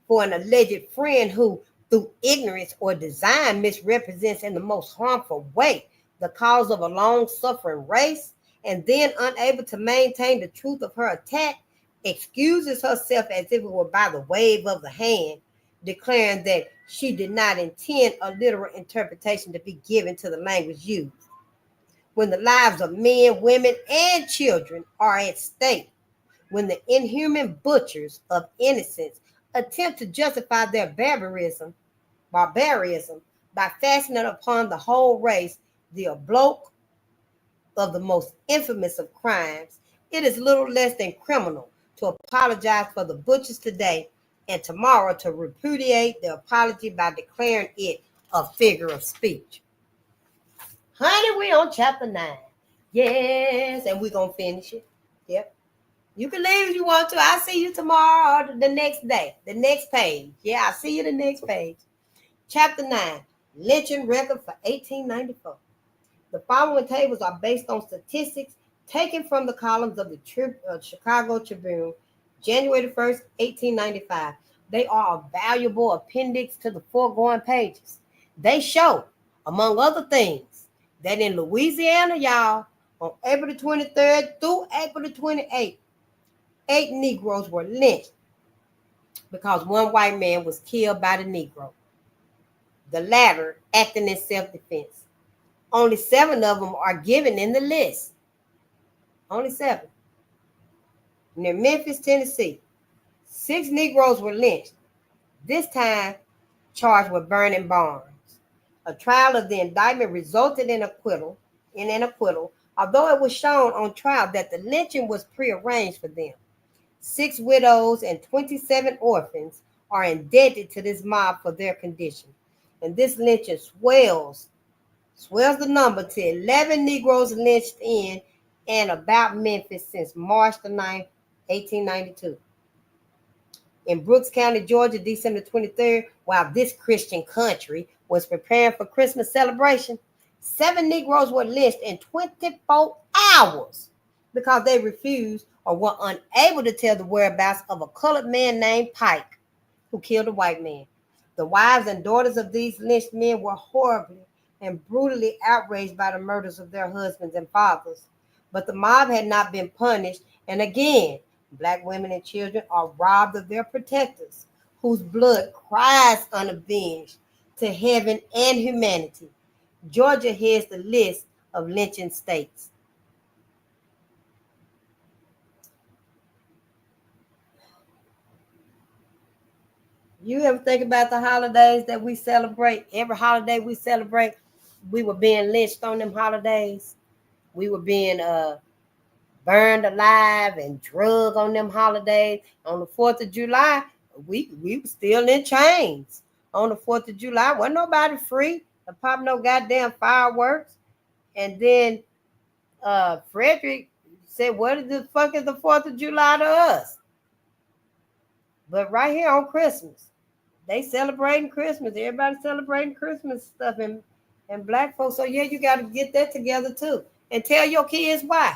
for an alleged friend who, through ignorance or design, misrepresents in the most harmful way the cause of a long-suffering race, and then, unable to maintain the truth of her attack, excuses herself as if it were by the wave of the hand, declaring that she did not intend a literal interpretation to be given to the language used. When the lives of men, women, and children are at stake, when the inhuman butchers of innocence attempt to justify their barbarism by fastening upon the whole race the obloque of the most infamous of crimes, it is little less than criminal to apologize for the butchers today and tomorrow to repudiate the apology by declaring it a figure of speech. Honey, we on chapter 9. Yes, and we're going to finish it. Yep. You can leave if you want to. I'll see you tomorrow or the next day, the next page. Yeah, I'll see you the next page. Chapter 9, Lynching Record for 1894. The following tables are based on statistics taken from the columns of the Chicago Tribune, January 1st, 1895. They are a valuable appendix to the foregoing pages. They show, among other things, that in Louisiana, y'all, on April the 23rd through April the 28th, 8 Negroes were lynched because one white man was killed by the Negro, the latter acting in self-defense. Only 7 of them are given in the list. Only 7. Near Memphis, Tennessee, 6 Negroes were lynched, this time charged with burning barns. A trial of the indictment resulted in an acquittal, although it was shown on trial that the lynching was prearranged for them. 6 widows and 27 orphans are indebted to this mob for their condition. And this lynching swells the number to 11 Negroes lynched in and about Memphis since March the 9th, 1892. In Brooks County, Georgia, December 23rd, while this Christian country was preparing for Christmas celebration, 7 Negroes were lynched in 24 hours because they refused or were unable to tell the whereabouts of a colored man named Pike, who killed a white man. The wives and daughters of these lynched men were horribly and brutally outraged by the murders of their husbands and fathers. But the mob had not been punished, and again, Black women and children are robbed of their protectors, whose blood cries unavenged to heaven and humanity. Georgia heads the list of lynching states. You ever think about the holidays that we celebrate? Every holiday we celebrate, we were being lynched on them holidays. We were being burned alive and drugged on them holidays. On the 4th of July, we were still in chains. On the 4th of July, wasn't nobody free to pop no goddamn fireworks. And then Frederick said, what the fuck is the 4th of July to us? But right here on Christmas, they celebrating Christmas. Everybody celebrating Christmas stuff and Black folks. So yeah, you got to get that together too. And tell your kids why.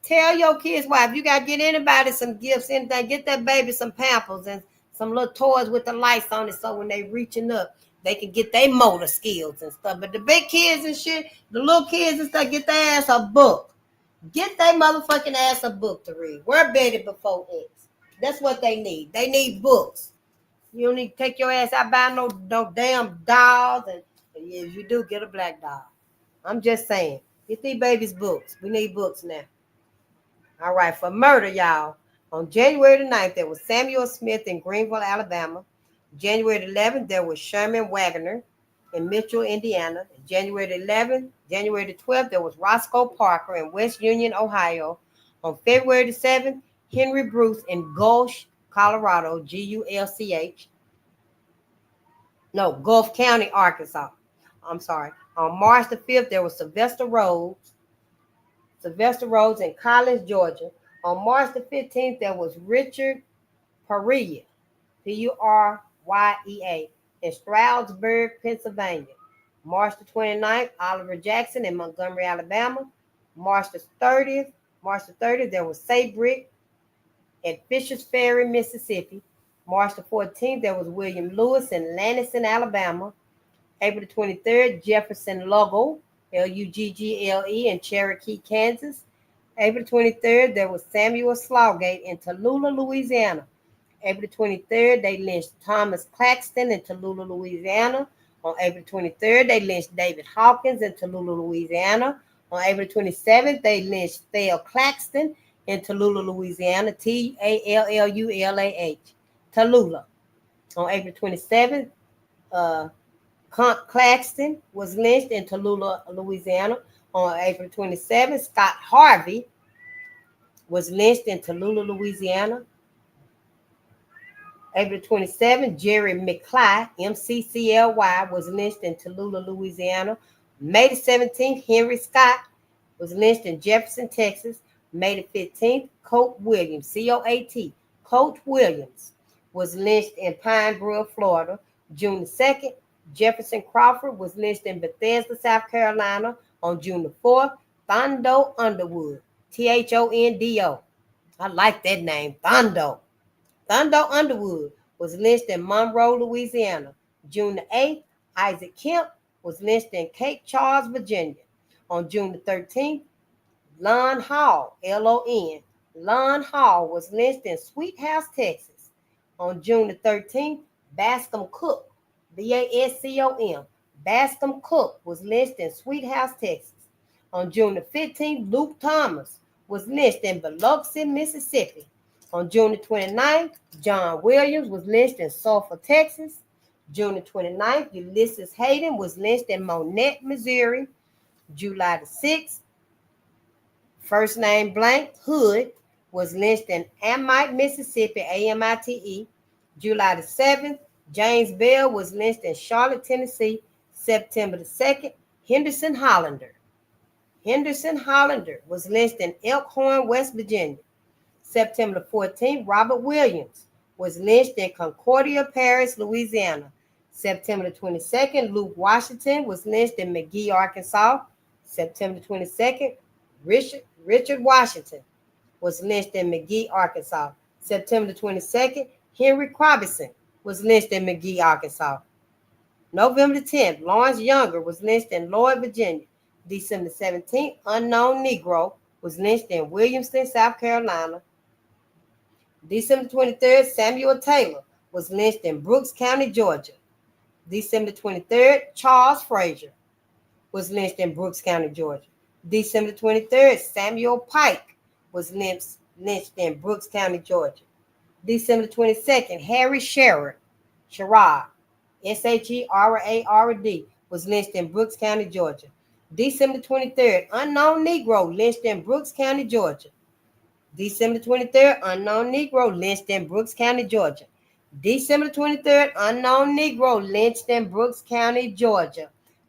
Tell your kids why. If you got to get anybody some gifts, anything, get that baby some Pampers and some little toys with the lights on it so when they reaching up, they can get their motor skills and stuff. But the big kids and shit, the little kids and stuff, get their ass a book. Get their motherfucking ass a book to read. We're Betty before X. That's what they need. They need books. You don't need to take your ass out buy no damn dolls. And if you do, get a black doll. I'm just saying. Get these babies books. We need books now. All right, for murder, y'all. On January the 9th, there was Samuel Smith in Greenville, Alabama. January the 11th, there was Sherman Wagner in Mitchell, Indiana. January the 12th, there was Roscoe Parker in West Union, Ohio. On February the 7th, Henry Bruce in Gulch, Colorado, Gulch. No, Gulf County, Arkansas. I'm sorry. On March the 5th, there was Sylvester Rhodes in Collins, Georgia. On March the 15th, there was Richard Perea, Purya, in Stroudsburg, Pennsylvania. March the 29th, Oliver Jackson in Montgomery, Alabama. March the 30th, there was Say Brick at Fisher's Ferry, Mississippi. March the 14th, there was William Lewis in Lanniston, Alabama. April the 23rd, Jefferson Luggall, Luggle, in Cherokee, Kansas. April 23rd, there was Samuel Slawgate in Tallulah, Louisiana. April 23rd, they lynched Thomas Claxton in Tallulah, Louisiana. On April 23rd, they lynched David Hawkins in Tallulah, Louisiana. On April 27th, they lynched Thale Claxton in Tallulah, Louisiana, Tallulah, Tallulah. On April 27th, Claxton was lynched in Tallulah, Louisiana. On April 27th, Scott Harvey was lynched in Tallulah, Louisiana. April 27th, Jerry McCly, MCCLY, was lynched in Tallulah, Louisiana. May the 17th, Henry Scott was lynched in Jefferson, Texas. May the 15th, Colt Williams, COAT, Colt Williams, was lynched in Pine Grove, Florida. June the 2nd, Jefferson Crawford was lynched in Bethesda, South Carolina. On June the 4th, Thondo Underwood, Thondo. I like that name, Thondo. Thondo Underwood was lynched in Monroe, Louisiana. June the 8th, Isaac Kemp was lynched in Cape Charles, Virginia. On June the 13th, Lon Hall, Lon, Lon Hall was lynched in Sweet House, Texas. On June the 13th, Bascom Cook, Bascom, Bascom Cook was lynched in Sweet House, Texas. On June the 15th, Luke Thomas was lynched in Biloxi, Mississippi. On June the 29th, John Williams was lynched in Sulphur, Texas. June the 29th, Ulysses Hayden was lynched in Monette, Missouri. July the 6th, first name blank, Hood, was lynched in Amite, Mississippi, Amite. July the 7th, James Bell was lynched in Charlotte, Tennessee. September the 2nd, Henderson Hollander was lynched in Elkhorn, West Virginia. September the 14th, Robert Williams was lynched in Concordia Parish, Louisiana. September the 22nd, Luke Washington was lynched in McGee, Arkansas. September the 22nd, Richard Washington was lynched in McGee, Arkansas. September the 22nd, Henry Robinson was lynched in McGee, Arkansas. November the 10th, Lawrence Younger was lynched in Lloyd, Virginia. December the 17th, unknown Negro was lynched in Williamston, South Carolina. December 23rd, Samuel Taylor was lynched in Brooks County, Georgia. December 23rd, Charles Frazier was lynched in Brooks County, Georgia. December 23rd, Samuel Pike was lynched in Brooks County, Georgia. December 22nd, Harry Sherrod, Sherrod, was lynched in Brooks County, Georgia. December 23rd, unknown Negro lynched in Brooks County, Georgia. December 23rd, unknown Negro lynched in Brooks County, Georgia. December 23rd, unknown Negro lynched in Brooks County, Georgia.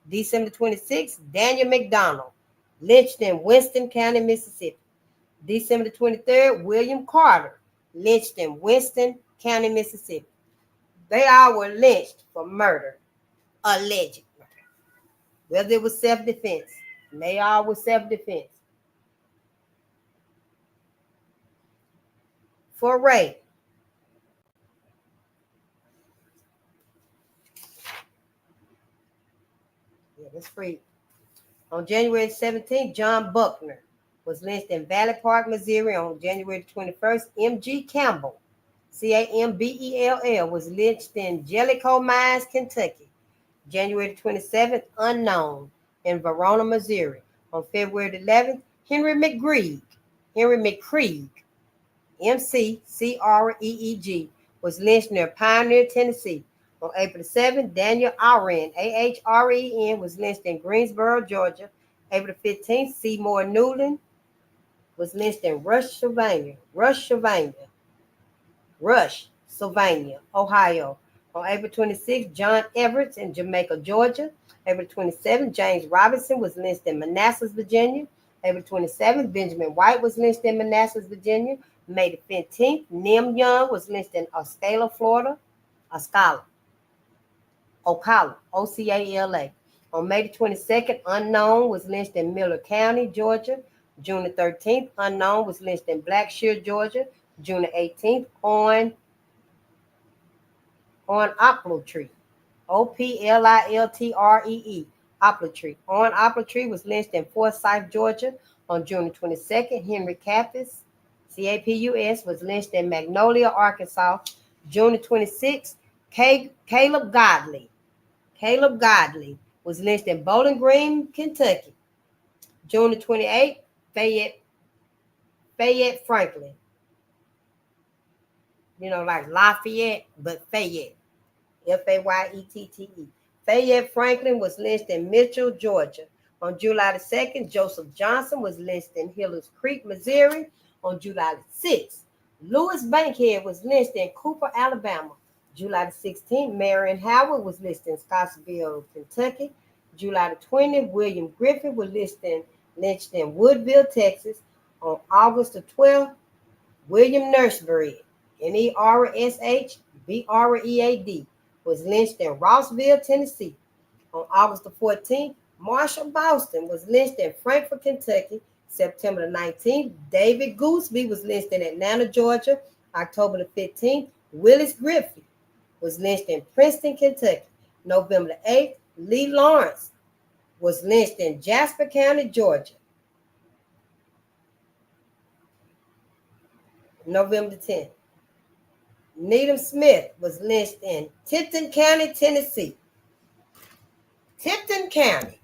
December 26th, Daniel McDonald lynched in Winston County, Mississippi. December 23rd, William Carter lynched in Winston County, Mississippi. They all were lynched for murder, alleged murder. Whether it was self-defense, and they all were self-defense. For rape. Yeah, that's free. On January 17th, John Buckner was lynched in Valley Park, Missouri. On January 21st, M.G. Campbell, Cambell, was lynched in Jellicoe Mines, Kentucky. January 27th, unknown, in Verona, Missouri. On February 11th, Henry McCreeg, McCreeg, was lynched near Pioneer, Tennessee. On April 7th, Daniel Ahren, Ahren, was lynched in Greensboro, Georgia. April 15th, Seymour Newland was lynched in Rush, Sylvania, Ohio. On April 26th, John Everett in Jamaica, Georgia. April 27th, James Robinson was lynched in Manassas, Virginia. April 27th, Benjamin White was lynched in Manassas, Virginia. May the 15th, Nim Young was lynched in Ocala, Florida. Ocala, Ocala. On May the 22nd, unknown was lynched in Miller County, Georgia. June the 13th, unknown was lynched in Blackshear, Georgia. June the 18th, on Opletree. Opliltree. Opletree. On Opletree was lynched in Forsyth, Georgia on June 22nd. Henry Capus, Capus, was lynched in Magnolia, Arkansas, June 26th. Caleb Godley. Caleb Godley was lynched in Bowling Green, Kentucky, June 28th. Fayette Franklin. Like Lafayette, but Fayette. Fayette. Fayette Franklin was lynched in Mitchell, Georgia. On July the 2nd, Joseph Johnson was lynched in Hillers Creek, Missouri. On July the 6th, Louis Bankhead was lynched in Cooper, Alabama. July the 16th, Marion Howard was lynched in Scottsville, Kentucky. July the 20th, William Griffin was lynched in Woodville, Texas. On August the 12th, William Nursbury, Nershbread, was lynched in Rossville, Tennessee. On August the 14th, Marshall Boston was lynched in Frankfort, Kentucky. September the 19th, David Gooseby was lynched in Atlanta, Georgia. October the 15th, Willis Griffith was lynched in Princeton, Kentucky. November the 8th, Lee Lawrence was lynched in Jasper County, Georgia. November the 10th, Needham Smith was lynched in Tipton County, Tennessee. Tipton County.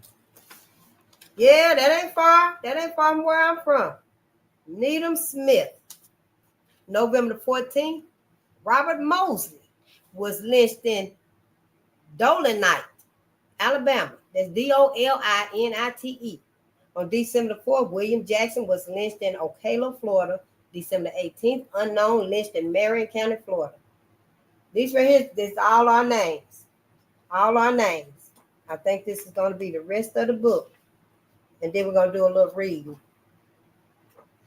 Yeah, that ain't far. That ain't far from where I'm from. Needham Smith. November the 14th, Robert Mosley was lynched in Dolinite, Alabama. That's Dolinite. On December the 4th, William Jackson was lynched in Ocala, Florida. December 18th, unknown, lynched in Marion County, Florida. These right here, this is all our names. All our names. I think this is going to be the rest of the book. And then we're going to do a little reading.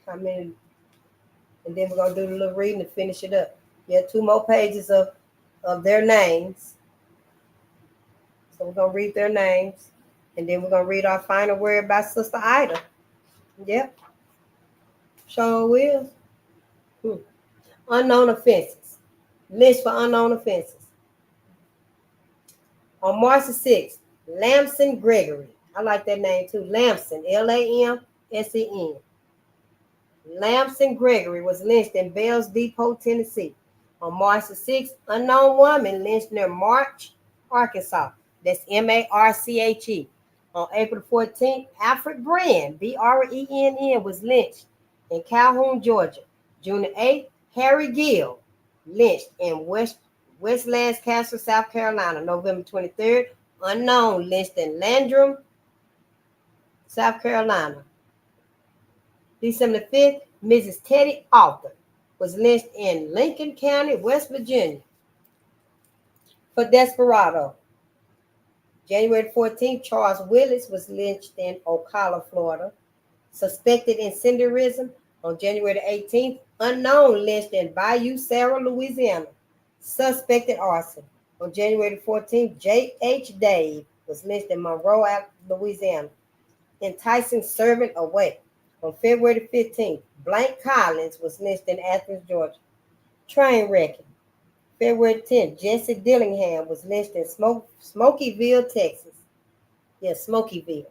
And then we're going to do a little reading to finish it up. Yeah, 2 more pages of their names. So we're going to read their names. And then we're going to read our final word by Sister Ida. Yep. Sure will. Unknown offenses. List for unknown offenses. On March the 6th, Lamson Gregory. I like that name too. Lamson, Lamsen. Lamson Gregory was lynched in Bells Depot, Tennessee. On March the 6th, unknown woman lynched near March, Arkansas. That's Marche. On April 14th, Alfred Brenn, Brenn, was lynched in Calhoun, Georgia. June 8th, Harry Gill, lynched in Westlands Castle, South Carolina. November 23rd, unknown, lynched in Landrum, South Carolina. December 5th, Mrs. Teddy Arthur was lynched in Lincoln County, West Virginia for desperado. January 14th, Charles Willis was lynched in Ocala, Florida. Suspected incendiarism. On January 18th, unknown, lynched in Bayou Sarah, Louisiana. Suspected arson. On January 14th, J.H. Dave was lynched in Monroe, Louisiana. Enticing servant away. On February 15th, Blank Collins was lynched in Athens, Georgia. Train wrecking. February 10th, Jesse Dillingham was lynched in Smokyville, Texas. Yes, Smokyville.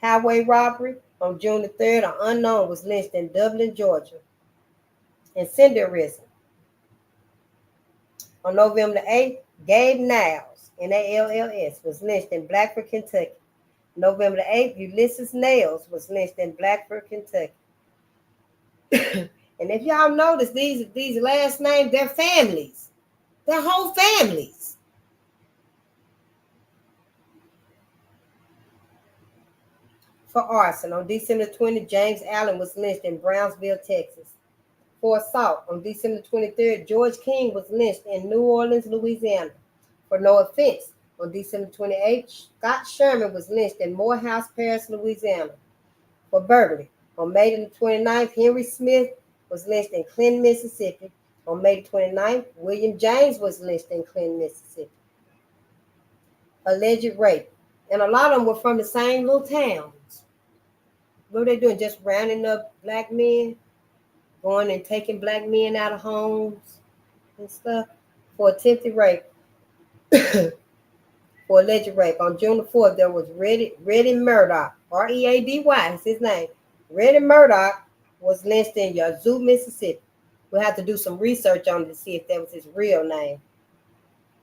Highway robbery. On June the 3rd, an unknown was lynched in Dublin, Georgia. Incendiarism. On November the 8th, Gabe Niles, Nalls, was lynched in Blackford, Kentucky. November the 8th, Ulysses Nails was lynched in Blackford, Kentucky. And if y'all notice, these last names, they're families. They're whole families. For arson, on December 20th, James Allen was lynched in Brownsville, Texas. For assault, on December 23rd, George King was lynched in New Orleans, Louisiana. For no offense, on December 28th, Scott Sherman was lynched in Morehouse Parish, Louisiana. For burglary, on May the 29th, Henry Smith was lynched in Clinton, Mississippi. On May the 29th, William James was lynched in Clinton, Mississippi. Alleged rape. And a lot of them were from the same little towns. What were they doing? Just rounding up black men, going and taking black men out of homes and stuff. for attempted rape, for alleged rape. On June the 4th, there was Reddy Murdoch, Ready is his name. Reddy Murdoch was lynched in Yazoo, Mississippi. We'll have to do some research on it to see if that was his real name,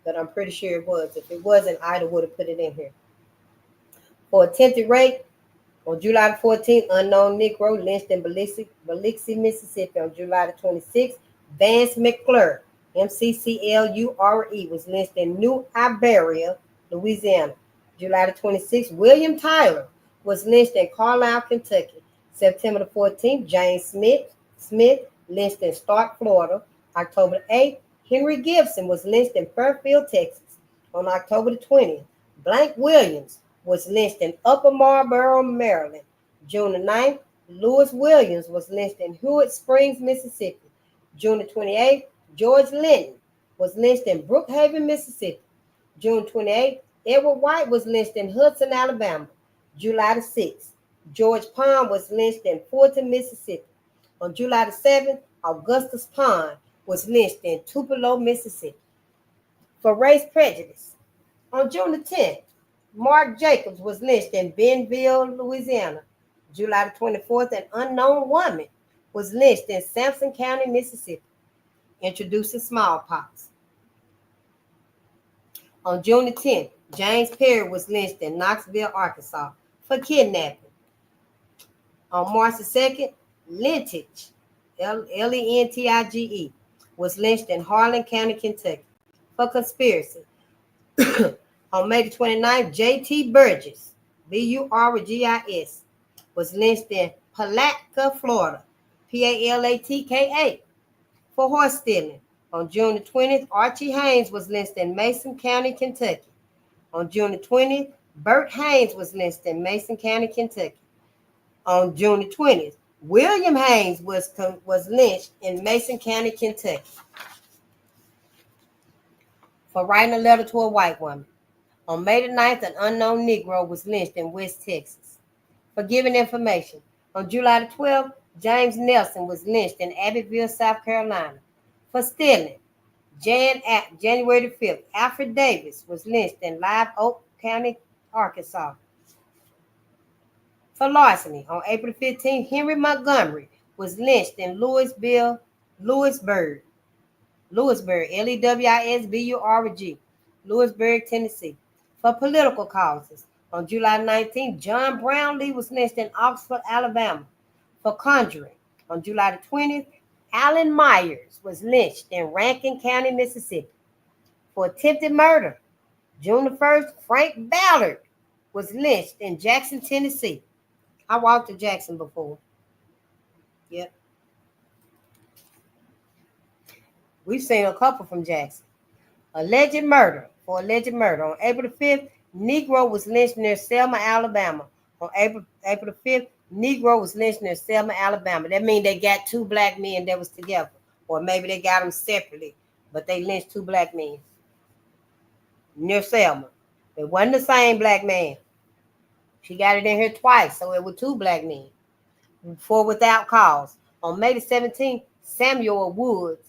but I'm pretty sure it was. If it wasn't, Ida would have put it in here. For attempted rape, on July the 14th, unknown Negro lynched in Biloxi, Mississippi. On July the 26th, Vance McClure, MCCLURE, was lynched in New Iberia, Louisiana. July the 26th, William Tyler was lynched in Carlisle, Kentucky. September the 14th, James Smith lynched in Stark, Florida. October the 8th, Henry Gibson was lynched in Fairfield, Texas. On October the 20th, Blank Williams was lynched in Upper Marlboro, Maryland. June the 9th, Lewis Williams was lynched in Hewitt Springs, Mississippi. June the 28th, George Linton was lynched in Brookhaven, Mississippi. June 28th, Edward White was lynched in Hudson, Alabama. July the 6th, George Pond was lynched in Fulton, Mississippi. On July the 7th, Augustus Pond was lynched in Tupelo, Mississippi. For race prejudice, on June the 10th, Mark Jacobs was lynched in Bentonville, Louisiana. July the 24th, an unknown woman was lynched in Sampson County, Mississippi, introducing smallpox. On June the 10th, James Perry was lynched in Knoxville, Arkansas, for kidnapping. On March the 2nd, Lentige, Lentige, was lynched in Harlan County, Kentucky, for conspiracy. On May the 29th, J.T. Burgess, Burgis, was lynched in Palatka, Florida, Palatka, for horse stealing. On June the 20th, Archie Haynes was lynched in Mason County, Kentucky. On June the 20th, Bert Haynes was lynched in Mason County, Kentucky. On June the 20th, William Haynes was lynched in Mason County, Kentucky, for writing a letter to a white woman. On May the 9th, an unknown Negro was lynched in West Texas for giving information. On July the 12th, James Nelson was lynched in Abbeville, South Carolina, for stealing. January the 5th, Alfred Davis was lynched in Live Oak County, Arkansas, for larceny. On April 15th, Henry Montgomery was lynched in Lewisburg, Lewisburg, Lewisburg, Tennessee, for political causes. On July 19th, John Brownlee was lynched in Oxford, Alabama, for conjuring. On July the 20th, Alan Myers was lynched in Rankin County, Mississippi, for attempted murder. June the 1st, Frank Ballard was lynched in Jackson, Tennessee. I walked to Jackson before. Yep. We've seen a couple from Jackson. Alleged murder. On April the 5th, Negro was lynched near Selma, Alabama. On April the 5th, Negro was lynched near Selma, Alabama. That means they got two black men that was together. Or maybe they got them separately, but they lynched two black men near Selma. It wasn't the same black man. She got it in here twice, so it was two black men. For without cause. On May the 17th, Samuel Woods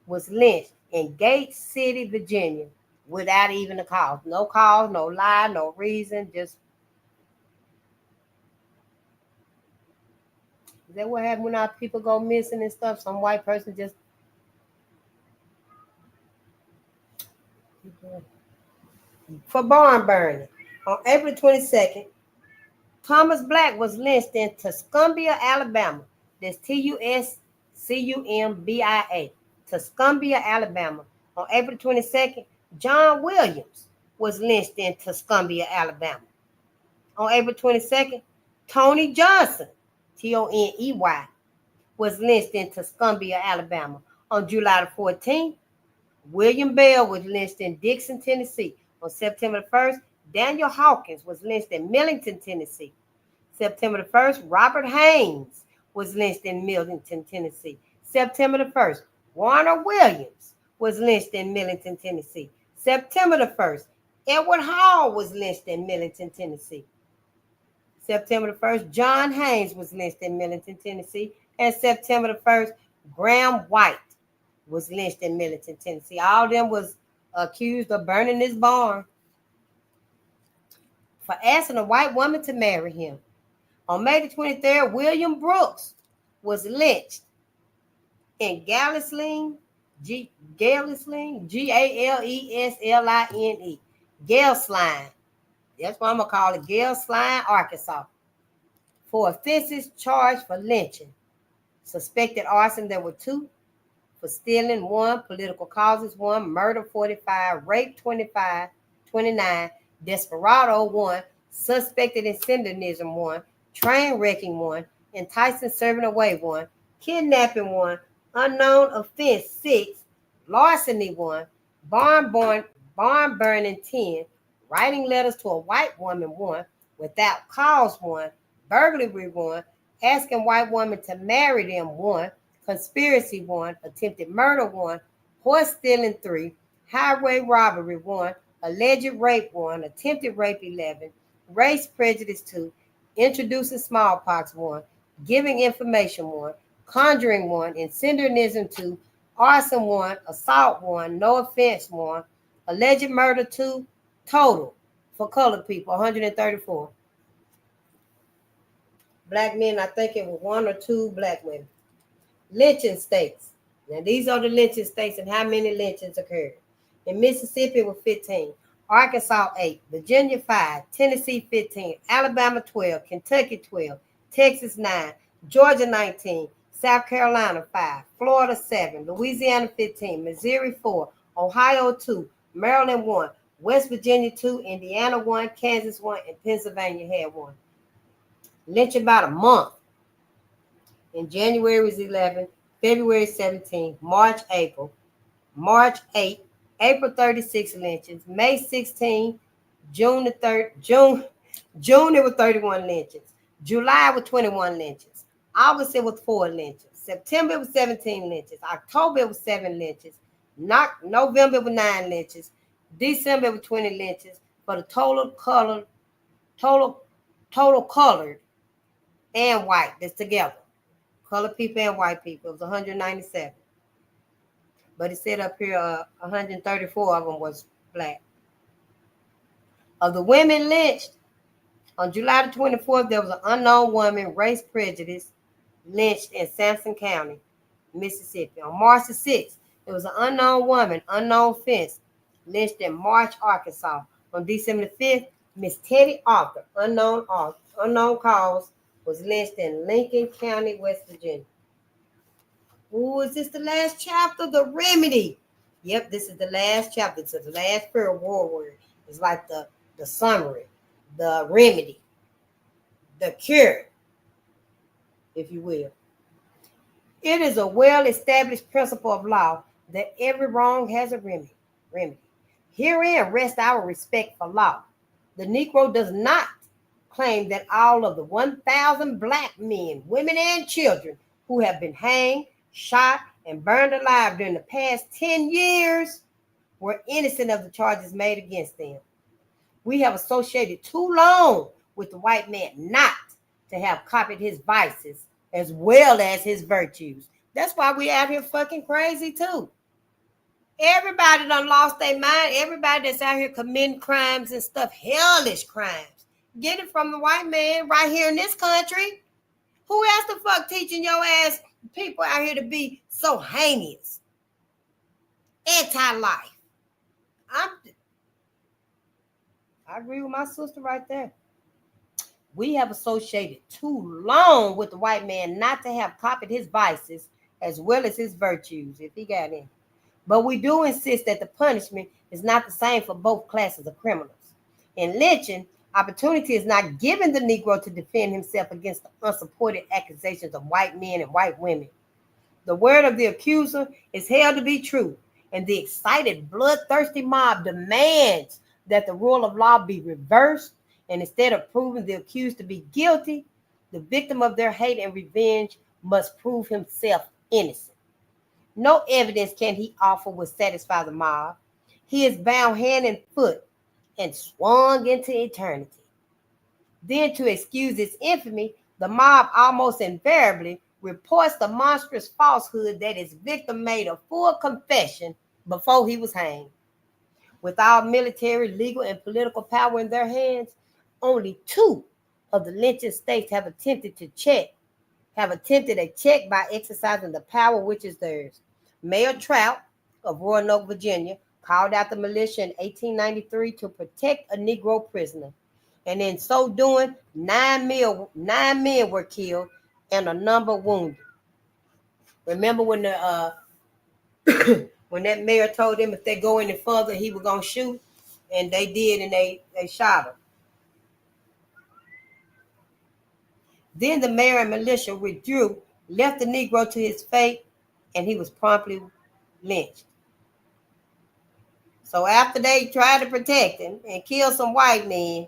was lynched in Gate City, Virginia, without even a cause. No cause, no lie, no reason, just. Is that what happened when our people go missing and stuff? Some white person just. For barn burning. On April 22nd, Thomas Black was lynched in Tuscumbia, Alabama. That's Tuscumbia, Tuscumbia, Alabama. On April 22nd, John Williams was lynched in Tuscumbia, Alabama. On April 22nd, Tony Johnson, Toney, was lynched in Tuscumbia, Alabama. On July the 14th, William Bell was lynched in Dixon, Tennessee. On September the 1st, Daniel Hawkins was lynched in Millington, Tennessee. September the 1st, Robert Haynes was lynched in Millington, Tennessee. September the 1st, Warner Williams was lynched in Millington, Tennessee. September the 1st, Edward Hall was lynched in Millington, Tennessee. September the 1st, John Haynes was lynched in Millington, Tennessee. And September the 1st, Graham White was lynched in Middleton, Tennessee. All of them was accused of burning this barn for asking a white woman to marry him. On May the 23rd, William Brooks was lynched in Galesline, Galesline, Galesline, Galesline. That's what I'm going to call it, Galesline, Arkansas, for offenses charged for lynching. Suspected arson, there were 2. For stealing, 1. Political causes, 1. Murder, 45. Rape, 25, 29. Desperado, 1. Suspected incendiarism, 1. Train wrecking, 1. Enticing serving away, 1. Kidnapping, 1. Unknown offense, 6. Larceny, 1. Barn burning, 10. Writing letters to a white woman, 1. Without cause, 1. Burglary, 1. Asking white woman to marry them, 1. Conspiracy, 1. Attempted murder, 1. Horse stealing, 3. Highway robbery, 1. Alleged rape, 1. Attempted rape, 11. Race prejudice, 2. Introducing smallpox, 1. Giving information, 1. Conjuring, 1. Incendiarism, 2. Arson, 1. Assault, 1. No offense, 1. Alleged murder, 2. Total for colored people, 134. Black men, I think it was 1 or 2 black women. Lynching states. Now, these are the lynching states and how many lynchings occurred. In Mississippi, it was 15. Arkansas, 8. Virginia, 5. Tennessee, 15. Alabama, 12. Kentucky, 12. Texas, 9. Georgia, 19. South Carolina, 5. Florida, 7. Louisiana, 15. Missouri, 4. Ohio, 2. Maryland, 1. West Virginia, 2. Indiana, 1. Kansas, 1. And Pennsylvania had 1. Lynching about a month. In January was 11, February 17, March 8, April 36 lynchings, May 16, June the 3rd, June it was 31 lynchings, July was 21 lynchings, August it was 4 lynchings, September it was 17 lynchings, October it was 7 lynchings, November it was 9 lynchings, December it was 20 lynchings, for the total colored and white that's together. Colored people and white people. It was 197. But it said up here 134 of them was black. Of the women lynched, on July the 24th, there was an unknown woman, race prejudice, lynched in Sampson County, Mississippi. On March the 6th, there was an unknown woman, unknown offense, lynched in March, Arkansas. On December the 5th, Miss Teddy Arthur, unknown cause, was lynched in Lincoln County, West Virginia. Ooh, is this the last chapter? The remedy. Yep, this is the last chapter. It's the last prayer word. It's like the summary, the remedy, the cure, if you will. It is a well-established principle of law that every wrong has a remedy. Herein rests our respect for law. The Negro does not claim that all of the 1,000 black men, women, and children who have been hanged, shot, and burned alive during the past 10 years were innocent of the charges made against them. We have associated too long with the white man not to have copied his vices as well as his virtues. That's why we out here fucking crazy too. Everybody done lost their mind. Everybody that's out here committing crimes and stuff, hellish crimes, get it from the white man right here in this country. Who else the fuck teaching your ass people out here to be so heinous, anti-life? I agree with my sister right there. We have associated too long with the white man not to have copied his vices as well as his virtues, if he got any. But we do insist that the punishment is not the same for both classes of criminals. In lynching, opportunity is not given the Negro to defend himself against the unsupported accusations of white men and white women. The word of the accuser is held to be true, and the excited, bloodthirsty mob demands that the rule of law be reversed, and instead of proving the accused to be guilty, the victim of their hate and revenge must prove himself innocent. No evidence can he offer will satisfy the mob. He is bound hand and foot and swung into eternity. Then, to excuse its infamy, the mob almost invariably reports the monstrous falsehood that his victim made a full confession before he was hanged. With all military, legal, and political power in their hands, only 2 of the lynching states have attempted a check by exercising the power which is theirs. Mayor Trout of Roanoke, Virginia, called out the militia in 1893 to protect a Negro prisoner. And in so doing, 9 men were killed and a number wounded. Remember when the when that mayor told them if they go any further, he was gonna shoot, and they did, and they shot him. Then the mayor and militia withdrew, left the Negro to his fate, and he was promptly lynched. So after they tried to protect him and kill some white men,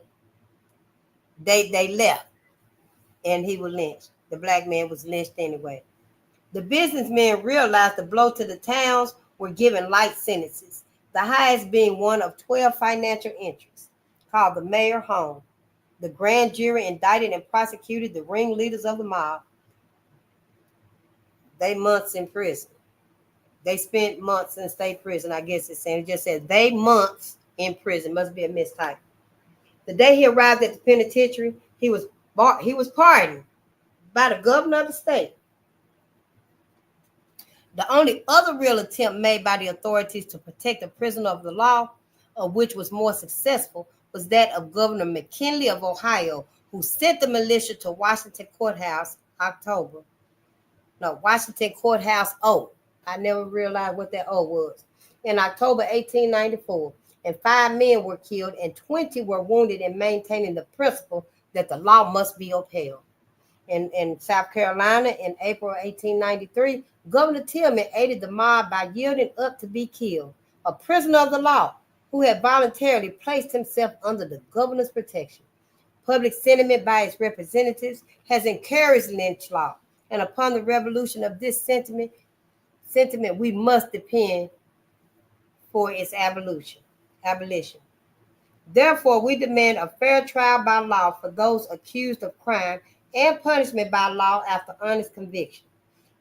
they left, and he was lynched. The black man was lynched anyway. The businessmen realized the blow to the towns were given light sentences, the highest being one of 12 financial interests, called the mayor home. The grand jury indicted and prosecuted the ringleaders of the mob. They months in prison. They spent months in state prison, I guess it's saying. It just says they months in prison. Must be a mistype. The day he arrived at the penitentiary, he was pardoned by the governor of the state. The only other real attempt made by the authorities to protect a prisoner of the law, of which was more successful, was that of Governor McKinley of Ohio, who sent the militia to Washington Courthouse Washington Courthouse O. I never realized what that O was. In October 1894, and 5 men were killed and 20 were wounded in maintaining the principle that the law must be upheld. In South Carolina, in April 1893, Governor Tillman aided the mob by yielding up to be killed, a prisoner of the law who had voluntarily placed himself under the governor's protection. Public sentiment by its representatives has encouraged lynch law, and upon the revolution of this sentiment we must depend for its abolition. Therefore, we demand a fair trial by law for those accused of crime and punishment by law after honest conviction.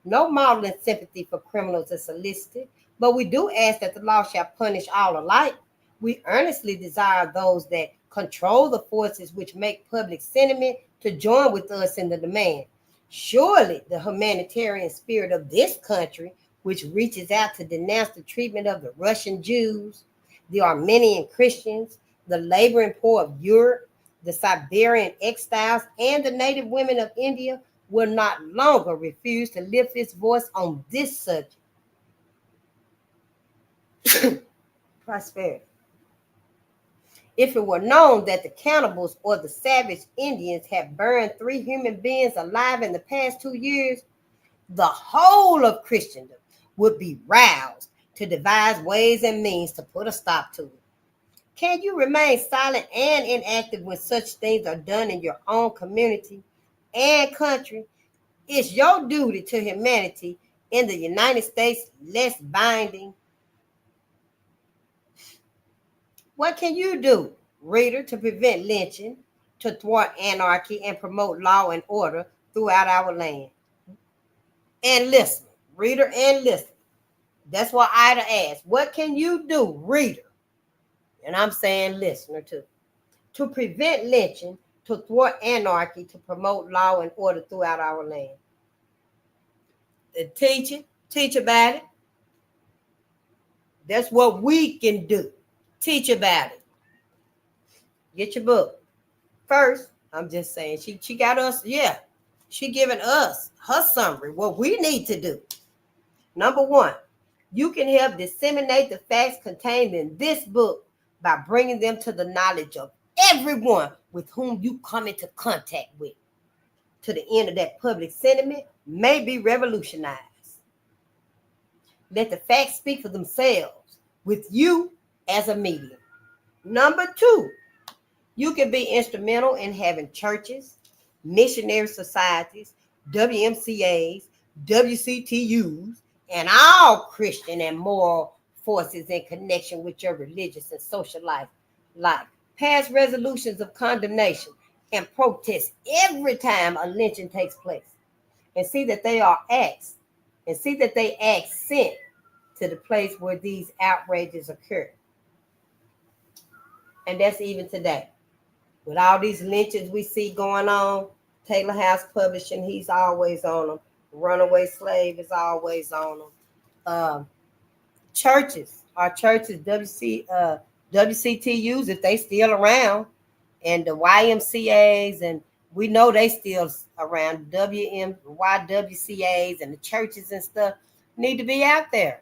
No maudlin sympathy for criminals is solicited, but we do ask that the law shall punish all alike. We earnestly desire those that control the forces which make public sentiment to join with us in the demand. Surely the humanitarian spirit of this country, which reaches out to denounce the treatment of the Russian Jews, the Armenian Christians, the laboring poor of Europe, the Siberian exiles, and the native women of India, will not longer refuse to lift its voice on this subject. Prosperity. If it were known that the cannibals or the savage Indians have burned 3 human beings alive in the past 2 years, the whole of Christendom would be roused to devise ways and means to put a stop to it. Can you remain silent and inactive when such things are done in your own community and country? It's your duty to humanity in the United States less binding. What can you do, reader, to prevent lynching, to thwart anarchy, and promote law and order throughout our land? And listen, reader and listener. That's what Ida asked. What can you do, reader? And I'm saying listener too. To prevent lynching, to thwart anarchy, to promote law and order throughout our land. Teach about it. That's what we can do. Teach about it. Get your book. First, I'm just saying, she got us, she giving us her summary, what we need to do. Number 1, you can help disseminate the facts contained in this book by bringing them to the knowledge of everyone with whom you come into contact with, to the end of that public sentiment may be revolutionized. Let the facts speak for themselves with you as a medium. Number 2, you can be instrumental in having churches, missionary societies, WMCAs, WCTUs, and all Christian and moral forces in connection with your religious and social life. Pass resolutions of condemnation and protest every time a lynching takes place. and see that they are acts, and see that they act sent to the place where these outrages occur. And that's even today. With all these lynchings we see going on, Taylor House Publishing, he's always on them. Runaway Slave is always on them. Churches, our churches, WCTUs, if they still around, and the YMCAs, and we know they still around, YWCAs and the churches and stuff need to be out there.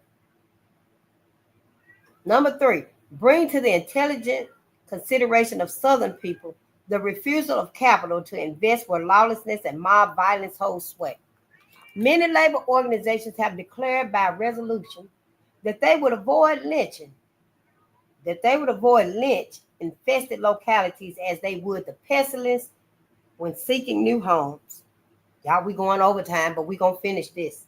Number 3, bring to the intelligent consideration of Southern people the refusal of capital to invest where lawlessness and mob violence hold sway. Many labor organizations have declared by resolution that they would avoid lynch infested localities as they would the pestilence when seeking new homes. Y'all, we going overtime, but we're going to finish this.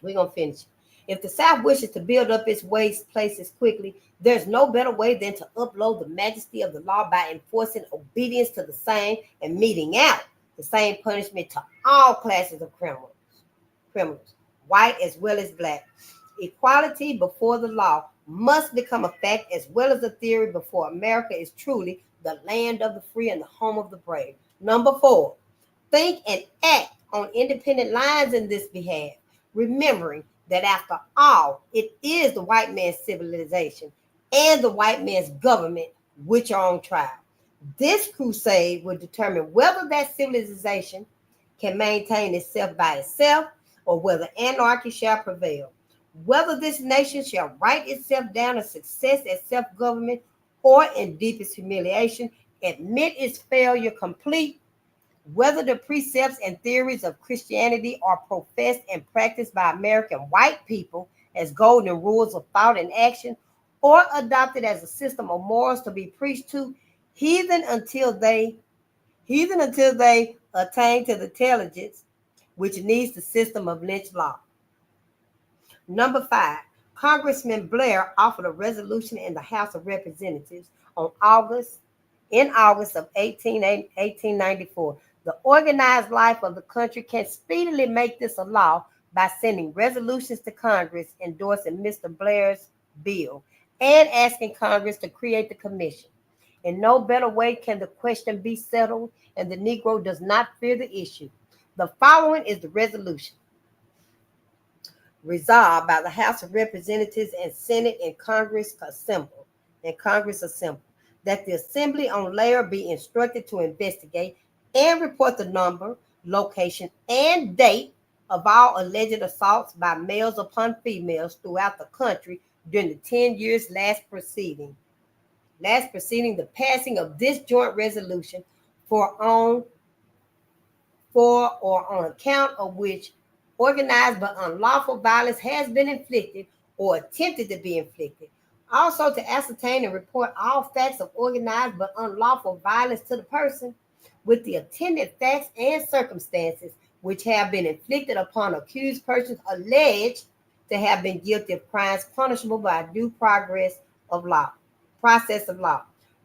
We're going to finish. If the South wishes to build up its waste places quickly, there's no better way than to uphold the majesty of the law by enforcing obedience to the same and meting out the same punishment to all classes of criminals, white as well as black. Equality before the law must become a fact as well as a theory before America is truly the land of the free and the home of the brave. Number 4, think and act on independent lines in this behalf, remembering that after all, it is the white man's civilization and the white man's government which are on trial. This crusade will determine whether that civilization can maintain itself by itself or whether anarchy shall prevail. Whether this nation shall write itself down as success as self-government or in deepest humiliation, admit its failure complete, whether the precepts and theories of Christianity are professed and practiced by American white people as golden rules of thought and action, or adopted as a system of morals to be preached to heathen until they attain to the intelligence which needs the system of lynch law. Number 5, Congressman Blair offered a resolution in the House of Representatives in August of 1894. The organized life of the country can speedily make this a law by sending resolutions to Congress endorsing Mr. Blair's bill and asking Congress to create the commission. In no better way can the question be settled, and the Negro does not fear the issue. The following is the resolution. Resolved by the House of Representatives and Senate and Congress assembled, that the Assembly on layer be instructed to investigate and report the number, location, and date of all alleged assaults by males upon females throughout the country during the 10 years last preceding the passing of this joint resolution for or on account of which organized but unlawful violence has been inflicted or attempted to be inflicted. Also to ascertain and report all facts of organized but unlawful violence to the person, with the attendant facts and circumstances which have been inflicted upon accused persons alleged to have been guilty of crimes punishable by due process of law,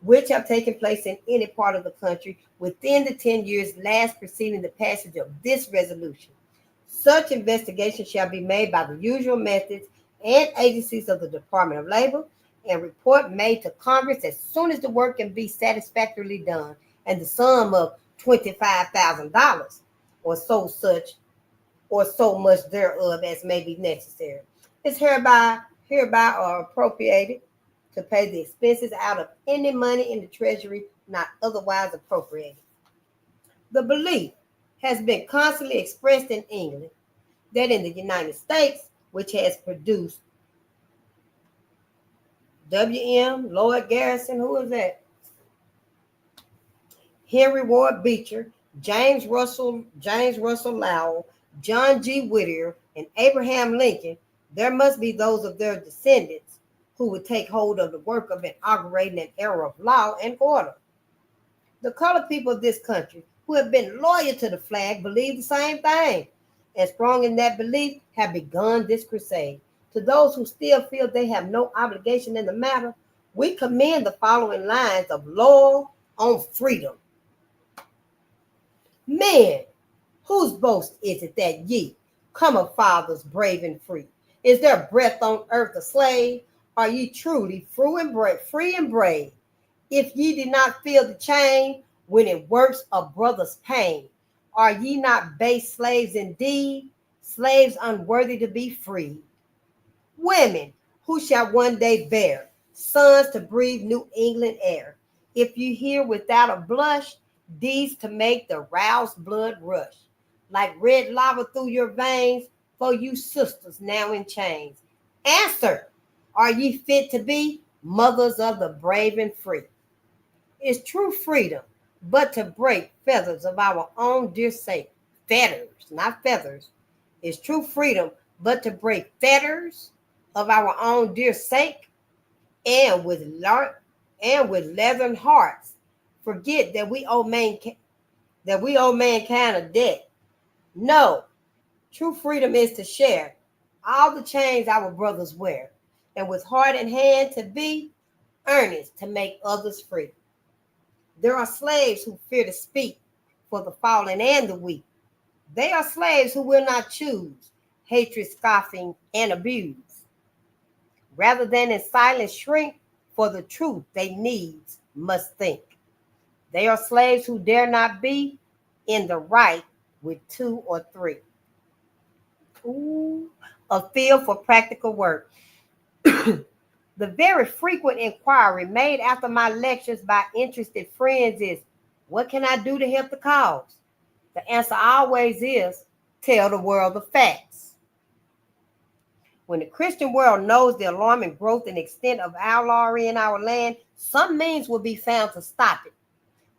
which have taken place in any part of the country within the 10 years last preceding the passage of this resolution. Such investigation shall be made by the usual methods and agencies of the Department of Labor, and report made to Congress as soon as the work can be satisfactorily done, and the sum of $25,000 or so much thereof as may be necessary is hereby are appropriated to pay the expenses out of any money in the Treasury not otherwise appropriated. The belief has been constantly expressed in England that in the United States, which has produced W.M. Lloyd Garrison, who is that? Henry Ward Beecher, James Russell Lowell, John G. Whittier, and Abraham Lincoln, there must be those of their descendants who would take hold of the work of inaugurating an era of law and order. The colored people of this country, who have been loyal to the flag, believe the same thing, and strong in that belief have begun this crusade. To those who still feel they have no obligation in the matter, we commend the following lines of Lowell on freedom. Men, Whose boast is it that ye come of fathers brave and free? Is there breath on earth a slave? Are ye truly free and brave? If ye did not feel the chain when it works a brother's pain, are ye not base slaves indeed, slaves unworthy to be free? Women, who shall one day bear sons to breathe New England air, if you hear without a blush deeds to make the roused blood rush, like red lava through your veins, for you sisters now in chains. Answer, are ye fit to be mothers of the brave and free? Is true freedom but to break feathers of our own dear sake? Fetters, not feathers. Is true freedom but to break fetters of our own dear sake? And with leathern hearts, forget that we owe mankind a debt. No, true freedom is to share all the chains our brothers wear, and with heart and hand to be earnest to make others free. There are slaves who fear to speak for the fallen and the weak. They are slaves who will not choose hatred, scoffing, and abuse. Rather than in silence shrink, for the truth they needs must think. They are slaves who dare not be in the right with two or three. Ooh, a field for practical work. The very frequent inquiry made after my lectures by interested friends is, what can I do to help the cause? The answer always is, tell the world the facts. When the Christian world knows the alarming growth and extent of outlawry in our land, some means will be found to stop it.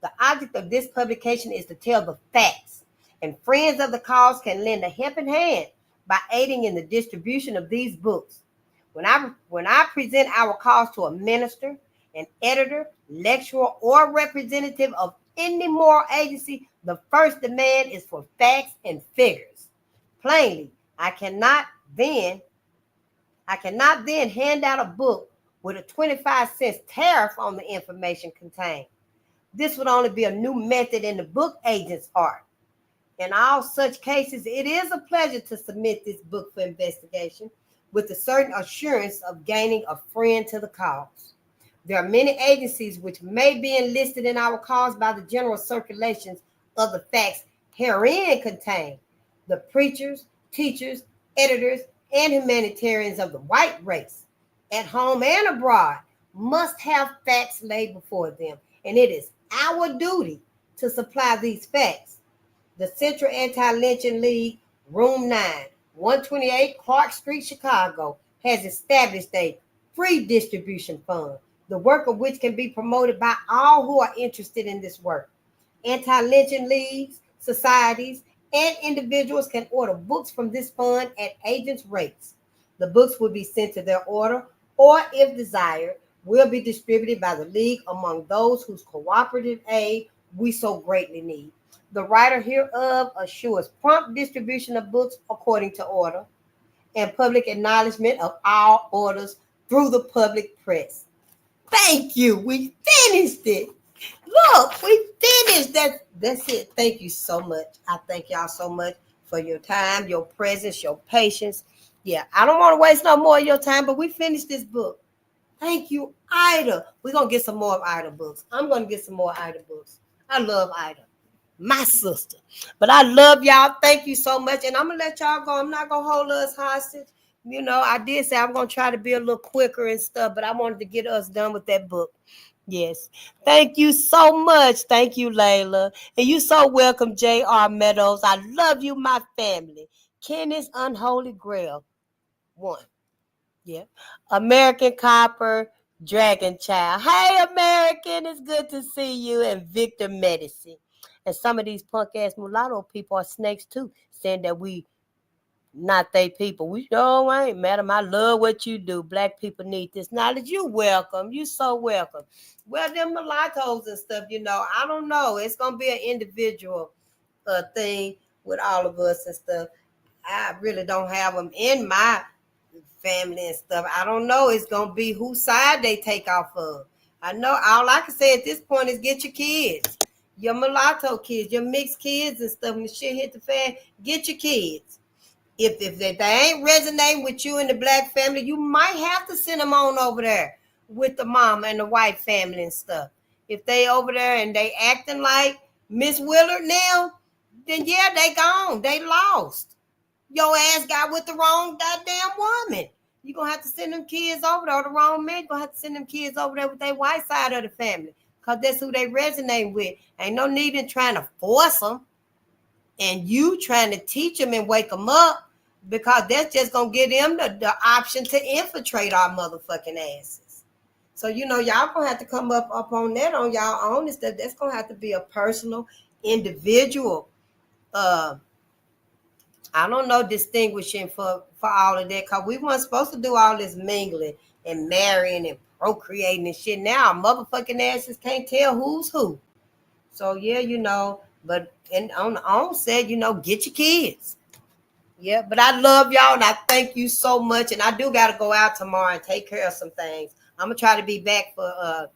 The object of this publication is to tell the facts, and friends of the cause can lend a helping hand by aiding in the distribution of these books. When I present our cause to a minister, an editor, lecturer, or representative of any moral agency, the first demand is for facts and figures. Plainly, I cannot then hand out a book with a 25-cent tariff on the information contained. This would only be a new method in the book agent's art. In all such cases, it is a pleasure to submit this book for investigation with a certain assurance of gaining a friend to the cause. There are many agencies which may be enlisted in our cause by the general circulations of the facts herein contained. The preachers, teachers, editors, and humanitarians of the white race, at home and abroad, must have facts laid before them, and it is our duty to supply these facts. The Central Anti-Lynching League, Room 9, 128 Clark Street, Chicago, has established a free distribution fund, the work of which can be promoted by all who are interested in this work. Anti-lynching leagues, societies, and individuals can order books from this fund at agents' rates. The books will be sent to their order, or if desired, will be distributed by the league among those whose cooperative aid we so greatly need. The writer hereof assures prompt distribution of books according to order and public acknowledgement of all orders through the public press. Thank you. We finished it. Look, we finished. That's it. Thank you so much. I thank y'all so much for your time, your presence, your patience. Yeah, I don't want to waste no more of your time, but we finished this book. Thank you, Ida. We're going to get some more of Ida books. I'm going to get some more Ida books. I love Ida, my sister. But I love y'all. Thank you so much. And I'm going to let y'all go. I'm not going to hold us hostage. You know, I did say I'm going to try to be a little quicker and stuff, but I wanted to get us done with that book. Yes. Thank you so much. Thank you, Layla. And you so welcome, J.R. Meadows. I love you, my family. Kenny's Unholy Grail. 1. Yeah. American Copper, Dragon Child. Hey, American, it's good to see you. And Victor Medici. And some of these punk ass mulatto people are snakes too, saying that we not they people. We sure ain't, madam. I love what you do. Black people need this knowledge. You welcome. You so welcome. Well, them mulattoes and stuff, you know, I don't know. It's gonna be an individual thing with all of us and stuff. I really don't have them in my family and stuff. I don't know. It's gonna be whose side they take off of. I know all I can say at this point is get your kids. your mulatto kids, your mixed kids and stuff. When the shit hit the fan, get your kids. If they ain't resonating with you and the black family, you might have to send them on over there with the mama and the white family and stuff. If they over there and they acting like Miss Willard now, then yeah, they gone. They lost. Your ass got with the wrong goddamn woman. You're going to have to send them kids over there, or the wrong man. You're going to have to send them kids over there with their white side of the family, because that's who they resonate with. Ain't no need in trying to force them and you trying to teach them and wake them up, because that's just going to give them the option to infiltrate our motherfucking asses. So, y'all going to have to come up on that on y'all own and stuff. That's going to have to be a personal, individual, I don't know, distinguishing for all of that, because we weren't supposed to do all this mingling and marrying and procreating and shit. Now our motherfucking asses can't tell who's who. So yeah, but on the onset, get your kids. Yeah, but I love y'all and I thank you so much. And I do got to go out tomorrow and take care of some things. I'm gonna try to be back for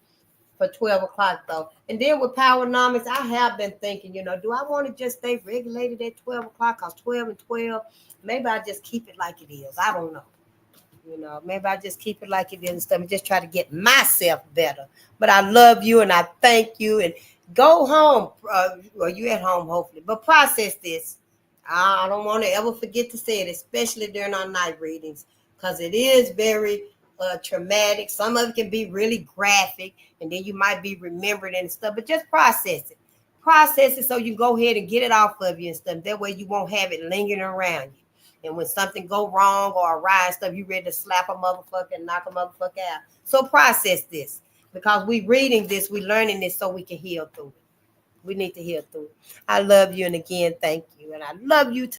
12 o'clock though. And then with Powernomics, I have been thinking, do I want to just stay regulated at 12 o'clock? Because 12 and 12, maybe I just keep it like it is. I don't know. Maybe I just keep it like it is and stuff and just try to get myself better. But I love you and I thank you. And go home. Well, you at home, hopefully. But process this. I don't want to ever forget to say it, especially during our night readings, because it is very traumatic. Some of it can be really graphic, and then you might be remembered and stuff, but just process it. Process it so you go ahead and get it off of you and stuff. That way you won't have it lingering around you. And when something go wrong or awry and stuff, you ready to slap a motherfucker and knock a motherfucker out. So process this, because we reading this, we learning this so we can heal through it. We need to heal through it. I love you, and again, thank you. And I love you too.